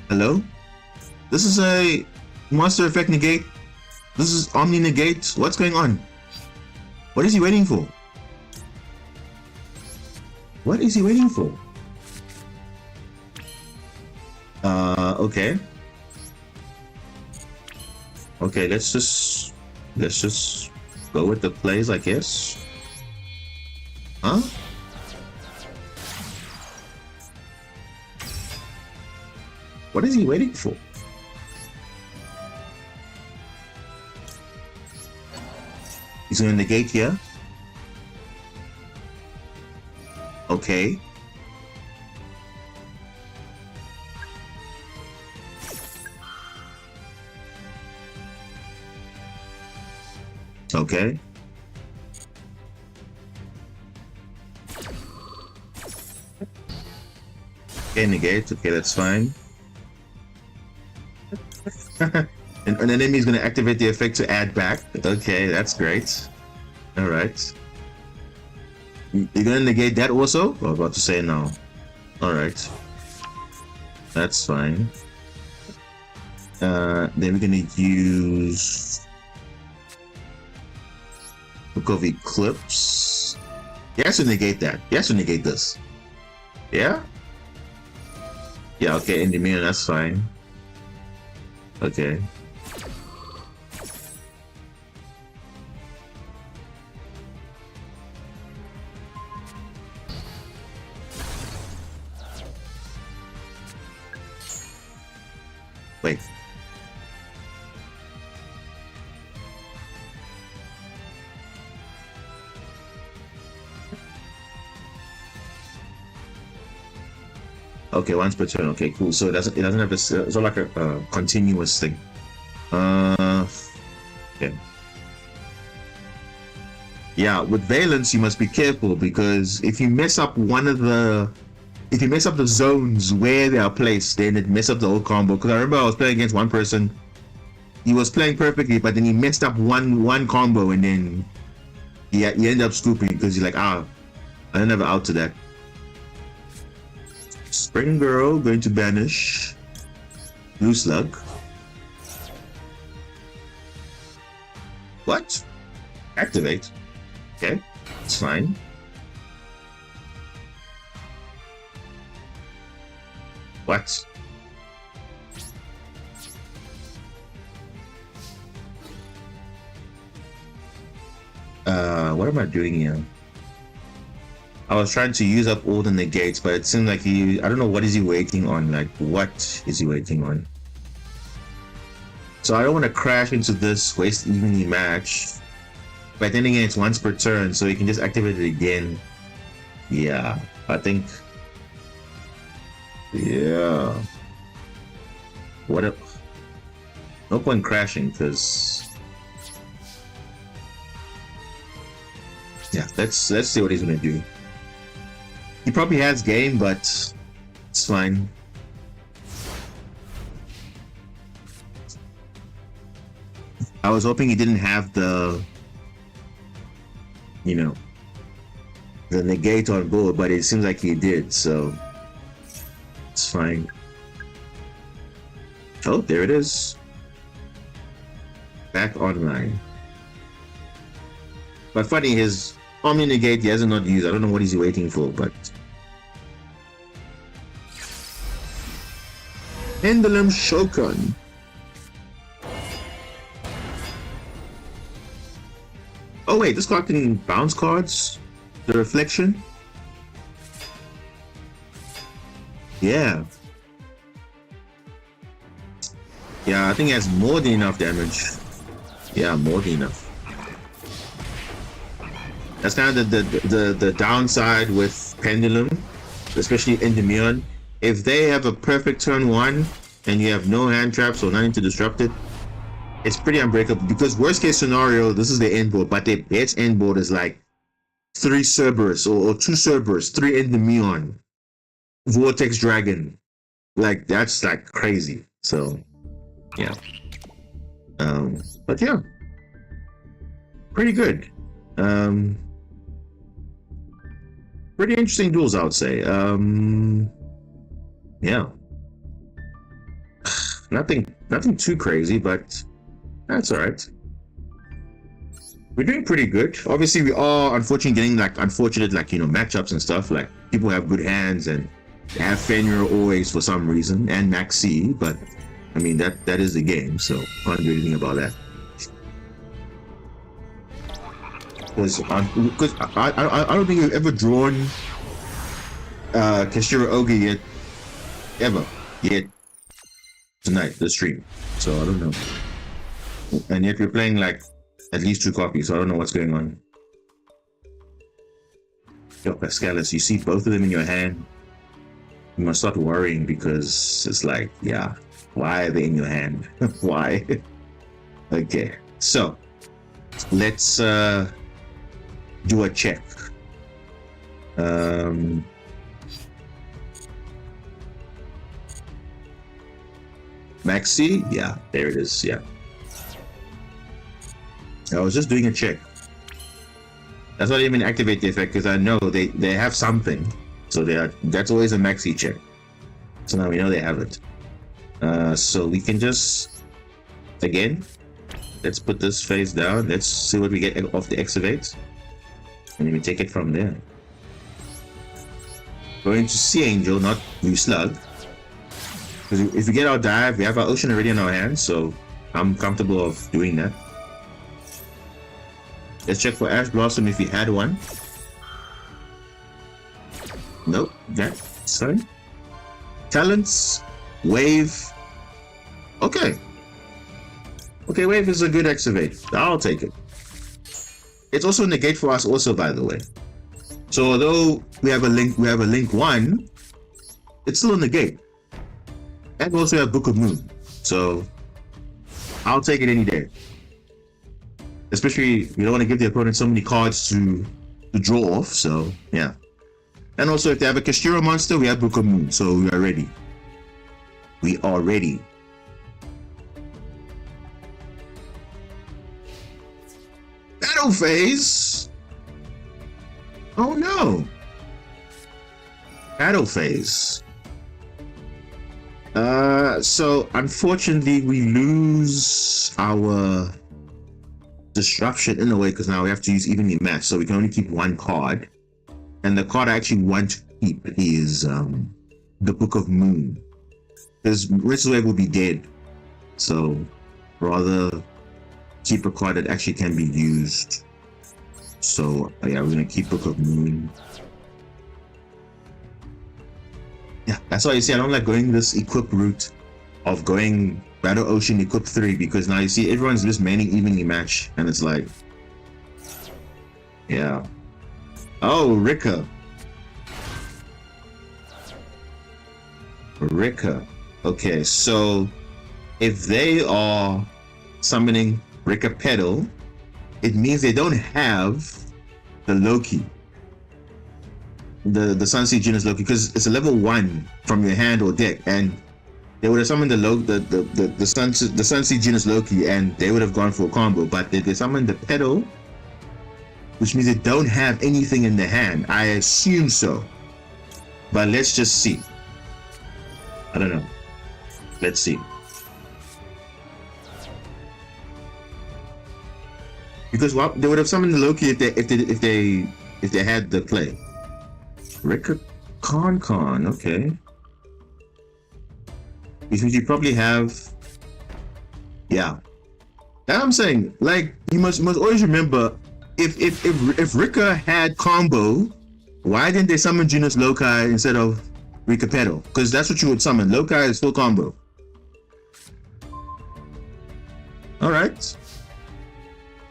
Hello? This is a monster effect negate. This is Omni negate. What's going on? What is he waiting for? What is he waiting for? Okay. Okay, let's just go with the plays, I guess. Huh? What is he waiting for? He's gonna negate here. Okay. Okay. Okay, negate. Okay, that's fine. and an enemy is going to activate the effect to add back. Okay, that's great. All right. You're going to negate that also? I was about to say no. All right. That's fine. Then we're going to use Book of Eclipse. He has to negate that. He has to negate this. Yeah? Yeah, okay, Endymion, that's fine. Okay. Wait. Okay, once per turn. Okay, cool. So it doesn't have this. It's not like a continuous thing. Yeah. Yeah, with Valence you must be careful, because if you mess up the zones where they are placed, then it mess up the whole combo. Because I remember I was playing against one person. He was playing perfectly, but then he messed up one combo, and then he ended up scooping because he's like, I don't have an out to that. Spring Girl going to banish Blue Slug. What? Activate. Okay, it's fine. What? What am I doing here? I was trying to use up all the negates, but it seemed like I don't know, what is he waiting on? Like, what is he waiting on? So I don't want to crash into this, waste even the match. But then again, it's once per turn, so you can just activate it again. Yeah, I think. Yeah. No point crashing, because. Yeah, let's see what he's gonna do. He probably has game, but it's fine. I was hoping he didn't have the negate on board, but it seems like he did, so it's fine. Oh, there it is. Back online. But funny, his Omni negate he hasn't not used. I don't know what he's waiting for, but Pendulum Shogun. Oh wait, this card can bounce cards. The reflection. Yeah. Yeah, I think it has more than enough damage. Yeah, more than enough. That's kind of the downside with Pendulum, especially Endymion. If they have a perfect turn 1 and you have no hand traps or nothing to disrupt it, it's pretty unbreakable. Because worst case scenario, this is the end board, but their best end board is like 3 Cerberus or 2 Cerberus, 3 Endymion, Vortex Dragon. Like that's like crazy. So yeah. But yeah, pretty good. Pretty interesting duels, I would say. Yeah, nothing too crazy, but that's all right. We're doing pretty good. Obviously, we are unfortunately getting like unfortunate matchups and stuff. Like people have good hands and they have Fenrir always for some reason and Maxi, but I mean that is the game, so can't do anything about that. Because I don't think we've ever drawn Kashira Ogi yet tonight, the stream. So I don't know. And yet we're playing like at least 2 copies, so I don't know what's going on. Yo, Pascalis, you see both of them in your hand, you must start worrying because it's like, yeah, why are they in your hand? Why? Okay, so let's do a check. Maxi, yeah, there it is. Yeah, I was just doing a check. That's why I didn't even activate the effect, because I know they have something, so that's always a Maxi check. So now we know they have it. So we can just again, let's put this face down. Let's see what we get off the excavate. And then we take it from there. Going to Sea Angel, not New Slug. Because if we get our dive, we have our Ocean already in our hands, so I'm comfortable of doing that. Let's check for Ash Blossom if we had one. Nope, okay, sorry. Talents, Wave. Okay. Okay, Wave is a good excavate. I'll take it. It's also a negate for us also, by the way. So although we have a link 1, it's still a negate. And we also have Book of Moon. So I'll take it any day. Especially we don't want to give the opponent so many cards to draw off, so yeah. And also if they have a Kashira monster, we have Book of Moon, so we are ready. We are ready. Battle phase. Oh no. Battle phase. So unfortunately we lose our disruption in a way, because now we have to use evenly matched, so we can only keep 1 card. And the card I actually want to keep is the Book of Moon, because Marincess Wave will be dead, so rather keep a card that actually can be used. So yeah, we're gonna keep Book of Moon. Yeah, that's why you see I don't like going this equip route of going Battle Ocean equip 3, because now you see everyone's just maining evenly match, and it's like, yeah. Oh, Rika. Okay, so if they are summoning Rika Petal, it means they don't have the Loki, the Sunseed Genus Loki, because it's a level 1 from your hand or deck, and they would have summoned the Sunseed Genus Loki, and they would have gone for a combo. But they summoned the Petal, which means they don't have anything in the hand. I assume so, but let's just see. I don't know. Let's see. Because they would have summoned the Loki if they had the play. Rika Con, okay. Which means you probably have, yeah. That I'm saying, like, you must always remember if Rika had combo, why didn't they summon Genus Loci instead of Rika Petal? Because that's what you would summon. Loci is full combo. All right.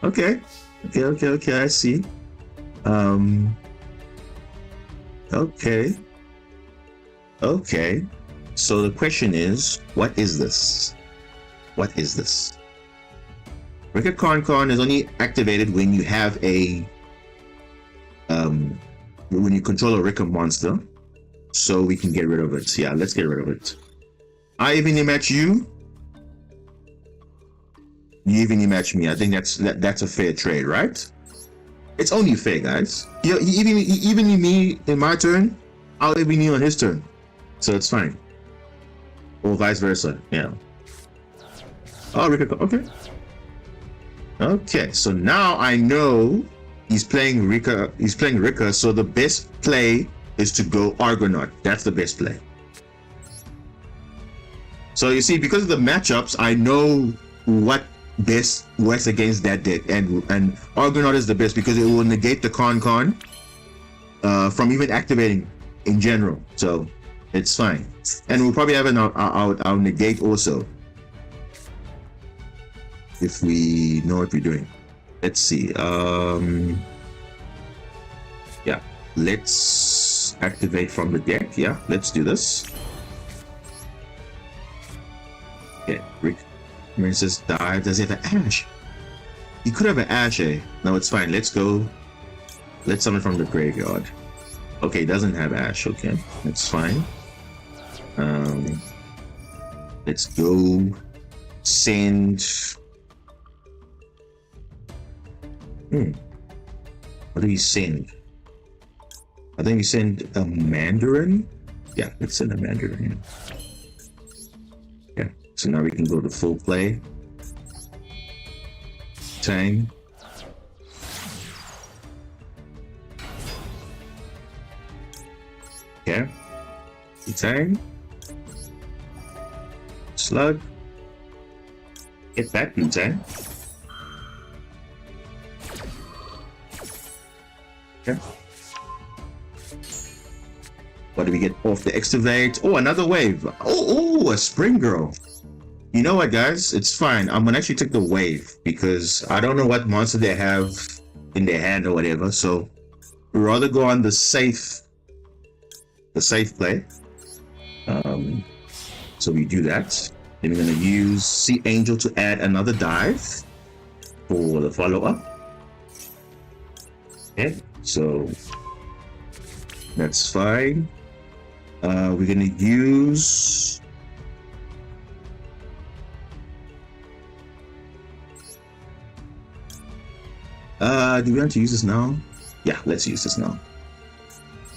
Okay. I see. Okay. So the question is, what is this? What is this? Rika Con is only activated when you have a when you control a Rika monster, so we can get rid of it. Yeah, let's get rid of it. I evenly match you. You evenly match me. I think that's a fair trade, right? It's only fair, guys. You evenly me in my turn, I'll even you on his turn, so it's fine. Or vice versa. Yeah. Oh, Rika. Okay. So now I know he's playing Rika. So the best play is to go Argonaut. That's the best play. So you see, because of the matchups, I know what best works against that deck, and Argonaut is the best because it will negate the con from even activating in general. So it's fine, and we'll probably have our negate also if we know what we're doing. Let's see. Yeah, let's activate from the deck. Yeah, let's do this. Okay, Marincess died. Does he have an Ash? He could have an Ash, eh? No, it's fine. Let's go. Let's summon from the graveyard. Okay, he doesn't have Ash. Okay, that's fine. Let's go. Send. What do we send? I think we send a Mandarin. Yeah, let's send a Mandarin. Yeah. So now we can go to full play. Tang. Yeah. Tang. Slug. Get back, Tang. Okay. What do we get off the excavate? Oh, another wave. Oh, a spring girl. You know what, guys? It's fine. I'm gonna actually take the wave because I don't know what monster they have in their hand or whatever. So we'd rather go on the safe play. So we do that. Then we're gonna use Sea Angel to add another dive for the follow-up. Okay, so that's fine. We're gonna use do we want to use this now? Yeah, let's use this now.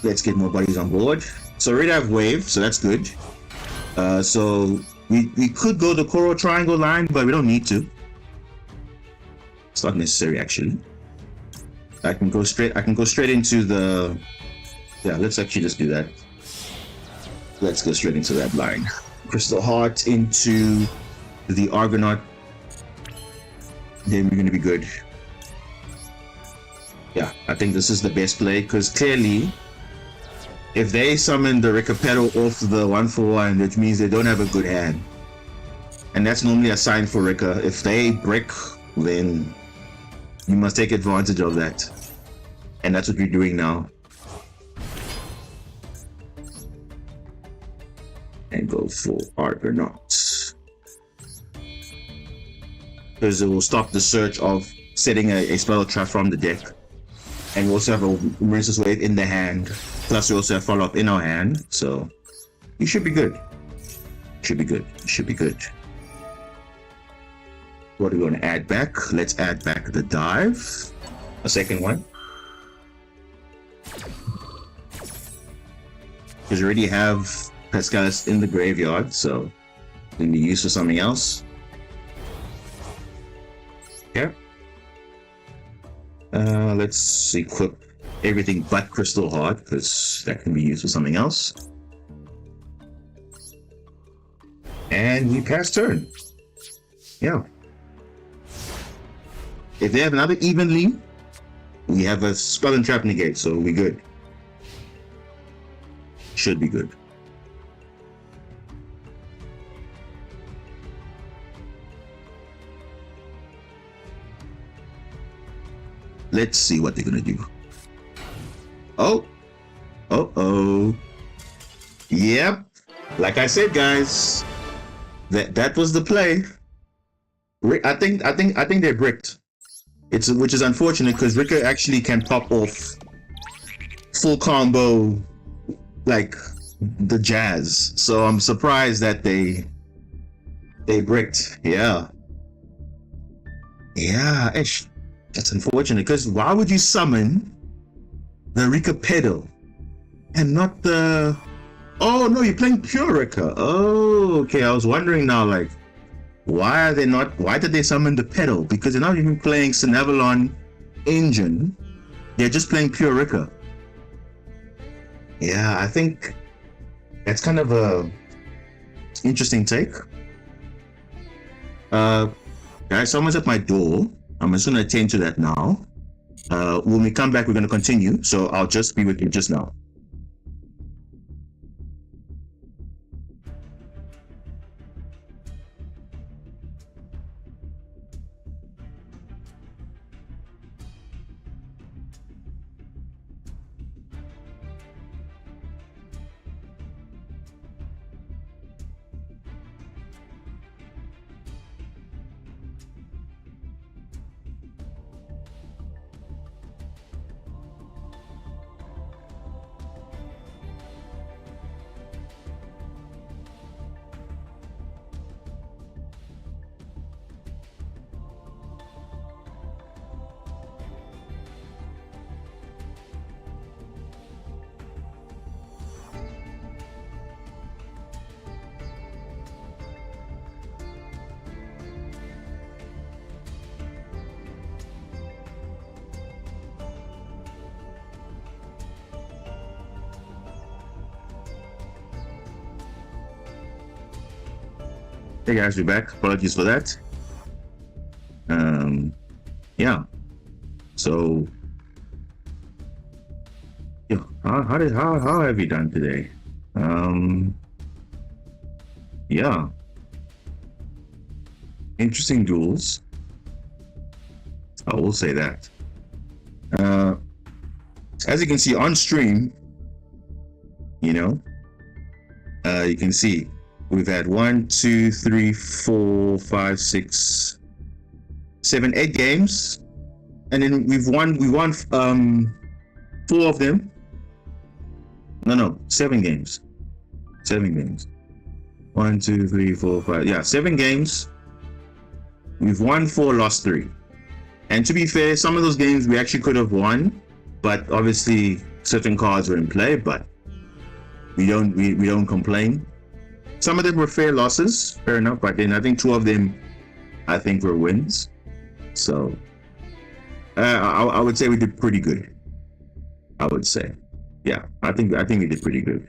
Let's get more bodies on board. So we already have wave, so that's good. So we could go the coral triangle line, but we don't need to. It's not necessary actually. I can go straight into the, yeah, let's actually just do that. Let's go straight into that line. Crystal Heart into the Argonaut. Then we're gonna be good. Yeah, I think this is the best play because clearly if they summon the Rika Petal off the 1-for-1, which means they don't have a good hand. And that's normally a sign for Rika. If they brick, then you must take advantage of that. And that's what we're doing now. And go for Argonaut. Because it will stop the search of setting a spell trap from the deck. And we also have a Marincess Wave in the hand. Plus we also have follow-up in our hand. So you should be good. Should be good. Should be good. What are we going to add back? Let's add back the dive. A second one. Because we already have Pascalis in the graveyard, so it can be used for something else. Okay. Let's equip everything but Crystal Heart, because that can be used for something else. And we pass turn. Yeah. If they have another evenly, We have a spell and trap negate, so we good. Should be good. Let's see what they're gonna do. Oh. Oh. Yep. Like I said, guys, that was the play. I think they're bricked. Which is unfortunate because Rika actually can pop off full combo like the Jazz. So I'm surprised that they bricked. Yeah. Yeah, ish. That's unfortunate because why would you summon the Rika pedal and not the... Oh no, you're playing pure Rika. Oh, okay. I was wondering now, like, why did they summon the pedal? Because they're not even playing Cinevalon engine. They're just playing pure Rika. Yeah, I think that's kind of a interesting take. Guys, someone's at my door. I'm just gonna attend to that now. When we come back, we're gonna continue. So I'll just be with you just now. Hey guys, we're back. Apologies for that. Yeah. So, yeah. How have you done today? Yeah. Interesting duels. I will say that. As you can see on stream, you know, you can see we've had 1, 2, 3, 4, 5, 6, 7, 8 games, and then we won 4 of them. No, 7 games. 7 games. 1, 2, 3, 4, 5. Yeah, 7 games. We've won 4, lost 3. And to be fair, some of those games we actually could have won, but obviously certain cards were in play. But we don't complain. Some of them were fair losses, fair enough. But then I think 2 of them, I think, were wins. So I would say we did pretty good. I would say, yeah, I think we did pretty good.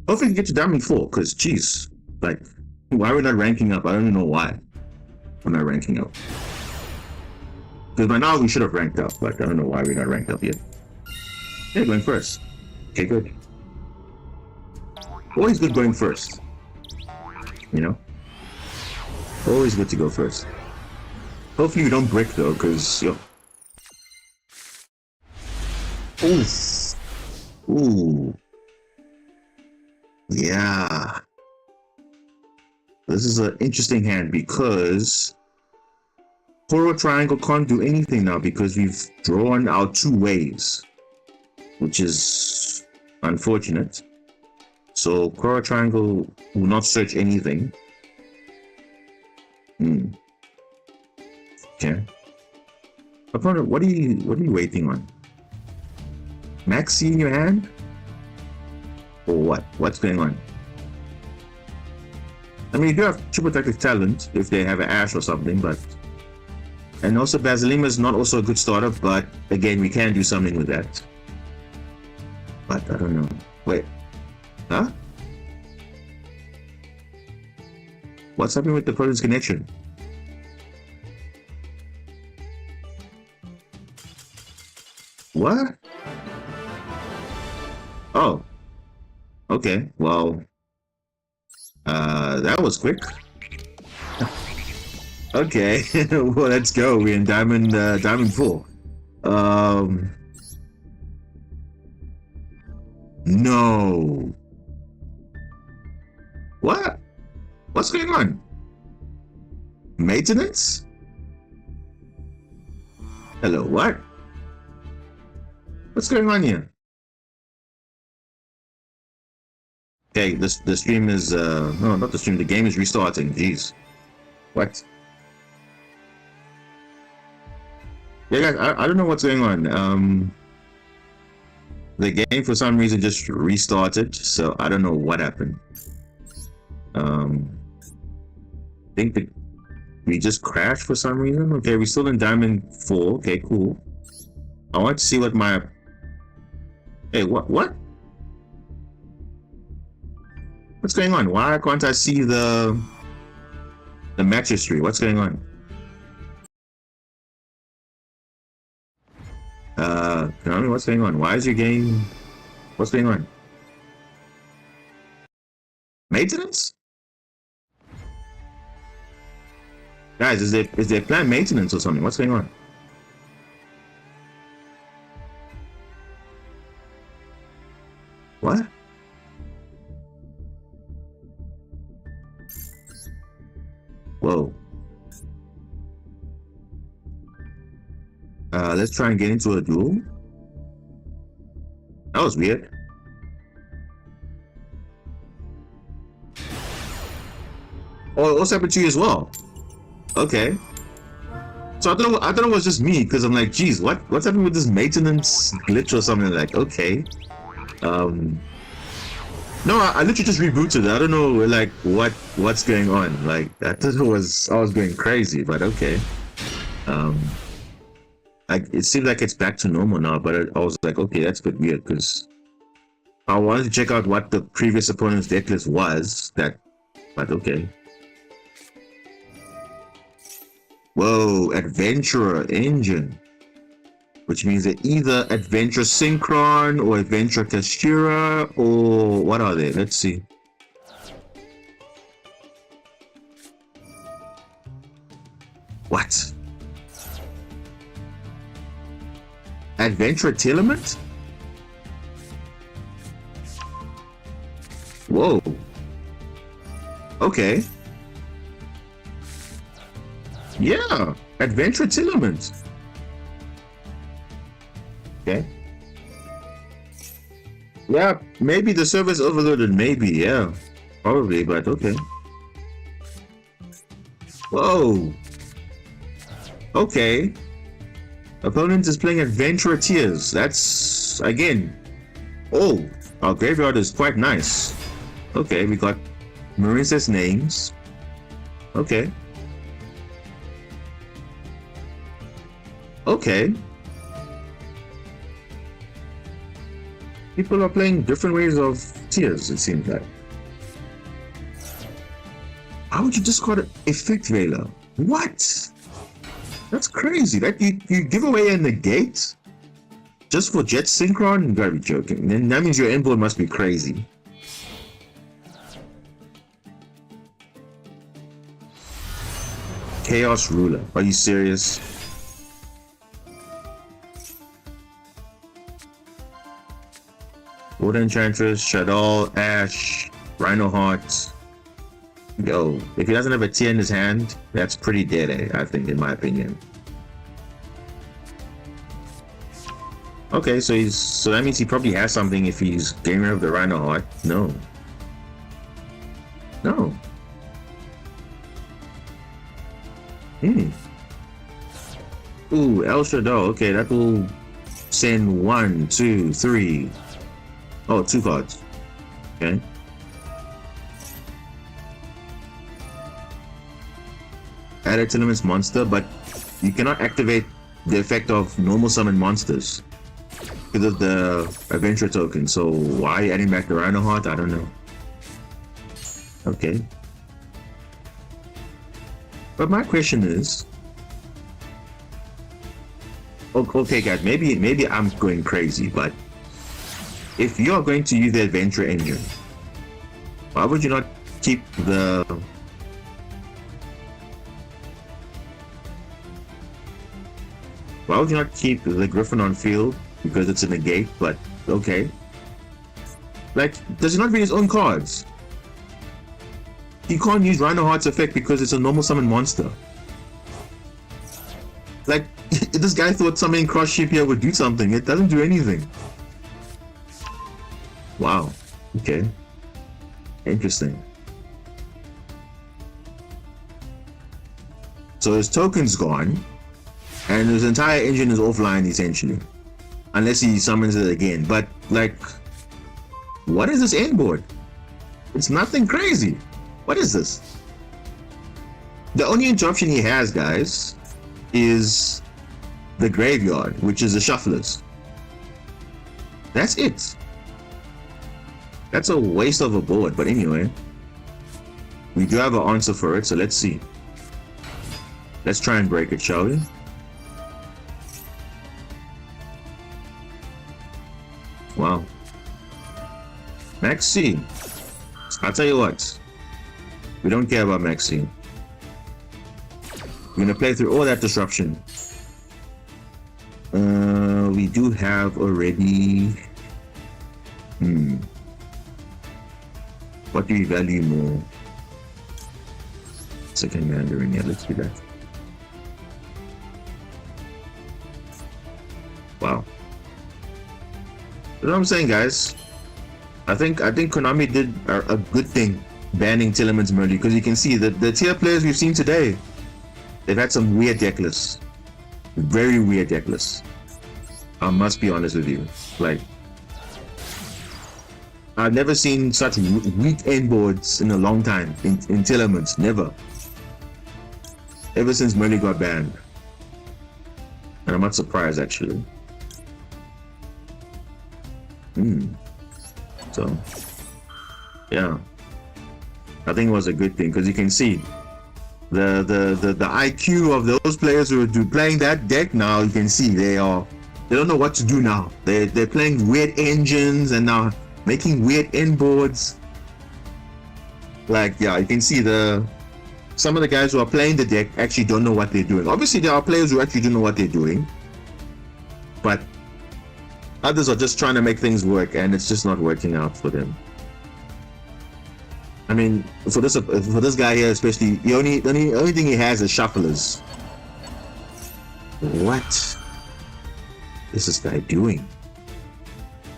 Hopefully we get to Diamond 4, because geez, like, why we're not ranking up? I don't even know why we're not ranking up. Because by now we should have ranked up, but I don't know why we're not ranked up yet. Yeah, going first. Okay, good. Always good going first. You know? Always good to go first. Hopefully you don't break though, because yo. Ooh. Yeah. This is an interesting hand because Koro Triangle can't do anything now because we've drawn our 2 waves, which is unfortunate. So Koro Triangle will not search anything. Okay. Opponent, what are you waiting on? Maxi in your hand? Or what? What's going on? I mean, you do have triple protective talent if they have an Ash or something, but... And also Basilima is not also a good starter, but again, we can do something with that. But I don't know. Wait. Huh? What's happening with the Proteus connection? What? Oh, okay. Well, that was quick. Okay, well, let's go. We're in Diamond 4. Um, no. What? What's going on? Maintenance? Hello, what? What's going on here? Okay, the stream is no, not the stream. The game is restarting. Jeez, what? Yeah, guys, I don't know what's going on. The game for some reason just restarted, so I don't know what happened. I think that we just crashed for some reason. Okay, we're still in Diamond 4. Okay, cool. I want to see what my... Hey, what? What's going on? Why can't I see the match history? What's going on? Tell me what's going on. Why is your game... What's going on? Maintenance? Guys, is there planned maintenance or something? What's going on? What? Whoa. Let's try and get into a duel. That was weird. Oh, what's happened to you as well? Okay. So I thought it was just me, because I'm like, geez, what's happening with this maintenance glitch or something? Like, okay. No, I literally just rebooted. I don't know, like, what's going on. Like, I thought I was going crazy, but okay. Like, it seems like it's back to normal now, but I was like, okay, that's a bit weird, because I wanted to check out what the previous opponent's deck list was. But okay. Whoa, Adventurer Engine. Which means they're either Adventure Synchron or Adventure Kashira, or what are they? Let's see. What? Adventure Telement? Whoa. Okay. Yeah, Adventure Telement. Okay. Yeah, maybe the server's overloaded. Maybe, yeah. Probably, but okay. Whoa. Okay. Opponent is playing Adventurer Tears. That's, again. Oh, our graveyard is quite nice. Okay, we got Marincess names. Okay. Okay. People are playing different ways of Tears, it seems like. How would you discard Effect Veiler? What? That's crazy. That you give away a negate just for Jet Synchron? You gotta be joking. Then that means your inboard must be crazy. Chaos Ruler. Are you serious? Water Enchantress, Shadow, Ash, Rhino Heart. Yo, if he doesn't have a tear in his hand, that's pretty dead, I think, in my opinion. Okay, so that means he probably has something if he's getting rid of the Rhino Heart. No. No. Ooh, El Shadow. Okay, that will send 1, 2, 3. Oh, 2 cards. Okay. Add a Telement's monster, but you cannot activate the effect of normal summon monsters because of the adventure token. So why adding back the Rhino Heart? I don't know. Okay. But my question is, Okay, guys, maybe I'm going crazy, but if you're going to use the adventure engine, why would you not keep the Griffin on field because it's a negate? But okay, like, does he not read his own cards? He can't use Rhino Heart's effect because it's a normal summon monster. Like, this guy thought summoning Cross Ship here would do something. It doesn't do anything. Wow. Okay. Interesting. So his token's gone, and his entire engine is offline essentially, unless he summons it again. But like, what is this end board? It's nothing crazy. What is this? The only interruption he has, guys, is the graveyard, which is the shufflers. That's it. That's a waste of a board, but anyway, we do have an answer for it, so let's see. Let's try and break it, shall we? Wow. Maxine. I'll tell you what. We don't care about Maxine. We're gonna play through all that disruption. We do have already. What do we value more? Second Mandarin, yeah, let's do that. Wow. You know what I'm saying, guys? I think Konami did a good thing banning Tillerman's Merly, because you can see that the tier players we've seen today, they've had some weird deck lists. Very weird deck lists. I must be honest with you. Like, I've never seen such weak end boards in a long time in Tillerman's. Never. Ever since Merly got banned. And I'm not surprised, actually. So, yeah. I think it was a good thing, because you can see the IQ of those players who are playing that deck now. You can see they don't know what to do now. They're playing weird engines and now making weird end boards. Like, yeah, you can see some of the guys who are playing the deck actually don't know what they're doing. Obviously, there are players who actually don't know what they're doing, but others are just trying to make things work, and it's just not working out for them. I mean, for this guy here especially, the only thing he has is shufflers. What is this guy doing?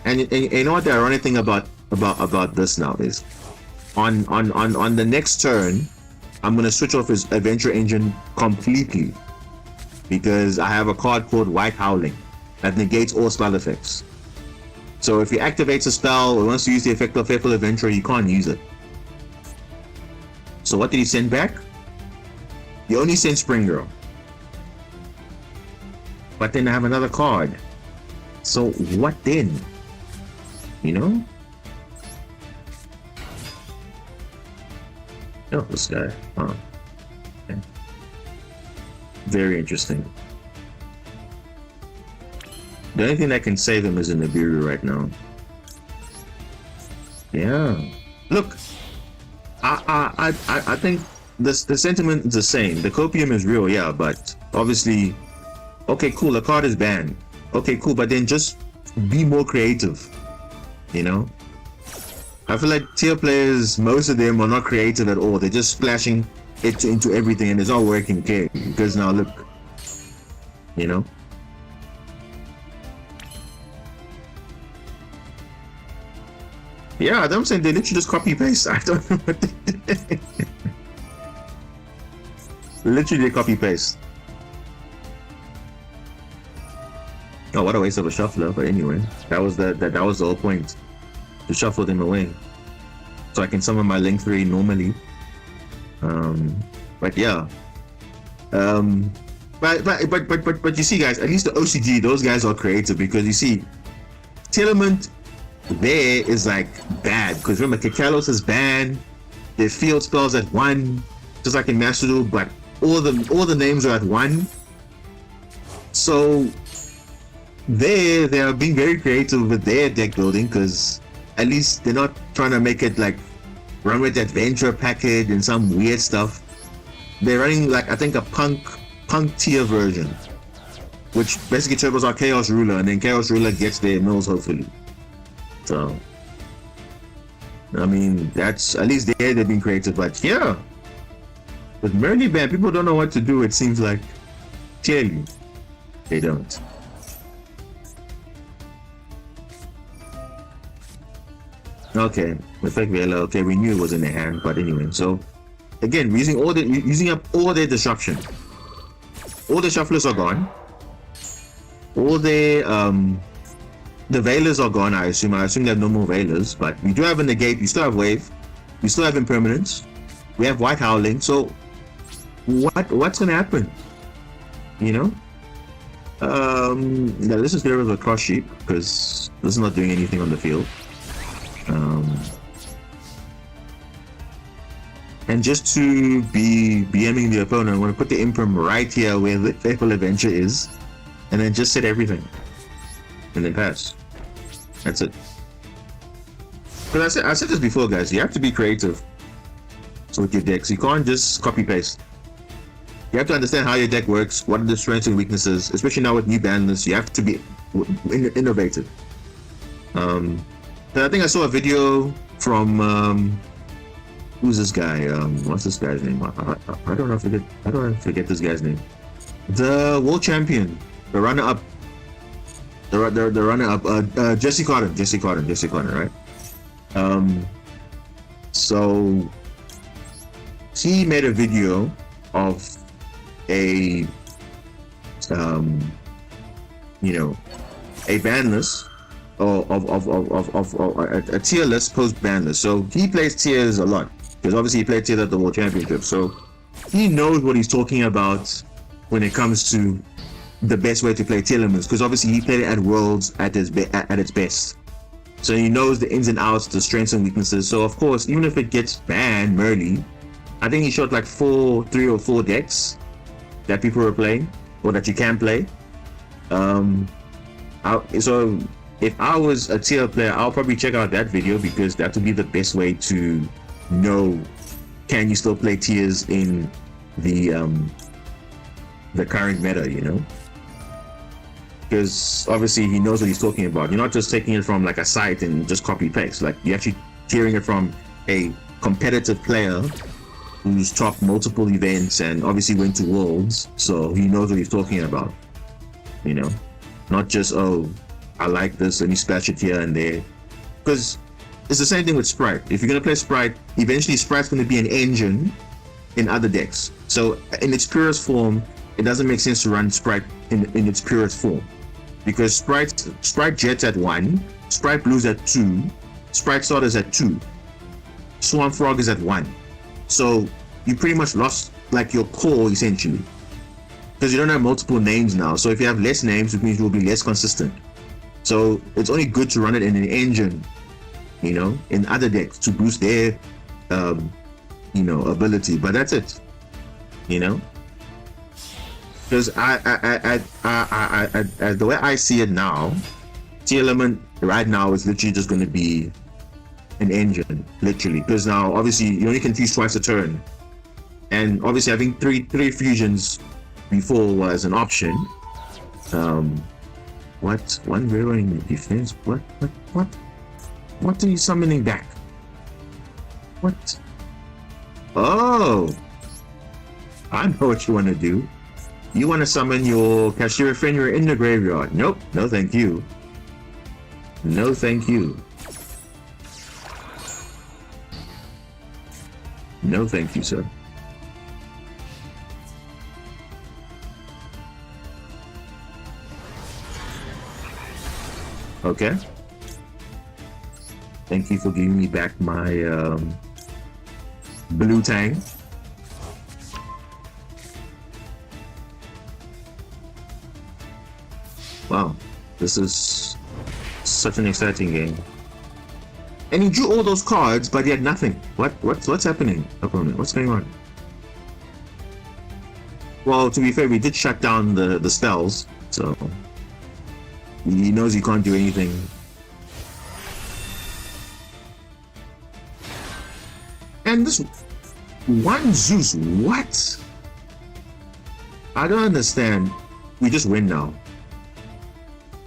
And you know what the ironic thing about this now is, on the next turn, I'm gonna switch off his adventure engine completely, because I have a card called White Howling that negates all spell effects. So if he activates a spell or wants to use the effect of Faithful Adventurer, he can't use it. So what did he send back? He only sent Spring Girl. But then I have another card. So what then? You know? Oh, this guy. Huh. Okay. Very interesting. The only thing that can save him is in Nibiru right now. Yeah. Look, I think the sentiment is the same. The copium is real, yeah, but obviously, okay, cool, the card is banned. Okay, cool, but then just be more creative, you know? I feel like tier players, most of them are not creative at all. They're just splashing it into everything, and it's not working, okay? Because now look, you know? Yeah, I'm saying they literally just copy paste. I don't know what they did. Literally copy paste. Oh, what a waste of a shuffler! But anyway, that was the whole point, to shuffle them away, so I can summon my Link 3 normally. But yeah. But you see, guys, at least the OCG, those guys are creative, because you see, Tillerman there is like bad, because remember, Kekalos is banned, their field spells at 1, just like in Master Duel, but all the names are at 1. So they are being very creative with their deck building, because at least they're not trying to make it like run with adventure package and some weird stuff. They're running like, I think, a punk tier version, which basically turbos our Chaos Ruler, and then Chaos Ruler gets their mills hopefully. So I mean, that's at least there they've been creative. But yeah, with Merly Band, people don't know what to do. It seems like clearly they don't. Okay, Effect Vela. Okay, we knew it was in their hand, but anyway. So again, using up all their disruption. All the shufflers are gone. All their the Veilers are gone. I assume they have no more Veilers, but we do have a negate. We still have wave. We still have impermanence. We have white howling. So what's gonna happen? You know? Yeah, this is there with a cross sheep, because this is not doing anything on the field. And just to be BMing the opponent, I'm going to put the Imperm right here where the Faithful Adventure is, and then just set everything, and then pass. That's it. Because I said this before, guys, you have to be creative. So with your decks, you can't just copy paste. You have to understand how your deck works, what are the strengths and weaknesses, especially now with new ban lists. You have to be innovative. I think I saw a video from who's this guy? What's this guy's name? I don't know. I don't forget this guy's name. The world champion, the runner-up, the runner-up, Jesse Cotton, right? So he made a video of a a ban list, or of a tier list post ban list. So he plays tiers a lot, because obviously he played tiers at the World Championship, so he knows what he's talking about when it comes to the best way to play tier elements, because obviously he played it at Worlds at its best. So he knows the ins and outs, the strengths and weaknesses. So of course, even if it gets banned early, I think he showed like 3 or 4 decks that people were playing, or that you can play. So if I was a tier player, I'll probably check out that video, because that would be the best way to know, can you still play tiers in the current meta, you know? Because obviously he knows what he's talking about. You're not just taking it from like a site and just copy paste. Like, you're actually hearing it from a competitive player who's topped multiple events and obviously went to Worlds, so he knows what he's talking about, you know? Not just, oh, I like this, let me splash it here and there. Because it's the same thing with Sprite. If you're going to play Sprite, eventually Sprite's going to be an engine in other decks. So in its purest form, it doesn't make sense to run Sprite in its purest form, because Sprite Jet's at 1, Sprite Blue's at 2, Sprite Starter's at 2, Swamp Frog is at 1. So you pretty much lost like your core, essentially, because you don't have multiple names now. So if you have less names, it means you'll be less consistent. So it's only good to run it in an engine, you know, in other decks to boost their ability. But that's it, you know, because the way I see it now, Tier Element right now is literally just going to be an engine, literally, because now obviously you only can fuse twice a turn, and obviously having three fusions before was an option. What? One river in defense? What are you summoning back? What? Oh, I know what you want to do. You want to summon your Kashira Fenrir in the graveyard. Nope, no thank you. No thank you. No thank you, sir. Okay. Thank you for giving me back my blue tang. Wow, this is such an exciting game. And he drew all those cards, but he had nothing. What's happening, opponent? What's going on? Well, to be fair, we did shut down the spells, so He knows he can't do anything. And this one Zeus, what? I don't understand. We just win now.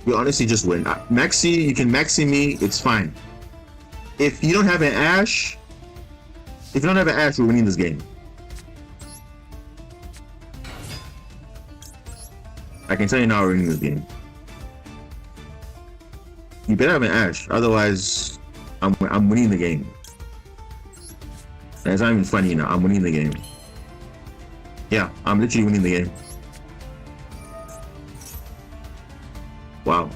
We honestly just win. Maxi, you can maxi me, it's fine. If you don't have an Ash, we're winning this game. I can tell you now we're winning this game. You better have an Ash, otherwise I'm winning the game. That's not even funny now. I'm winning the game. Yeah, I'm literally winning the game. Wow.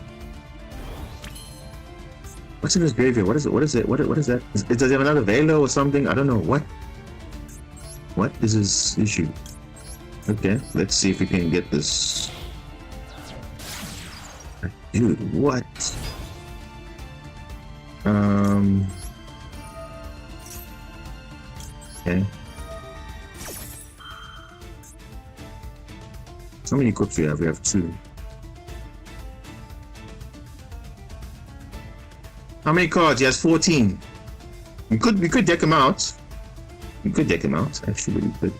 What's in this graveyard? What is it? What is it? What is that? Does it have another Velo or something? I don't know. What is this issue? Okay, let's see if we can get this. Dude, what? Okay. How many equips we have? We have 2. How many cards? He has 14. We could deck him out. We could deck him out. Actually, we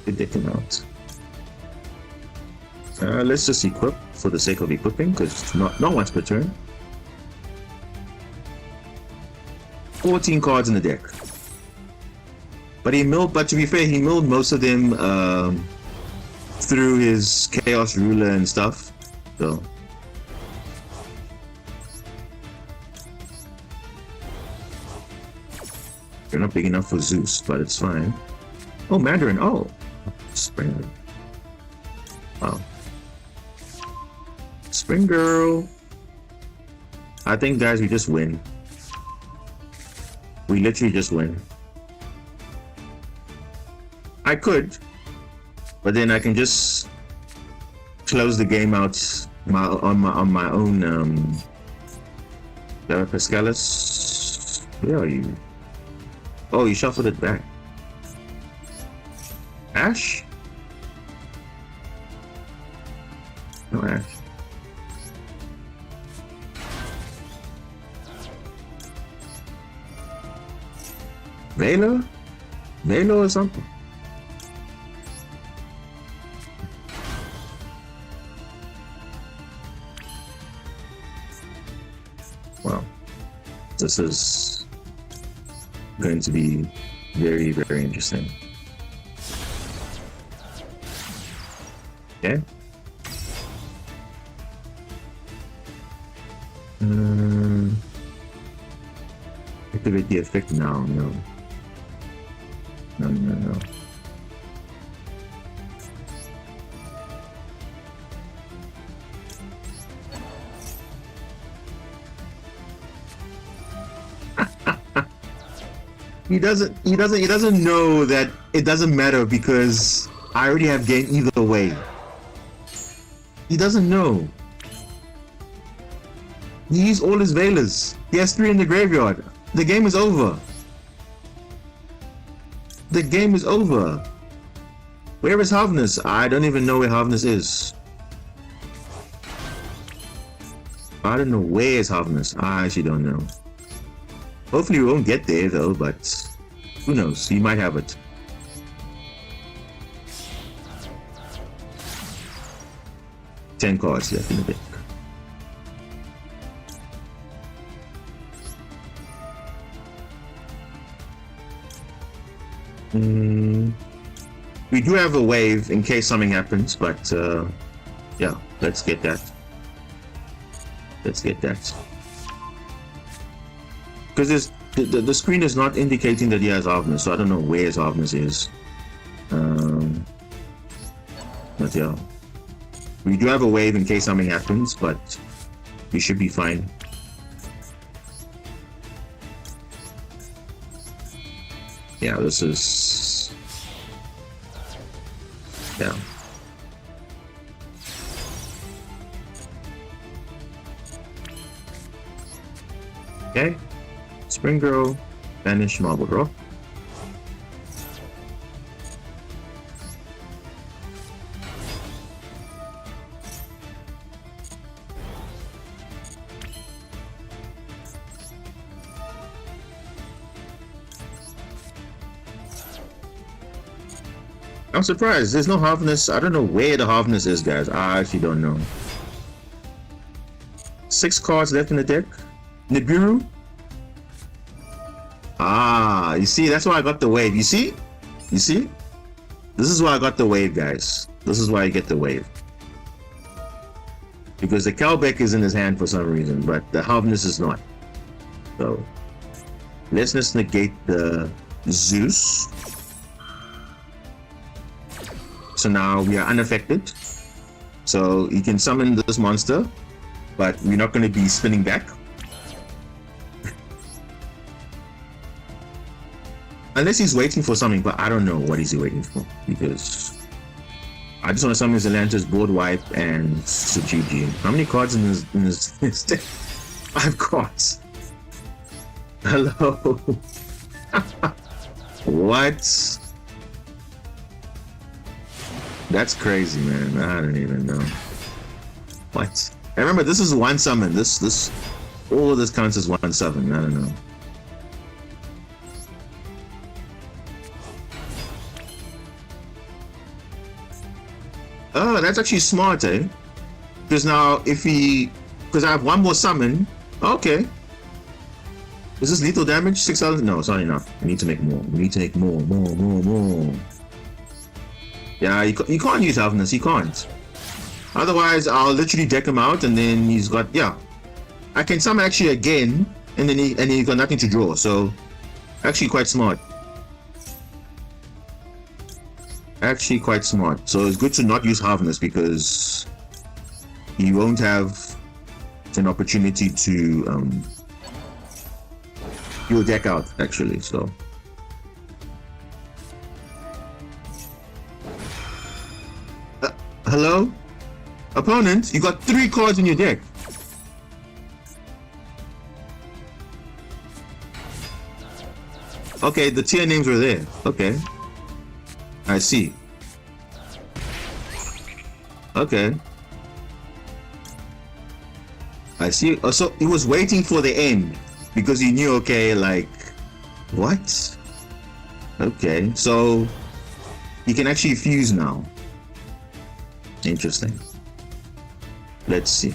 could deck him out. Let's just equip for the sake of equipping, because not once per turn. 14 cards in the deck. But to be fair, he milled most of them through his Chaos Ruler and stuff. So they're not big enough for Zeus, but it's fine. Oh, Mandarin. Oh, Spring. Wow. Spring Girl. I think, guys, we just win. We literally just win. I could, but then I can just close the game out on my own. Pascalis. Where are you? Oh, you shuffled it back. Ash? No Ash. Velo? Velo or something? Wow. This is going to be very, very interesting. Okay. Activate the effect now. No. No. He doesn't know that it doesn't matter because I already have game either way. He doesn't know. He used all his Velas. He has 3 in the graveyard. The game is over. The game is over. Where is Havnus? I don't even know where Havnus is. I don't know where is Havnus. I actually don't know. Hopefully we won't get there though, but who knows? He might have it. Ten cards left in the deck. We do have a wave in case something happens, but yeah, let's get that. Let's get that. Because the screen is not indicating that he has Havnus, so I don't know where his Havnus is. But yeah, we do have a wave in case something happens, but we should be fine. Yeah, this is... yeah. Okay. Spring Girl, Banish Marble Rock. I'm surprised. There's no Harvness. I don't know where the Harvness is, guys. I actually don't know. 6 cards left in the deck. Nibiru. Ah, you see, that's why I got the wave. You see? You see? This is why I got the wave, guys. This is why I get the wave. Because the Kelbeck is in his hand for some reason, but the Harvness is not. So, let's just negate the Zeus. So now we are unaffected. So you can summon this monster, but we're not going to be spinning back. Unless he's waiting for something, but I don't know what is he waiting for, because I just want to summon Zelantis, board wipe, and Tsuchiji. How many cards in his deck? 5 cards. Hello. What? That's crazy, man. I don't even know. What? And remember, this is one summon. This all of this counts as one summon. I don't know. Oh, that's actually smart, eh? Because now if because I have one more summon. Okay. Is this lethal damage? 6,000? No, it's not enough. We need to make more. We need to make more. Yeah, you can't use Harvness. He can't. Otherwise, I'll literally deck him out, and then he's got, yeah. I can summon actually again, and then he's got nothing to draw. So, actually quite smart. Actually quite smart. So it's good to not use Harvness, because you won't have an opportunity to your deck out, actually. So hello, opponent, you got 3 cards in your deck. Okay, the tier names were there. Okay, I see. Okay, I see. Oh, so he was waiting for the end because he knew, okay, like, what? Okay, so he can actually fuse now. Interesting. Let's see.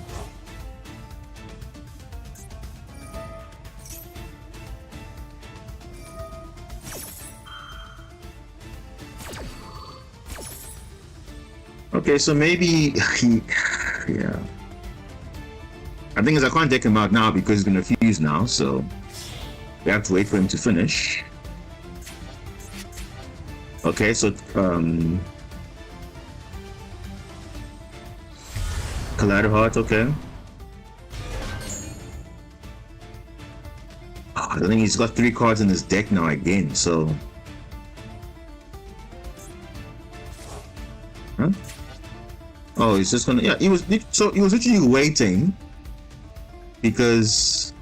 Okay, so maybe he, yeah. I think is I can't take him out now because he's gonna fuse now, so we have to wait for him to finish. Okay, so Collider Heart, okay. Oh, I think he's got 3 cards in his deck now again, so. Huh? Oh, he's just gonna, yeah, he was literally waiting because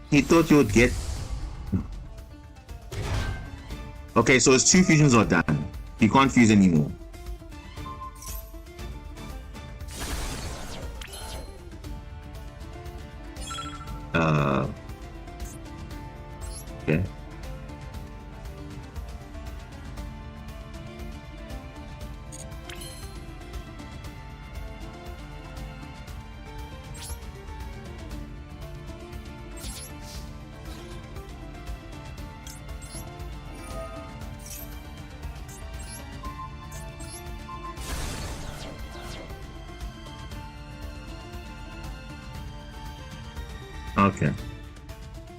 he thought you would get. Okay, so his 2 fusions are done. He can't fuse anymore. Okay. Okay.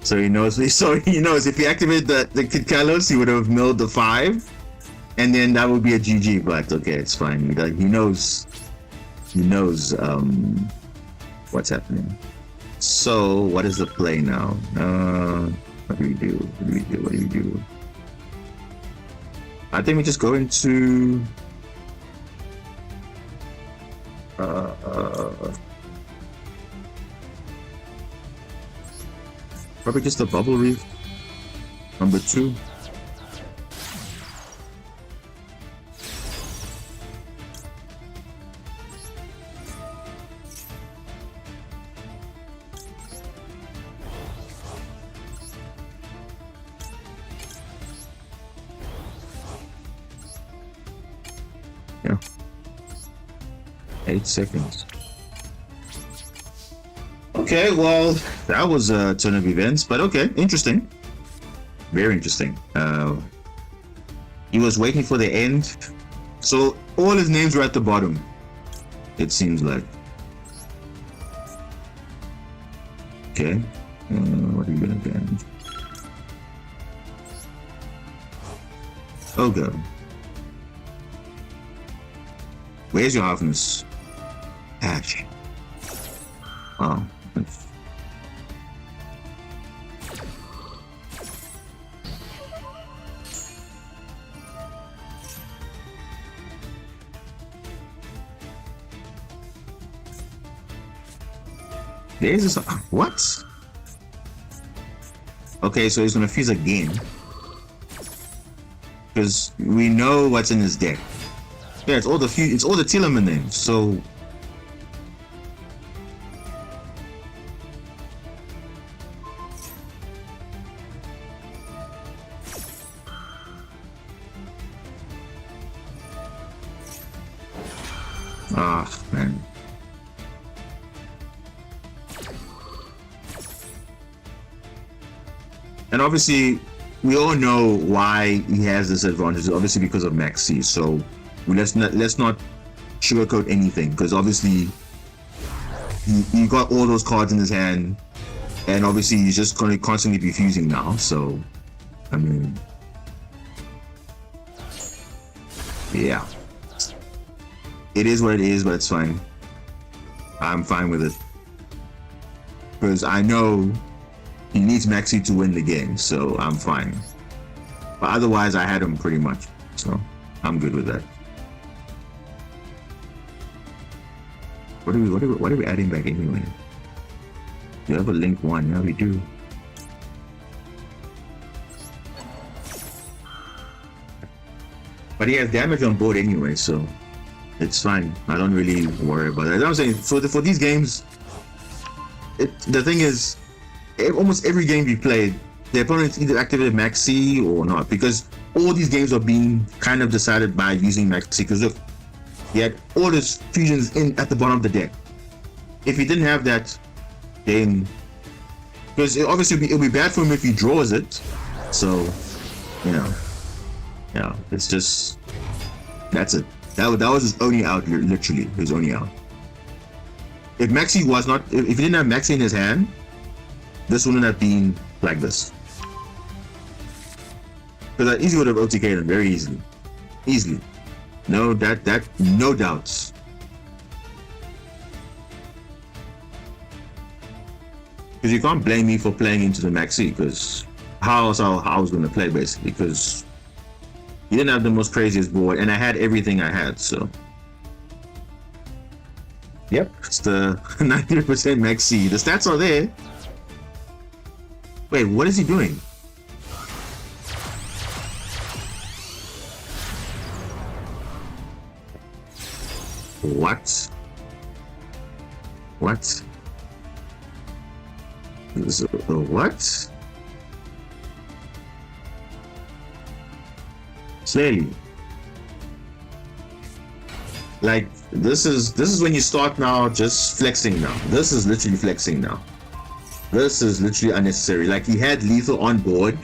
So he knows. So he knows if he activated the Kid Kalos, he would have milled the 5, and then that would be a GG. But okay, it's fine. He knows. He knows what's happening. So what is the play now? What do we do? What do we do? I think we just go into. Probably just a Bubble Reef, number 2. Yeah. 8 seconds. Okay, well, that was a turn of events, but okay, interesting. Very interesting. He was waiting for the end, so all his names were at the bottom, it seems like. Okay, what are you gonna get? Oh god. Where's your halfness? Ash. Oh. There's this. What? Okay, so he's gonna fuse again. Because we know what's in his deck. Yeah, it's all the Tilleman names, so. Ah, man. And obviously, we all know why he has this advantage. Obviously, because of Maxi. So let's not sugarcoat anything. Because obviously, he got all those cards in his hand, and obviously he's just going to constantly be fusing now. So, I mean, yeah, it is what it is, but it's fine. I'm fine with it because I know he needs Maxi to win the game, so I'm fine. But otherwise, I had him pretty much, so I'm good with that. What are we adding back anyway? You have a link one, yeah, we do. But he has damage on board anyway, so it's fine. I don't really worry about it. I'm saying for these games, the thing is, almost every game we played, the opponents either activated Maxi or not, because all these games are being kind of decided by using Maxi. Because look, he had all his fusions in at the bottom of the deck. If he didn't have that, then because obviously it'll be bad for him if he draws it. So, you know, yeah, it's just that's it. That was his only out, literally his only out. If Maxi was not, if he didn't have Maxi in his hand, this wouldn't have been like this. Because I easily would have OTK'd him very easily. Easily. No, no doubts. Because you can't blame me for playing into the Maxi, because how else I was going to play, basically, because he didn't have the most craziest board, and I had everything I had, so. Yep, it's the 90% Maxi. The stats are there. Wait, what is he doing? What? What? What? Clearly. Like, this is when you start now just flexing now. This is literally flexing now. This is literally unnecessary. Like, he had lethal on board,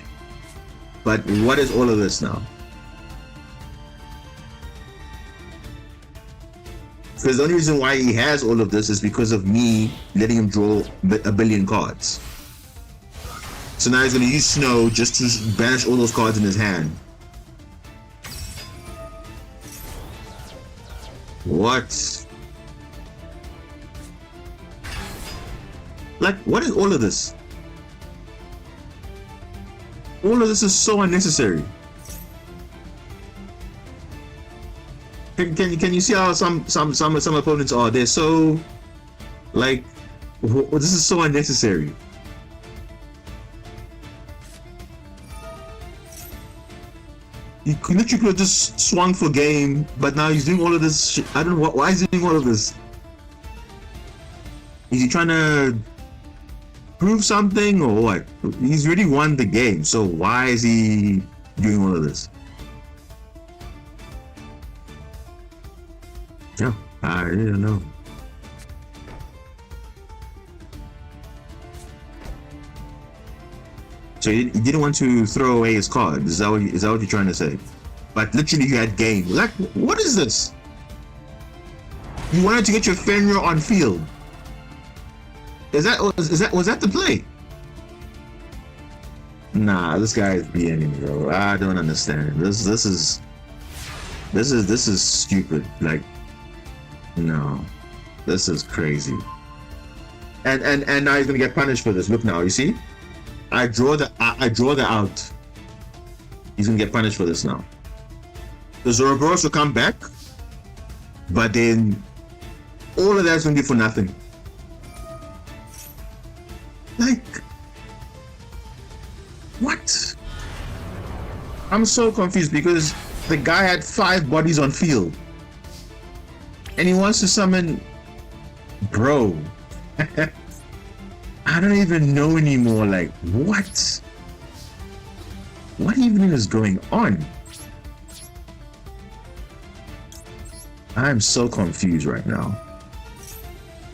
but what is all of this now? Because the only reason why he has all of this is because of me letting him draw a billion cards. So now he's going to use Snow just to banish all those cards in his hand. What? Like, what is all of this? All of this is so unnecessary. Can you see how some opponents are? They're so, like, this is so unnecessary. He literally could have just swung for game, but now he's doing all of this shit. I don't know why is he doing all of this. Is he trying to prove something or what? He's already won the game, so why is he doing all of this? Yeah, I didn't know. So he didn't want to throw away his card. Is that what you're trying to say? But literally, you had game. Like, what is this? You wanted to get your Fenrir on field. Was that the play? Nah, this guy is BMing, bro. I don't understand. This is stupid. Like, no, this is crazy. And now he's gonna get punished for this. Look now, you see? I draw the out. He's gonna get punished for this now. The Zoroboros will come back, but then all of that's gonna be for nothing. Like, what? I'm so confused because the guy had 5 bodies on field, and he wants to summon, bro. I don't even know anymore. Like, what? What even is going on? I'm so confused right now.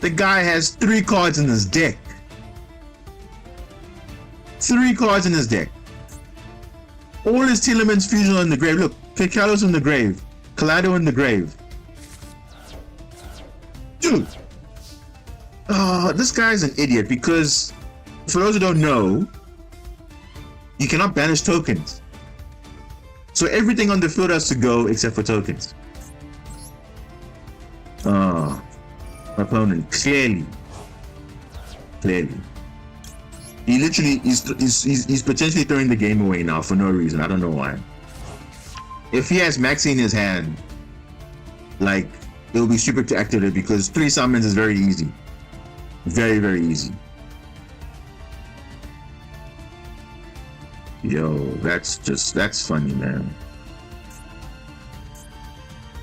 The guy has 3 cards in his deck. 3 cards in his deck. All his Telements fusion in the grave. Look, Kekalos in the grave. Kaleido in the grave. Dude. This guy's an idiot because, for those who don't know, you cannot banish tokens. So everything on the field has to go except for tokens. Opponent clearly. He literally he's potentially throwing the game away now for no reason. I don't know why. If he has Maxi in his hand, like, it will be stupid to activate because 3 summons is very easy. Very, very easy. Yo, that's funny, man.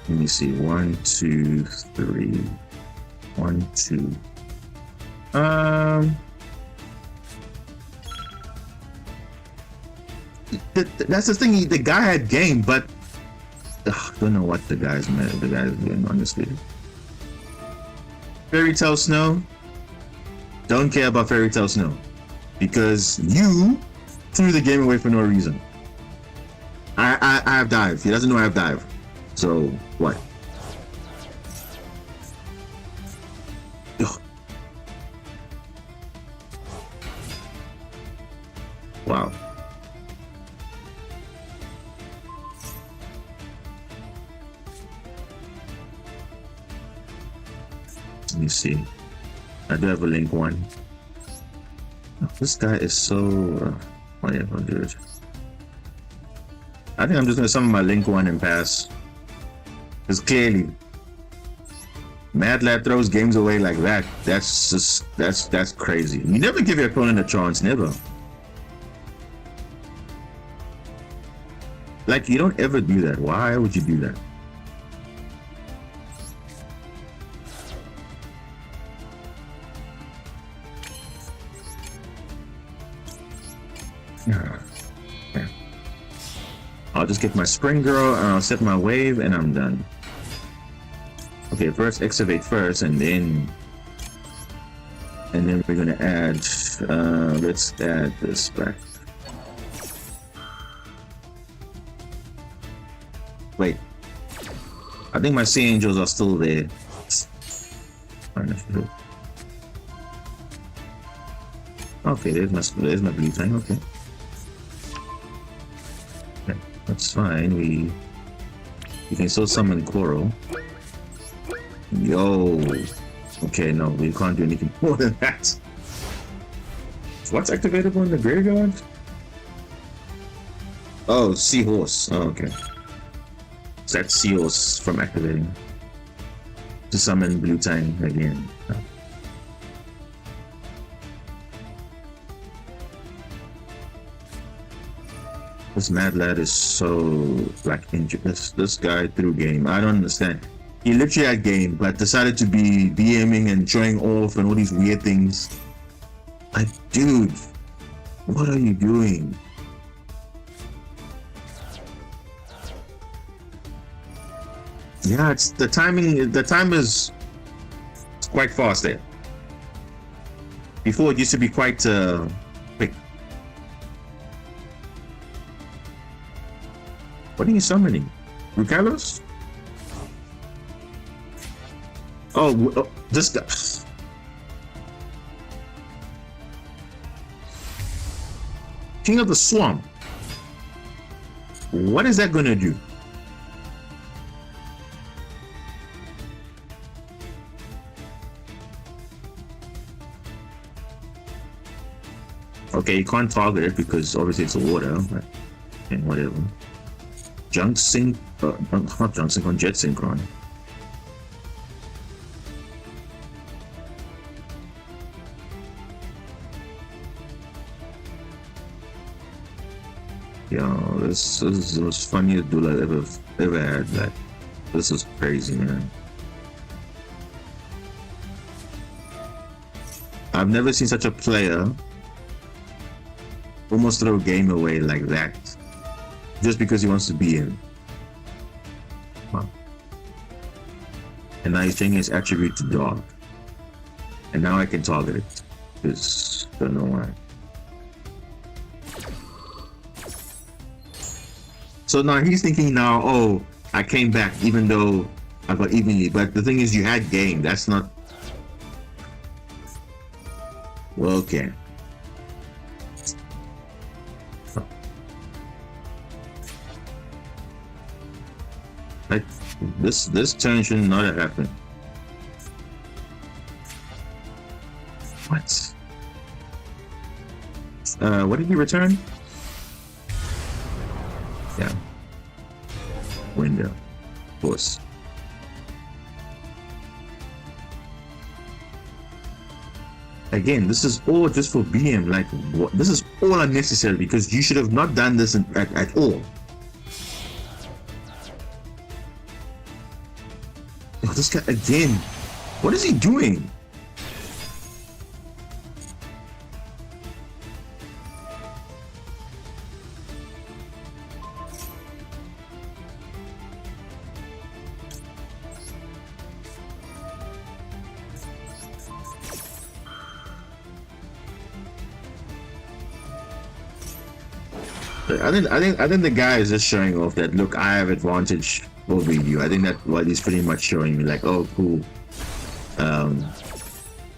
Let me see. 1, 2, 3. 1, 2. That's the thing. The guy had game, but don't know what the guy's doing, honestly. Fairy Tale Snow. Don't care about Fairy Tale Snow because you threw the game away for no reason. I have dive. He doesn't know I have dive. So what? Ugh. Wow. Let me see. I do have a link 1. Oh, this guy is so whatever, dude. I think I'm just gonna summon my link 1 and pass. Because clearly, Mad Lad throws games away like that. That's crazy. You never give your opponent a chance, never. Like, you don't ever do that. Why would you do that? I'll just get my Spring Girl and I'll set my wave and I'm done. Okay, first excavate first and then we're gonna add let's add this back. Wait. I think my Sea Angels are still there. Okay, there's my blue tank, okay. That's fine. We can still summon Coral. Yo. Okay, no, we can't do anything more than that. What's activatable in the graveyard? Oh, Seahorse. Oh, okay. So that's Seahorse from activating. To summon Blue Tang again. This Mad Lad is so like injured. This guy threw game. I don't understand. He literally had game, but decided to be DMing and showing off and all these weird things. Like, dude, what are you doing? Yeah, it's the timing. The time is quite fast there. Before it used to be quite quick. What are you summoning? Rukalos? Oh, this guy. King of the Swamp. What is that gonna do? Okay, you can't target it because obviously it's a water, but okay, whatever. Junk sync, not junk sync, on jet synchron. Yo, this is the most funniest duel I've ever had. Like, this is crazy, man. I've never seen such a player almost throw a game away like that just because he wants to be in. Wow. And now he's changing his attribute to dog, and now I can target it because I don't know why. So now he's thinking now, oh, I came back even though I got evenly. But the thing is, you had game. That's not... Well, okay. Like, this turn should not have happened. What? What did he return? Yeah. Window. Of course. Again, this is all just for BM. Like, what? This is all unnecessary because you should have not done this at all. Oh, this guy again. What is he doing? I think the guy is just showing off that, look, I have advantage over you. I think that's what he's pretty much showing me, like, oh, cool.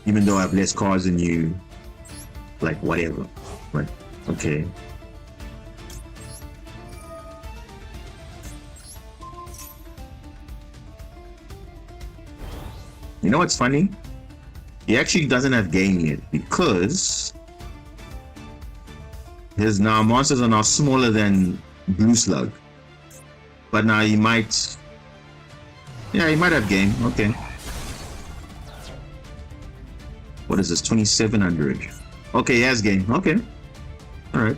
Even though I have less cards than you, like, whatever. But okay. You know what's funny? He actually doesn't have game yet because his now monsters are now smaller than Blue Slug. But now he might... Yeah, he might have game. Okay. What is this? 2700. Okay, he has game. Okay. Alright.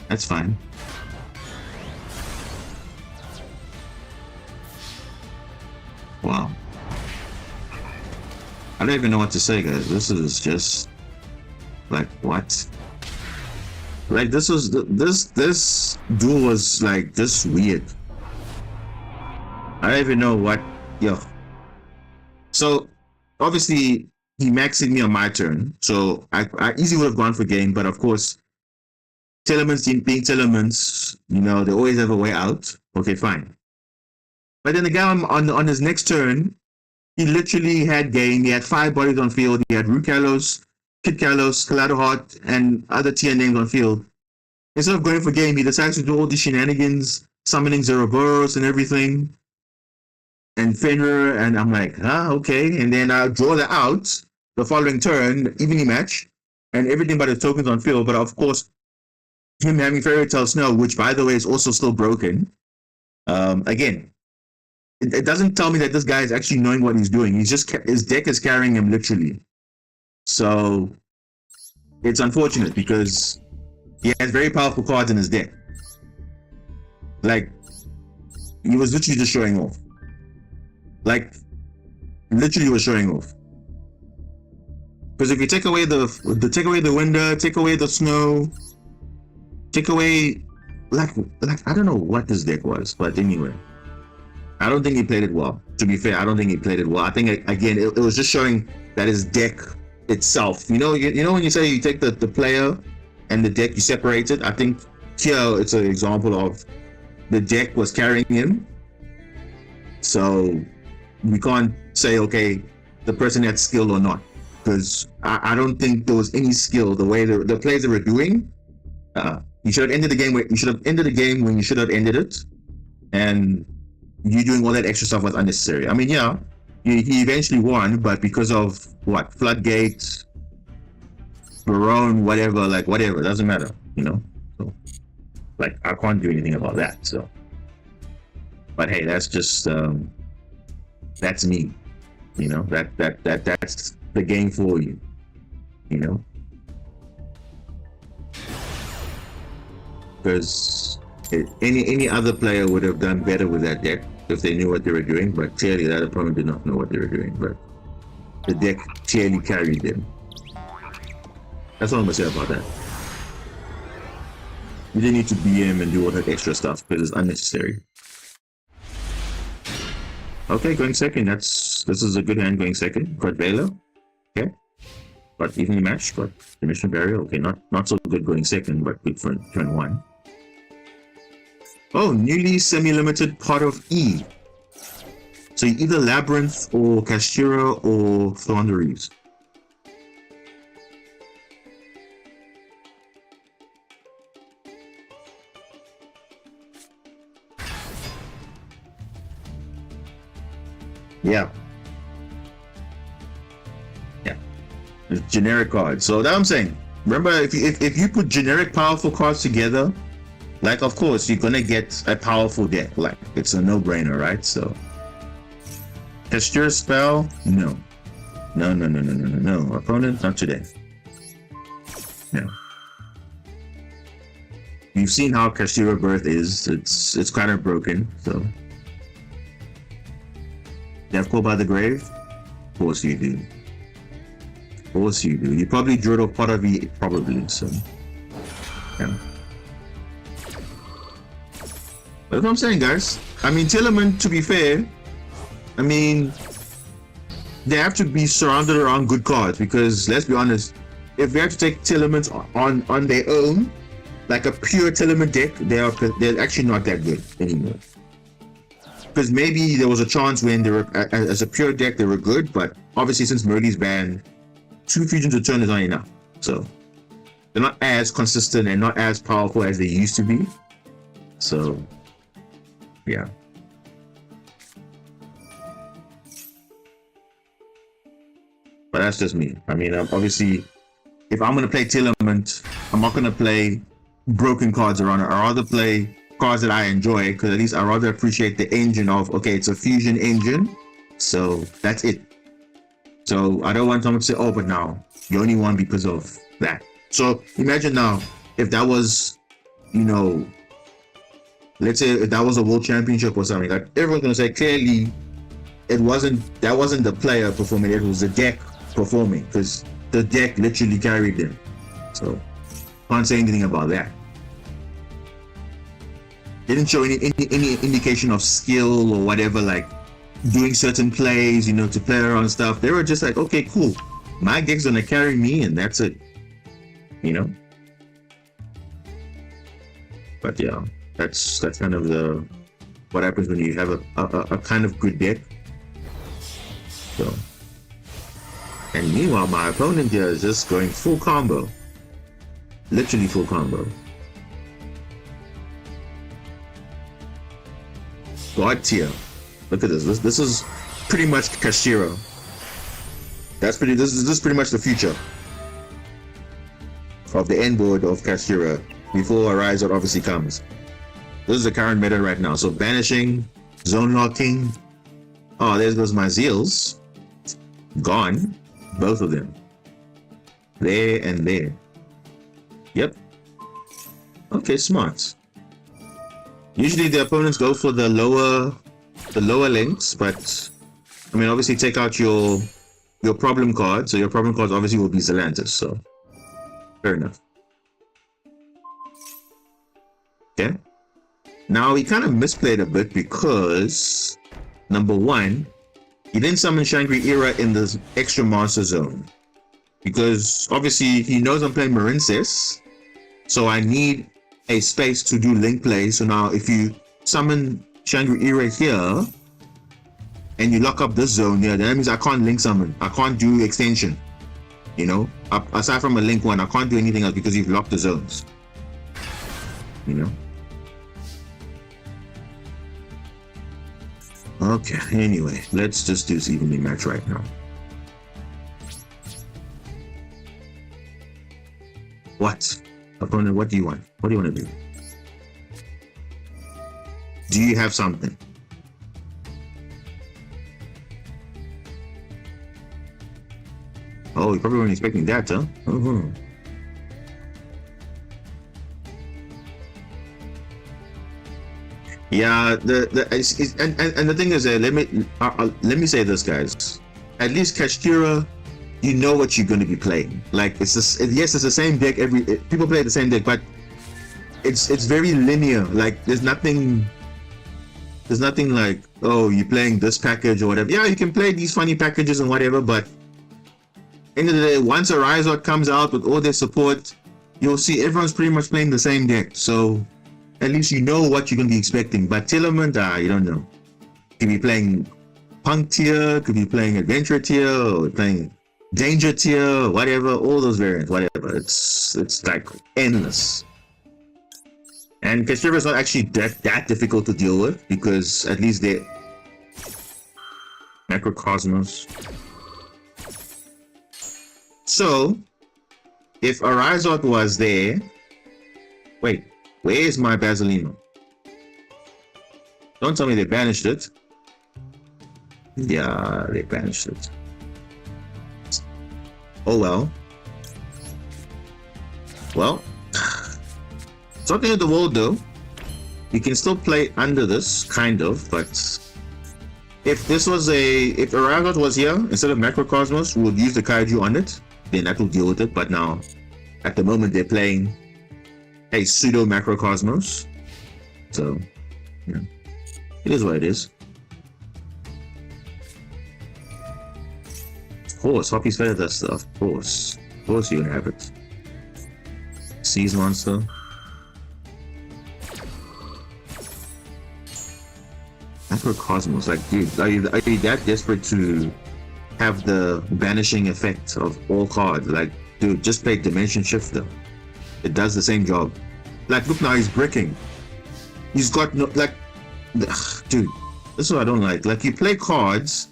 That's fine. Wow. I don't even know what to say, guys. This is just... like, what? Like, this was this duel was like just weird. I don't even know what. Yo. So obviously he maxed me on my turn, so I easily would have gone for game, but of course, Telemans being Telemans, you know, they always have a way out. Okay, fine. But then the guy on his next turn, he literally had game. He had 5 bodies on field. He had Rukalos, Kid Kalos, Heart, and other tier names on field. Instead of going for game, he decides to do all these shenanigans, summoning Zeroboros and everything, and Fenrir, and I'm like, okay. And then I'll draw that out the following turn, evening match, and everything but his tokens on field. But of course, him having Fairy Tale Snow, which by the way is also still broken. Again, it doesn't tell me that this guy is actually knowing what he's doing. He's just, his deck is carrying him literally. So it's unfortunate because he has very powerful cards in his deck. Like, he was literally just showing off. Like, literally was showing off. Because if you take away the window, take away the snow, take away like I don't know what this deck was, but anyway, I don't think he played it well. To be fair, I don't think he played it well. I think again, it was just showing that his deck itself. You know when you say you take the player and the deck, you separate it. I think here it's an example of the deck was carrying him. So we can't say, okay, the person had skill or not, because I don't think there was any skill. The way the plays they were doing, you should have ended the game. You should have ended the game when you should have ended it, and you doing all that extra stuff was unnecessary. I mean, yeah, he eventually won, but because of what? Floodgate, Barone, whatever, whatever, doesn't matter, you know. So, I can't do anything about that. So, but hey, that's just that's me, you know. That's the game for you, you know. Because any other player would have done better with that deck if they knew what they were doing, but clearly that opponent did not know what they were doing. But the deck clearly carried them. That's all I'm gonna say about that. You didn't need to BM and do all that extra stuff because it's unnecessary. Okay, going second. This is a good hand going second. Got Baylor. Okay. Got evenly matched. Got Dimension Barrier. Okay, not so good going second, but good for turn one. Oh, newly semi-limited Pot of E. So either Labyrinth or Kashira or Thornberries. Yeah. Generic cards. So that I'm saying. Remember, if you put generic powerful cards together, of course you're gonna get a powerful deck. It's a no-brainer, right? So Casture spell? No. Opponent, not today. No. You've seen how Kashira Birth is. It's kind of broken, so. Deathcore by the Grave? Of course you do. Of course you do. You probably drew it off Pot of E, probably, so. Yeah. That's what I'm saying, guys. I mean, Tillerman, to be fair, I mean, they have to be surrounded around good cards, because let's be honest, if they have to take Tillermans on their own, like a pure Tillerman deck, they're actually not that good anymore. Because maybe there was a chance when they were, as a pure deck, they were good, but obviously since Murley's banned, 2 fusions a turn is not enough. So they're not as consistent and not as powerful as they used to be. So, yeah. But that's just me. I mean, obviously, if I'm going to play Tillerman, I'm not going to play broken cards around it. I'd rather play cards that I enjoy, because at least I rather appreciate the engine of, okay, it's a fusion engine, so that's it. So I don't want someone to say, oh, but now you only won because of that. So imagine now if that was, you know, let's say if that was a world championship or something, like everyone's gonna say clearly that wasn't the player performing, it was the deck performing, because the deck literally carried them. So can't say anything about that. Didn't show any indication of skill or whatever, like doing certain plays, you know, to play around stuff. They were just like, okay, cool, my deck's gonna carry me, and that's it, you know. But yeah, that's kind of what happens when you have a kind of good deck. So, and meanwhile, my opponent here is just going full combo, literally full combo. God tier. Look at this. This is pretty much Kashira. This is pretty much the future of the end board of Kashira before Arise obviously comes. This is the current meta right now. So banishing, zone locking. Oh, there goes my Zeals. Gone. Both of them. There and there. Yep. Okay, smart. Usually the opponents go for the lower links, but I mean, obviously take out your problem card. So your problem cards obviously will be Zelantis. So fair enough. Okay. Now he kind of misplayed a bit because number one, he didn't summon Shangri-Era in the extra monster zone. Because obviously he knows I'm playing Marincess, so I need a space to do link play. So now if you summon Shangri-Era here and you lock up this zone here, then that means I can't link summon. I can't do extension. You know, aside from a link one, I can't do anything else because you've locked the zones. You know. Okay, anyway, let's just do this evenly match right now. What? Opponent, what do you want? What do you want to do? Do you have something? Oh, you probably weren't expecting that, huh? Yeah, and the thing is, let me say this, guys. At least Kashkira, you know what you're going to be playing. Like it's just, yes, it's the same deck. People play the same deck, but it's very linear. Like there's nothing like, oh, you're playing this package or whatever. Yeah, you can play these funny packages and whatever, but end of the day, once a Rizot comes out with all their support, you'll see everyone's pretty much playing the same deck. So at least you know what you're going to be expecting. But Tillerman, you don't know. Could be playing Punk tier, could be playing Adventure tier, or playing Danger tier, whatever, all those variants, whatever. It's like endless. And Kashira is not actually that difficult to deal with because at least they're Macrocosmos. So, if a Rizot was there, wait, where is my Basilino? Don't tell me they banished it. Yeah, they banished it. Oh well. Well, it's not the end of the world though. You can still play under this, kind of, but if this was if Rizot was here, instead of Macrocosmos, we would use the Kaiju on it, then that will deal with it. But now, at the moment, they're playing a pseudo Macrocosmos. So, yeah. It is what it is. Of course, Hoppy's better that stuff. Of course you have it. Seas monster. Macrocosmos, like, dude, are you that desperate to have the banishing effect of all cards? Like, dude, just play Dimension Shifter. It does the same job. Like, look now, he's bricking. He's got no, like, dude, this is what I don't like. Like, you play cards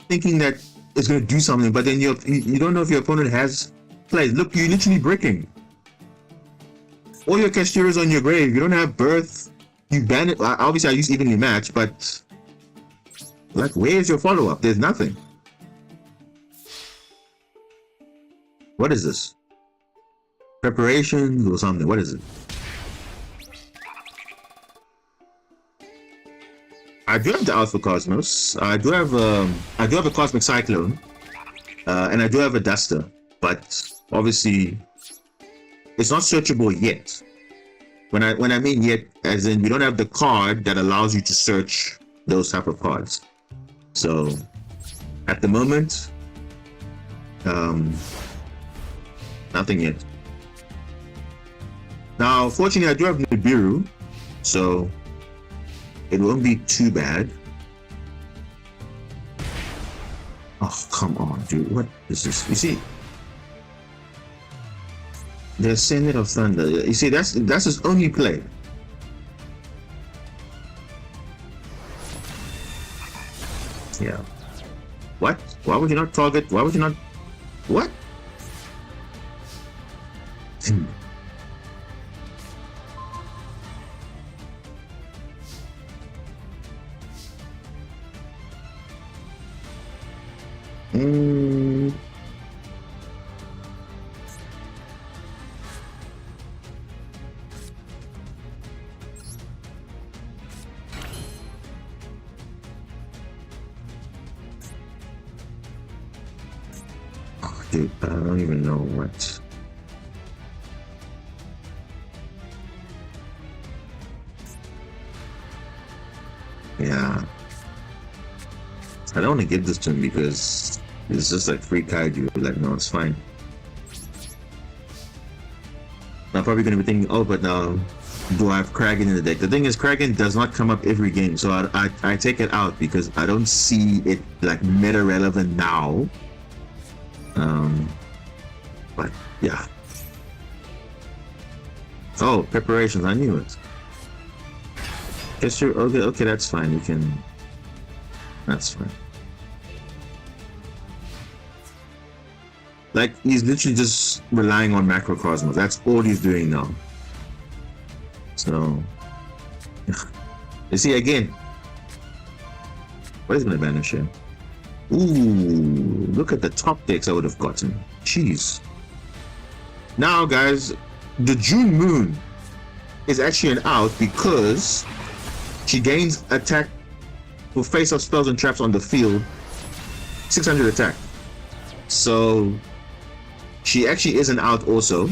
thinking that it's going to do something, but then you don't know if your opponent has plays. Look, you're literally bricking. All your Kashtira's on your grave. You don't have birth. You ban it. Obviously, I use evenly match, but like, where's your follow-up? There's nothing. What is this? Preparations or something? What is it? I do have the Alpha Cosmos. I do have a Cosmic Cyclone, and I do have a Duster. But obviously, it's not searchable yet. When I mean yet, as in we don't have the card that allows you to search those type of cards. So at the moment, nothing yet. Now, fortunately, I do have Nibiru, so it won't be too bad. Oh, come on, dude. What is this? You see, the Senate of Thunder. You see, that's his only play. Yeah. What? Why would you not target? Why would you not? What? Oh, dude, I don't even know what. I don't want to give this to him because it's just like free kaiju. Like, no, it's fine. I'm probably going to be thinking, oh, but now do I have Kraken in the deck? The thing is, Kraken does not come up every game, so I take it out because I don't see it like meta relevant now. But yeah. Oh, preparations! I knew it. Guess you're okay. Okay, that's fine. You can. That's fine. Like, he's literally just relying on Macrocosmos. That's all he's doing now. So, you see again. What is gonna banish him? Ooh, look at the top decks I would have gotten. Jeez. Now, guys, the June Moon is actually an out because she gains attack for face-off spells and traps on the field. 600 attack. So she actually is an out also.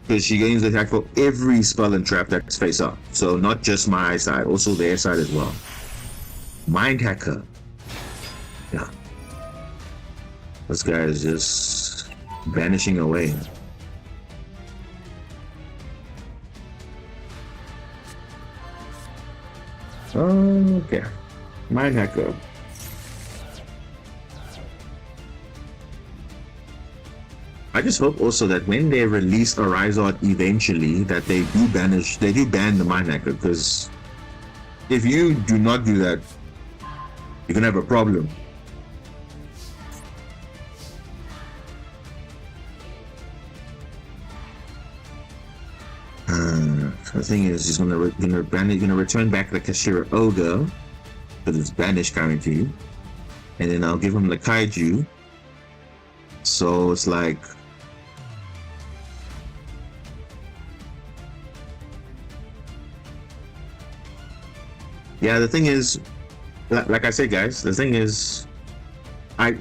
Because she gains attack for every spell and trap that's face up. So not just my side, also their side as well. Mind Hacker. Yeah. This guy is just vanishing away. Okay. Mind Hacker. I just hope also that when they release a Rizard eventually, that they do ban the Mind Hacker, because if you do not do that, you're gonna have a problem. The thing is, he's gonna return back the Kashira Ogre, because it's banished currently, and then I'll give him the Kaiju. So it's like, yeah, the thing is, like I said, guys, the thing is,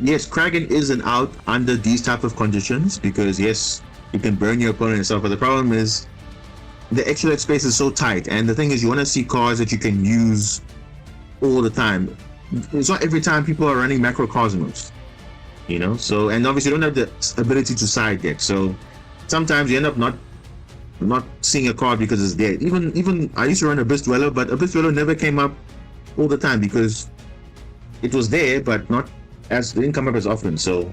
yes, Kraken is an out under these type of conditions, because yes, you can burn your opponent and stuff, but the problem is the extra deck space is so tight, and the thing is, you want to see cards that you can use all the time. It's not every time people are running Macrocosmos, you know. So, and obviously you don't have the ability to side deck, so sometimes you end up not seeing a card because it's dead. Even I used to run Abyss Dweller, but Abyss Dweller never came up all the time because it was there, but it didn't come up as often. So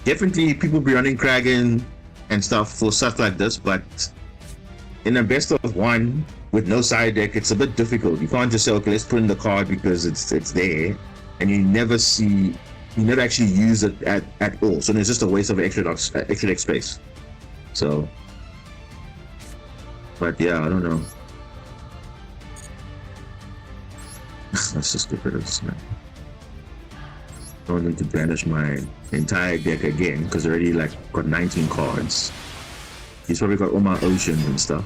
definitely people be running Kraken and stuff for stuff like this, but in a best of one with no side deck, it's a bit difficult. You can't just say, okay, let's put in the card because it's there, and you never actually use it at all. So it's just a waste of extra deck space. So, but yeah, I don't know. Let's just get rid of this man. I don't need to banish my entire deck again because I already like got 19 cards. He's probably got all my oceans and stuff.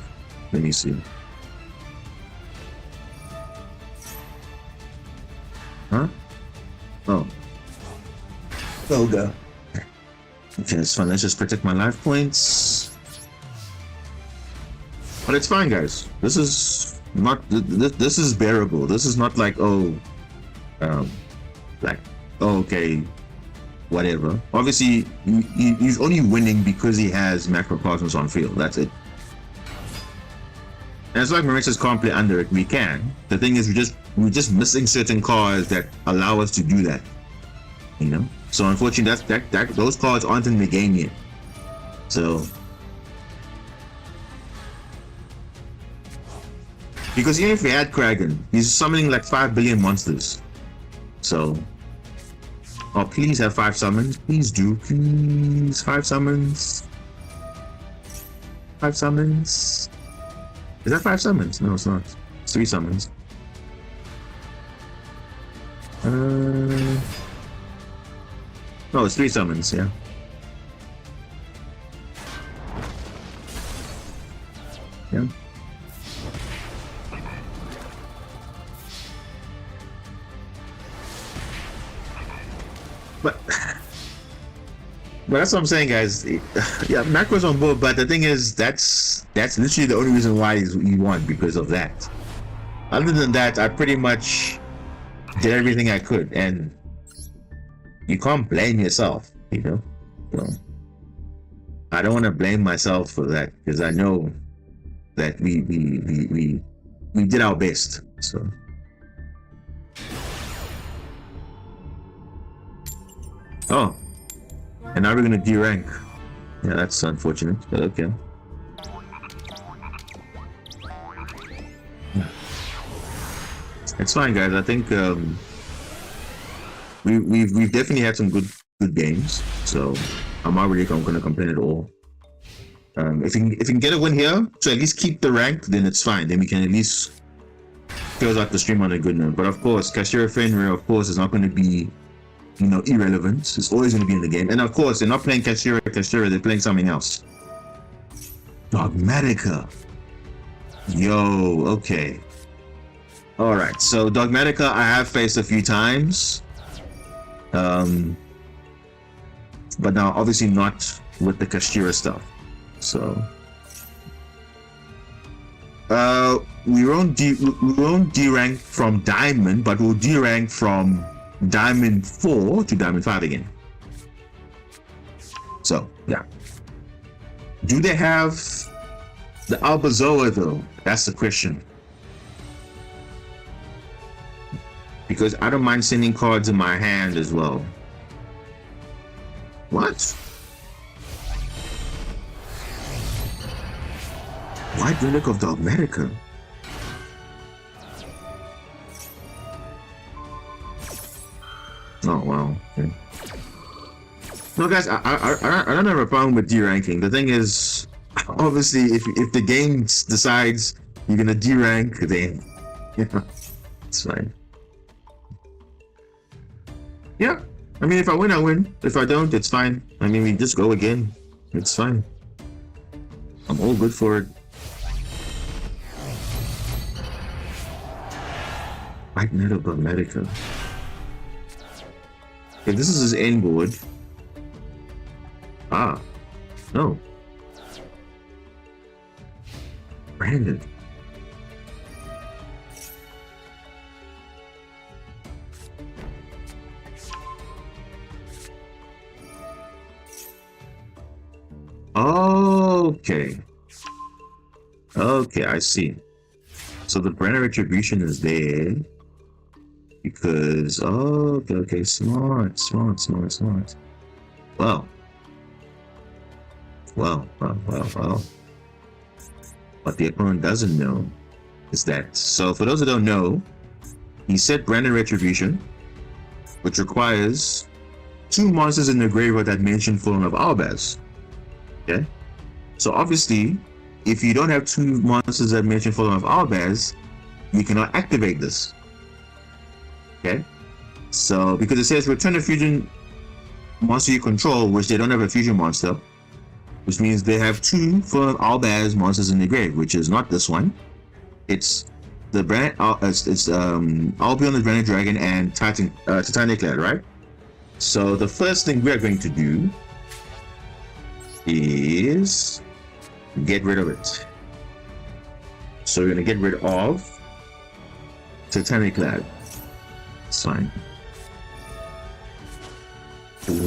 Let me see. Huh? Oh. Ogre. Okay, that's fine. Let's just protect my life points. But it's fine, guys. This is not. This is bearable. This is not like, oh, okay, whatever. Obviously, he's only winning because he has Macrocosmos on field. That's it. And it's like Marincess can't play under it. We can. The thing is, we're just missing certain cards that allow us to do that. You know. So unfortunately, those cards aren't in the game yet. So, because even if we had Kraken, he's summoning like 5 billion monsters. So, oh, please have 5 summons. Please do. Please. 5 summons. 5 summons. Is that 5 summons? No, it's not. It's 3 summons. No, it's 3 summons, yeah. Yeah. But that's what I'm saying, guys. Yeah, Macro's on board, but the thing is, that's literally the only reason why he won, because of that. Other than that, I pretty much did everything I could, and you can't blame yourself, you know. So I don't want to blame myself for that because I know that we did our best. So oh, and now we're gonna D rank. Yeah, that's unfortunate, but okay. It's fine, guys. I think we've definitely had some good games. So I'm not really gonna complain at all. If you can get a win here to at least keep the rank, then it's fine. Then we can at least close out the stream on a good note. But of course, Kashira Fenrir, of course, is not going to be, you know, irrelevant. It's always going to be in the game. And of course, they're not playing Kashira, they're playing something else. Dogmatica. Yo, okay. Alright, so Dogmatica I have faced a few times. But now obviously not with the Kashira stuff. So we won't D rank from Diamond, but we'll D rank from Diamond 4 to Diamond 5 again. So yeah. Do they have the Albazoa though? That's the question. Because I don't mind sending cards in my hand as well. What? White Relic of Dogmatica? Oh wow. Okay. No, guys, I don't have a problem with D ranking. The thing is, obviously, if the game decides you're gonna D rank, then it's fine. Yeah, I mean, if I win, I win. If I don't, it's fine. I mean, we just go again. It's fine. I'm all good for it. White Metal Dogmatica. Okay, this is his end board. Ah, no. Brandon. Okay. Okay, I see. So the Brenner Retribution is there. Because, oh, okay, smart. Well. What the opponent doesn't know is that, so for those who don't know, he set Brandon Retribution, which requires 2 monsters in the graveyard that mention Fallen of Albaz. Okay? So obviously, if you don't have 2 monsters that mention Fallen of Albaz, you cannot activate this. Okay? So, because it says return a fusion monster you control, which they don't have a fusion monster, which means they have 2 Fallen of Albaz monsters in the grave, which is not this one. It's the brand, Albion the Branded Dragon and Titaniclad, right? So the first thing we are going to do is get rid of it. So we're going to get rid of Titaniclad. It's fine.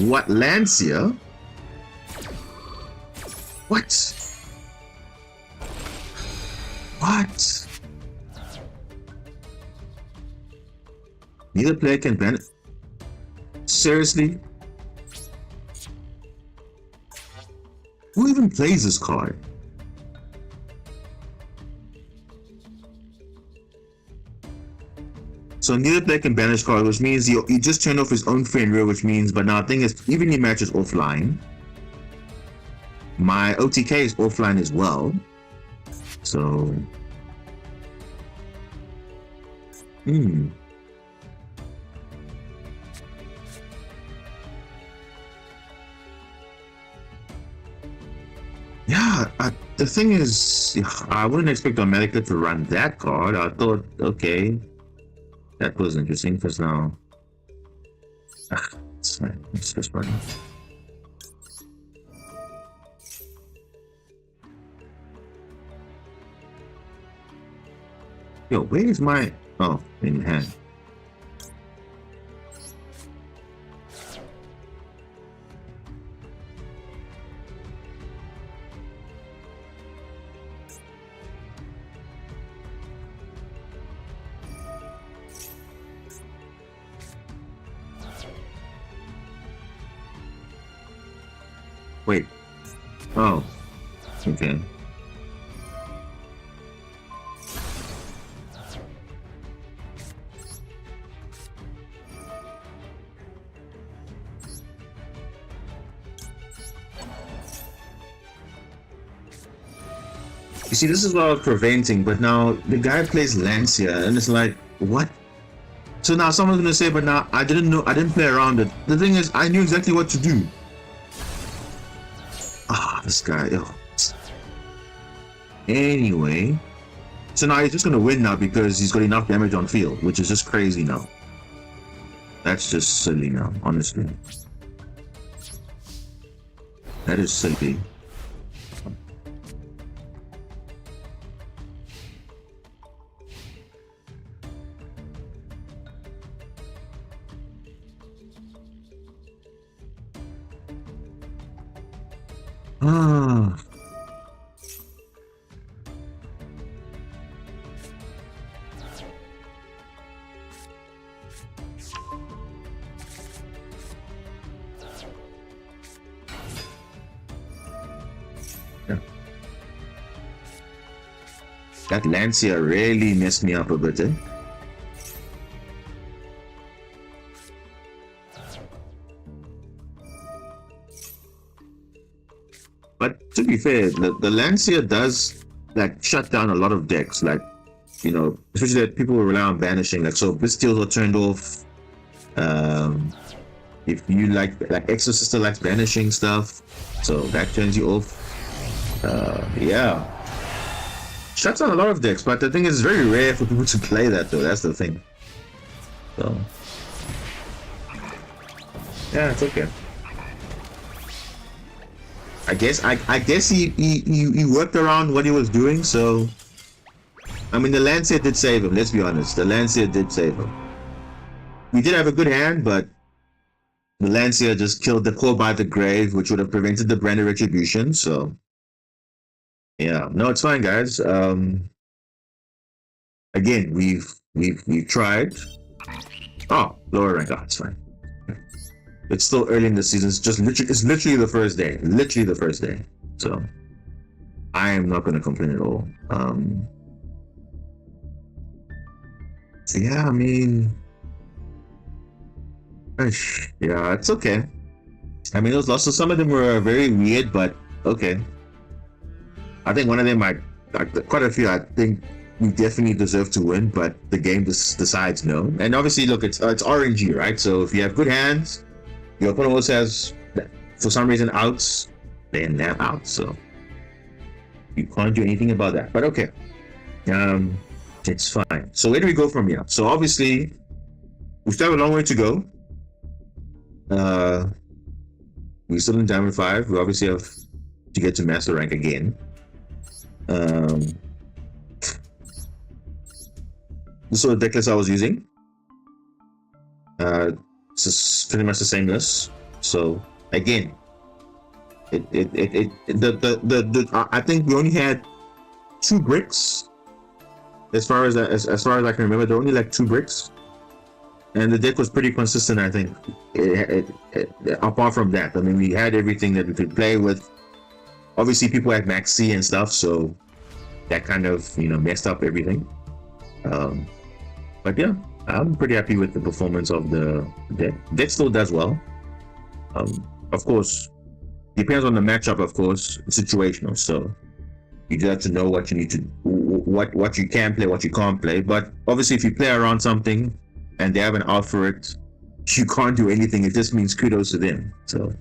What Lancia? What? What? Neither player can ban it. Seriously? Who even plays this card? So neither player can banish card, which means he just turned off his own Fenrir, which means, but now the thing is, even your match is offline. My OTK is offline as well. So, yeah, the thing is, I wouldn't expect America to run that card. I thought, okay, that was interesting because now, it's fine. It's just running. Yo, where is my... Oh, in hand. Wait. Oh. Okay. You see, this is what I was preventing, but now the guy plays Lancia, and it's like, what? So now someone's gonna say, but now I didn't know, I didn't play around it. The thing is, I knew exactly what to do. Ah, this guy, yo. Anyway, so now he's just gonna win now because he's got enough damage on field, which is just crazy now. That's just silly now, honestly. That is silly. Ah. Yeah. That Lancia really messed me up a bit, eh? But to be fair, the Lancia does like shut down a lot of decks, like, you know, especially that people rely on banishing. Like, so Blitzsteals are turned off. If you like Exorcister likes banishing stuff, so that turns you off. Yeah, shuts down a lot of decks. But the thing is, it's very rare for people to play that, though. That's the thing. So yeah, it's okay. I guess he worked around what he was doing, so I mean the Lancia did save him, let's be honest. The Lancia did save him. We did have a good hand, but the Lancia just killed the core by the grave, which would have prevented the branded retribution, so yeah. No, it's fine, guys. Again, we've tried. Oh, lower rank, oh, it's fine. It's still early in the season. It's literally the first day. Literally the first day. So I am not gonna complain at all. So yeah, I mean, yeah, it's okay. I mean, those losses, some of them were very weird, but okay. I think one of them quite a few, I think we definitely deserve to win, but the game just decides no. And obviously, look, it's RNG, right? So if you have good hands, your opponent also has, for some reason, outs, then they have outs, so you can't do anything about that. But okay, it's fine. So where do we go from here? So obviously, we still have a long way to go. We're still in Diamond 5. We obviously have to get to Master Rank again. This is the deck list I was using. It's pretty much the same list. So again, I think we only had 2 bricks. As far as I can remember, there were only like 2 bricks, and the deck was pretty consistent. I think. Apart from that, I mean, we had everything that we could play with. Obviously, people had Max C and stuff, so that kind of, you know, messed up everything. But yeah, I'm pretty happy with the performance of the deck. Deck still does well. Of course, depends on the matchup. Of course, it's situational. So you just have to know what you need to, what you can play, what you can't play. But obviously, if you play around something and they have an out for it, you can't do anything. It just means kudos to them. So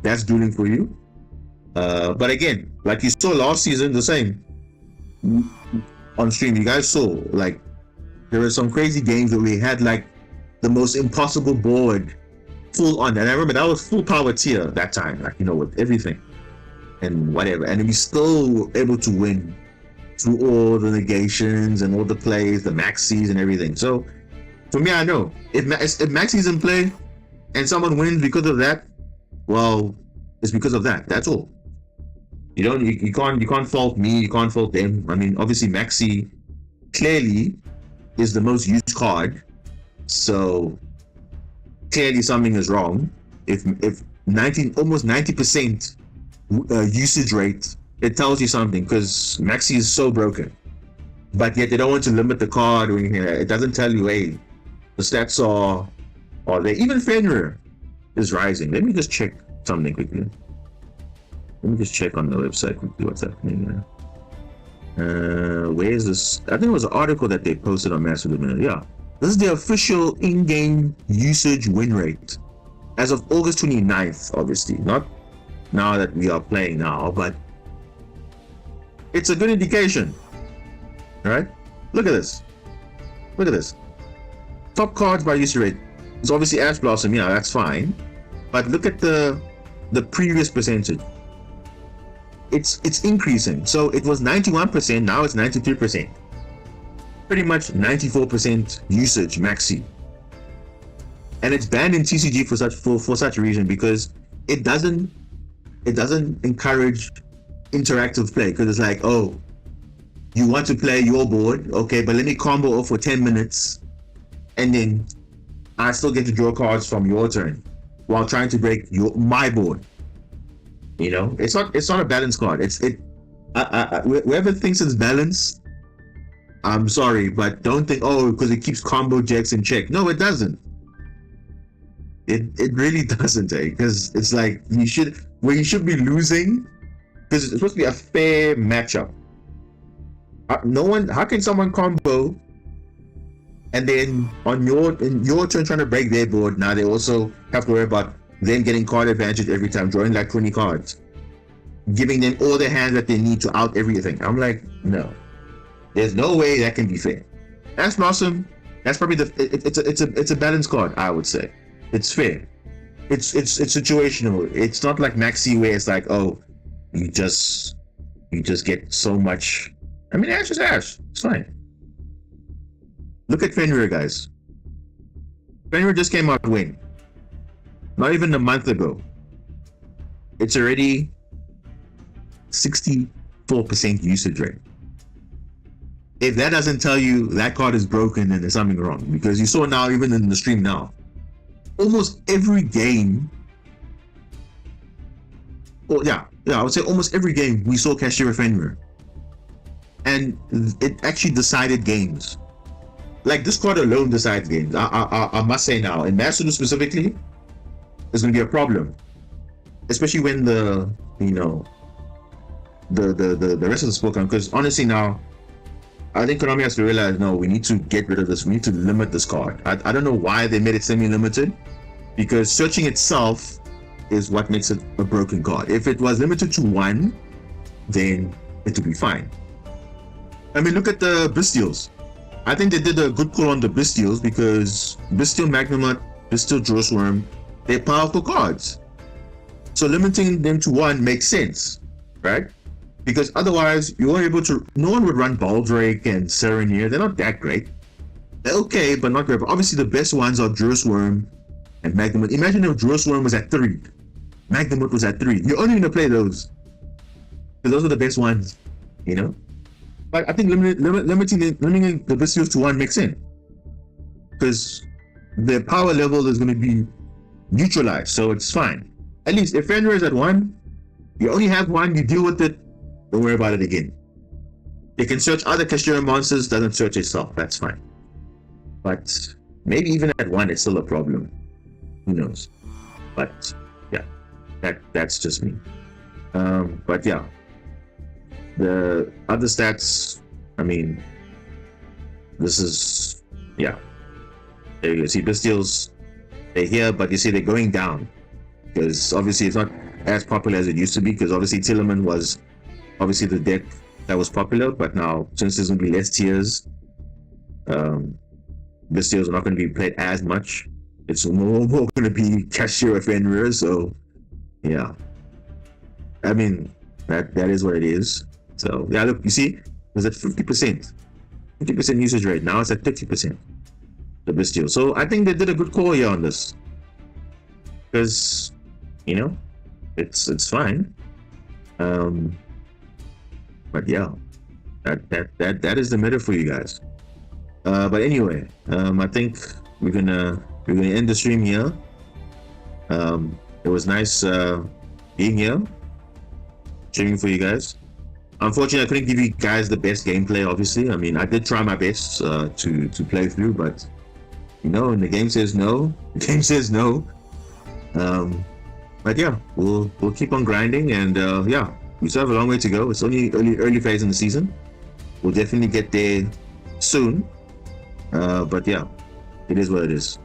that's dueling for you. But again, like you saw last season, the same on stream. You guys saw, like, there were some crazy games where we had like the most impossible board full on, and I remember that was full power tier that time, like, you know, with everything and whatever, and we still were able to win through all the negations and all the plays, the maxis and everything. So for me, I know if maxi's in play and someone wins because of that, well, it's because of that. That's all. You can't fault me. You can't fault them. I mean, obviously, maxi clearly is the most used card, so clearly something is wrong. If almost 90% usage rate, it tells you something, because maxi is so broken. But yet they don't want to limit the card or anything. It doesn't tell you, hey, the stats are there. Even Fenrir is rising. Let me just check something quickly. Let me just check on the website quickly what's happening there. Where is this? I think it was an article that they posted on Master Dominion. Yeah. This is the official in-game usage win rate as of August 29th, obviously. Not now that we are playing now, but it's a good indication. Alright? Look at this. Look at this. Top cards by usage rate. It's obviously Ash Blossom, yeah, that's fine. But look at the previous percentage. It's increasing. So it was 91%, now it's 93%. Pretty much 94% usage maxi. And it's banned in TCG for such a reason, because it doesn't encourage interactive play, because it's like, oh, you want to play your board, okay, but let me combo off for 10 minutes and then I still get to draw cards from your turn while trying to break my board. You know, it's not a balanced card. Whoever thinks it's balanced, I'm sorry, but don't think, oh, because it keeps combo jacks in check. No, it doesn't. It really doesn't, because it's like you should be losing, because it's supposed to be a fair matchup. How can someone combo and then in your turn trying to break their board, now they also have to worry about them getting card advantage every time, drawing like 20 cards, giving them all the hands that they need to out everything. I'm like, no, there's no way that can be fair. That's awesome. That's probably it's a balanced card, I would say. It's fair. It's situational. It's not like maxi where it's like, oh, you just get so much. I mean, Ash is Ash. It's fine. Look at Fenrir, guys. Fenrir just came out win. Not even a month ago. It's already 64% usage rate. If that doesn't tell you that card is broken, then there's something wrong. Because you saw now, even in the stream now, almost every game, I would say almost every game we saw Kashira Fenrir. And it actually decided games. Like, this card alone decides games. I must say now, in Master Duel specifically, there's going to be a problem, especially when the rest of the sport comes. Because honestly now, I think Konami has to realize, no, we need to get rid of this. We need to limit this card. I don't know why they made it semi-limited, because searching itself is what makes it a broken card. If it was limited to 1, then it would be fine. I mean, look at the Bestials. I think they did a good call on the Bestials, because Bestial Magnamut, Bestial Drosworm, they're powerful cards. So limiting them to 1 makes sense, right? Because otherwise, you weren't able to. No one would run Baldrake and Serenir. They're not that great. They're okay, but not great. But obviously, the best ones are Drosworm and Magnamut. Imagine if Drosworm was at 3, Magnamut was at 3. You're only going to play those, because those are the best ones, you know? But I think limiting the Bestials to 1 makes sense, because their power level is going to be neutralized, so it's fine. At least if Fenrir is at 1, you only have 1, you deal with it, don't worry about it again. They can search other Kashira monsters, doesn't search itself, that's fine. But maybe even at 1, it's still a problem. Who knows? But yeah, that's just me. But yeah, the other stats, I mean, this is, yeah. There you go. See, Bestials, they're here, but you see they're going down, because obviously it's not as popular as it used to be, because obviously Tillerman was obviously the deck that was popular, but now since there's going to be less tiers, Bestials are not going to be played as much. It's more going to be Kashira Fenrir, so yeah. I mean, that is what it is. So yeah, look, you see, was at 50%. 50% usage rate. Now it's at 50%. The Bastille. So I think they did a good call here on this. Because, you know, it's fine. But yeah, that is the meta for you guys. But anyway, I think we're gonna end the stream here. It was nice being here, streaming for you guys. Unfortunately, I couldn't give you guys the best gameplay. Obviously, I mean, I did try my best to play through, but you know, when the game says no, the game says no. But yeah, we'll keep on grinding, and yeah, we still have a long way to go. It's only early phase in the season. We'll definitely get there soon. But yeah, it is what it is.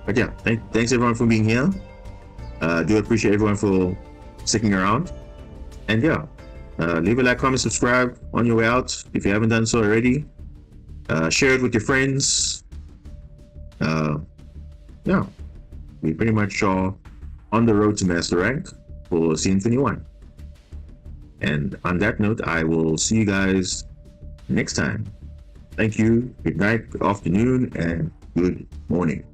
But yeah, thanks everyone for being here. Do appreciate everyone for sticking around. And yeah, leave a like, comment, subscribe on your way out if you haven't done so already. Share it with your friends. Yeah, we pretty much are on the road to master rank for Season 21. And on that note, I will see you guys next time. Thank you. Good night, good afternoon, and good morning.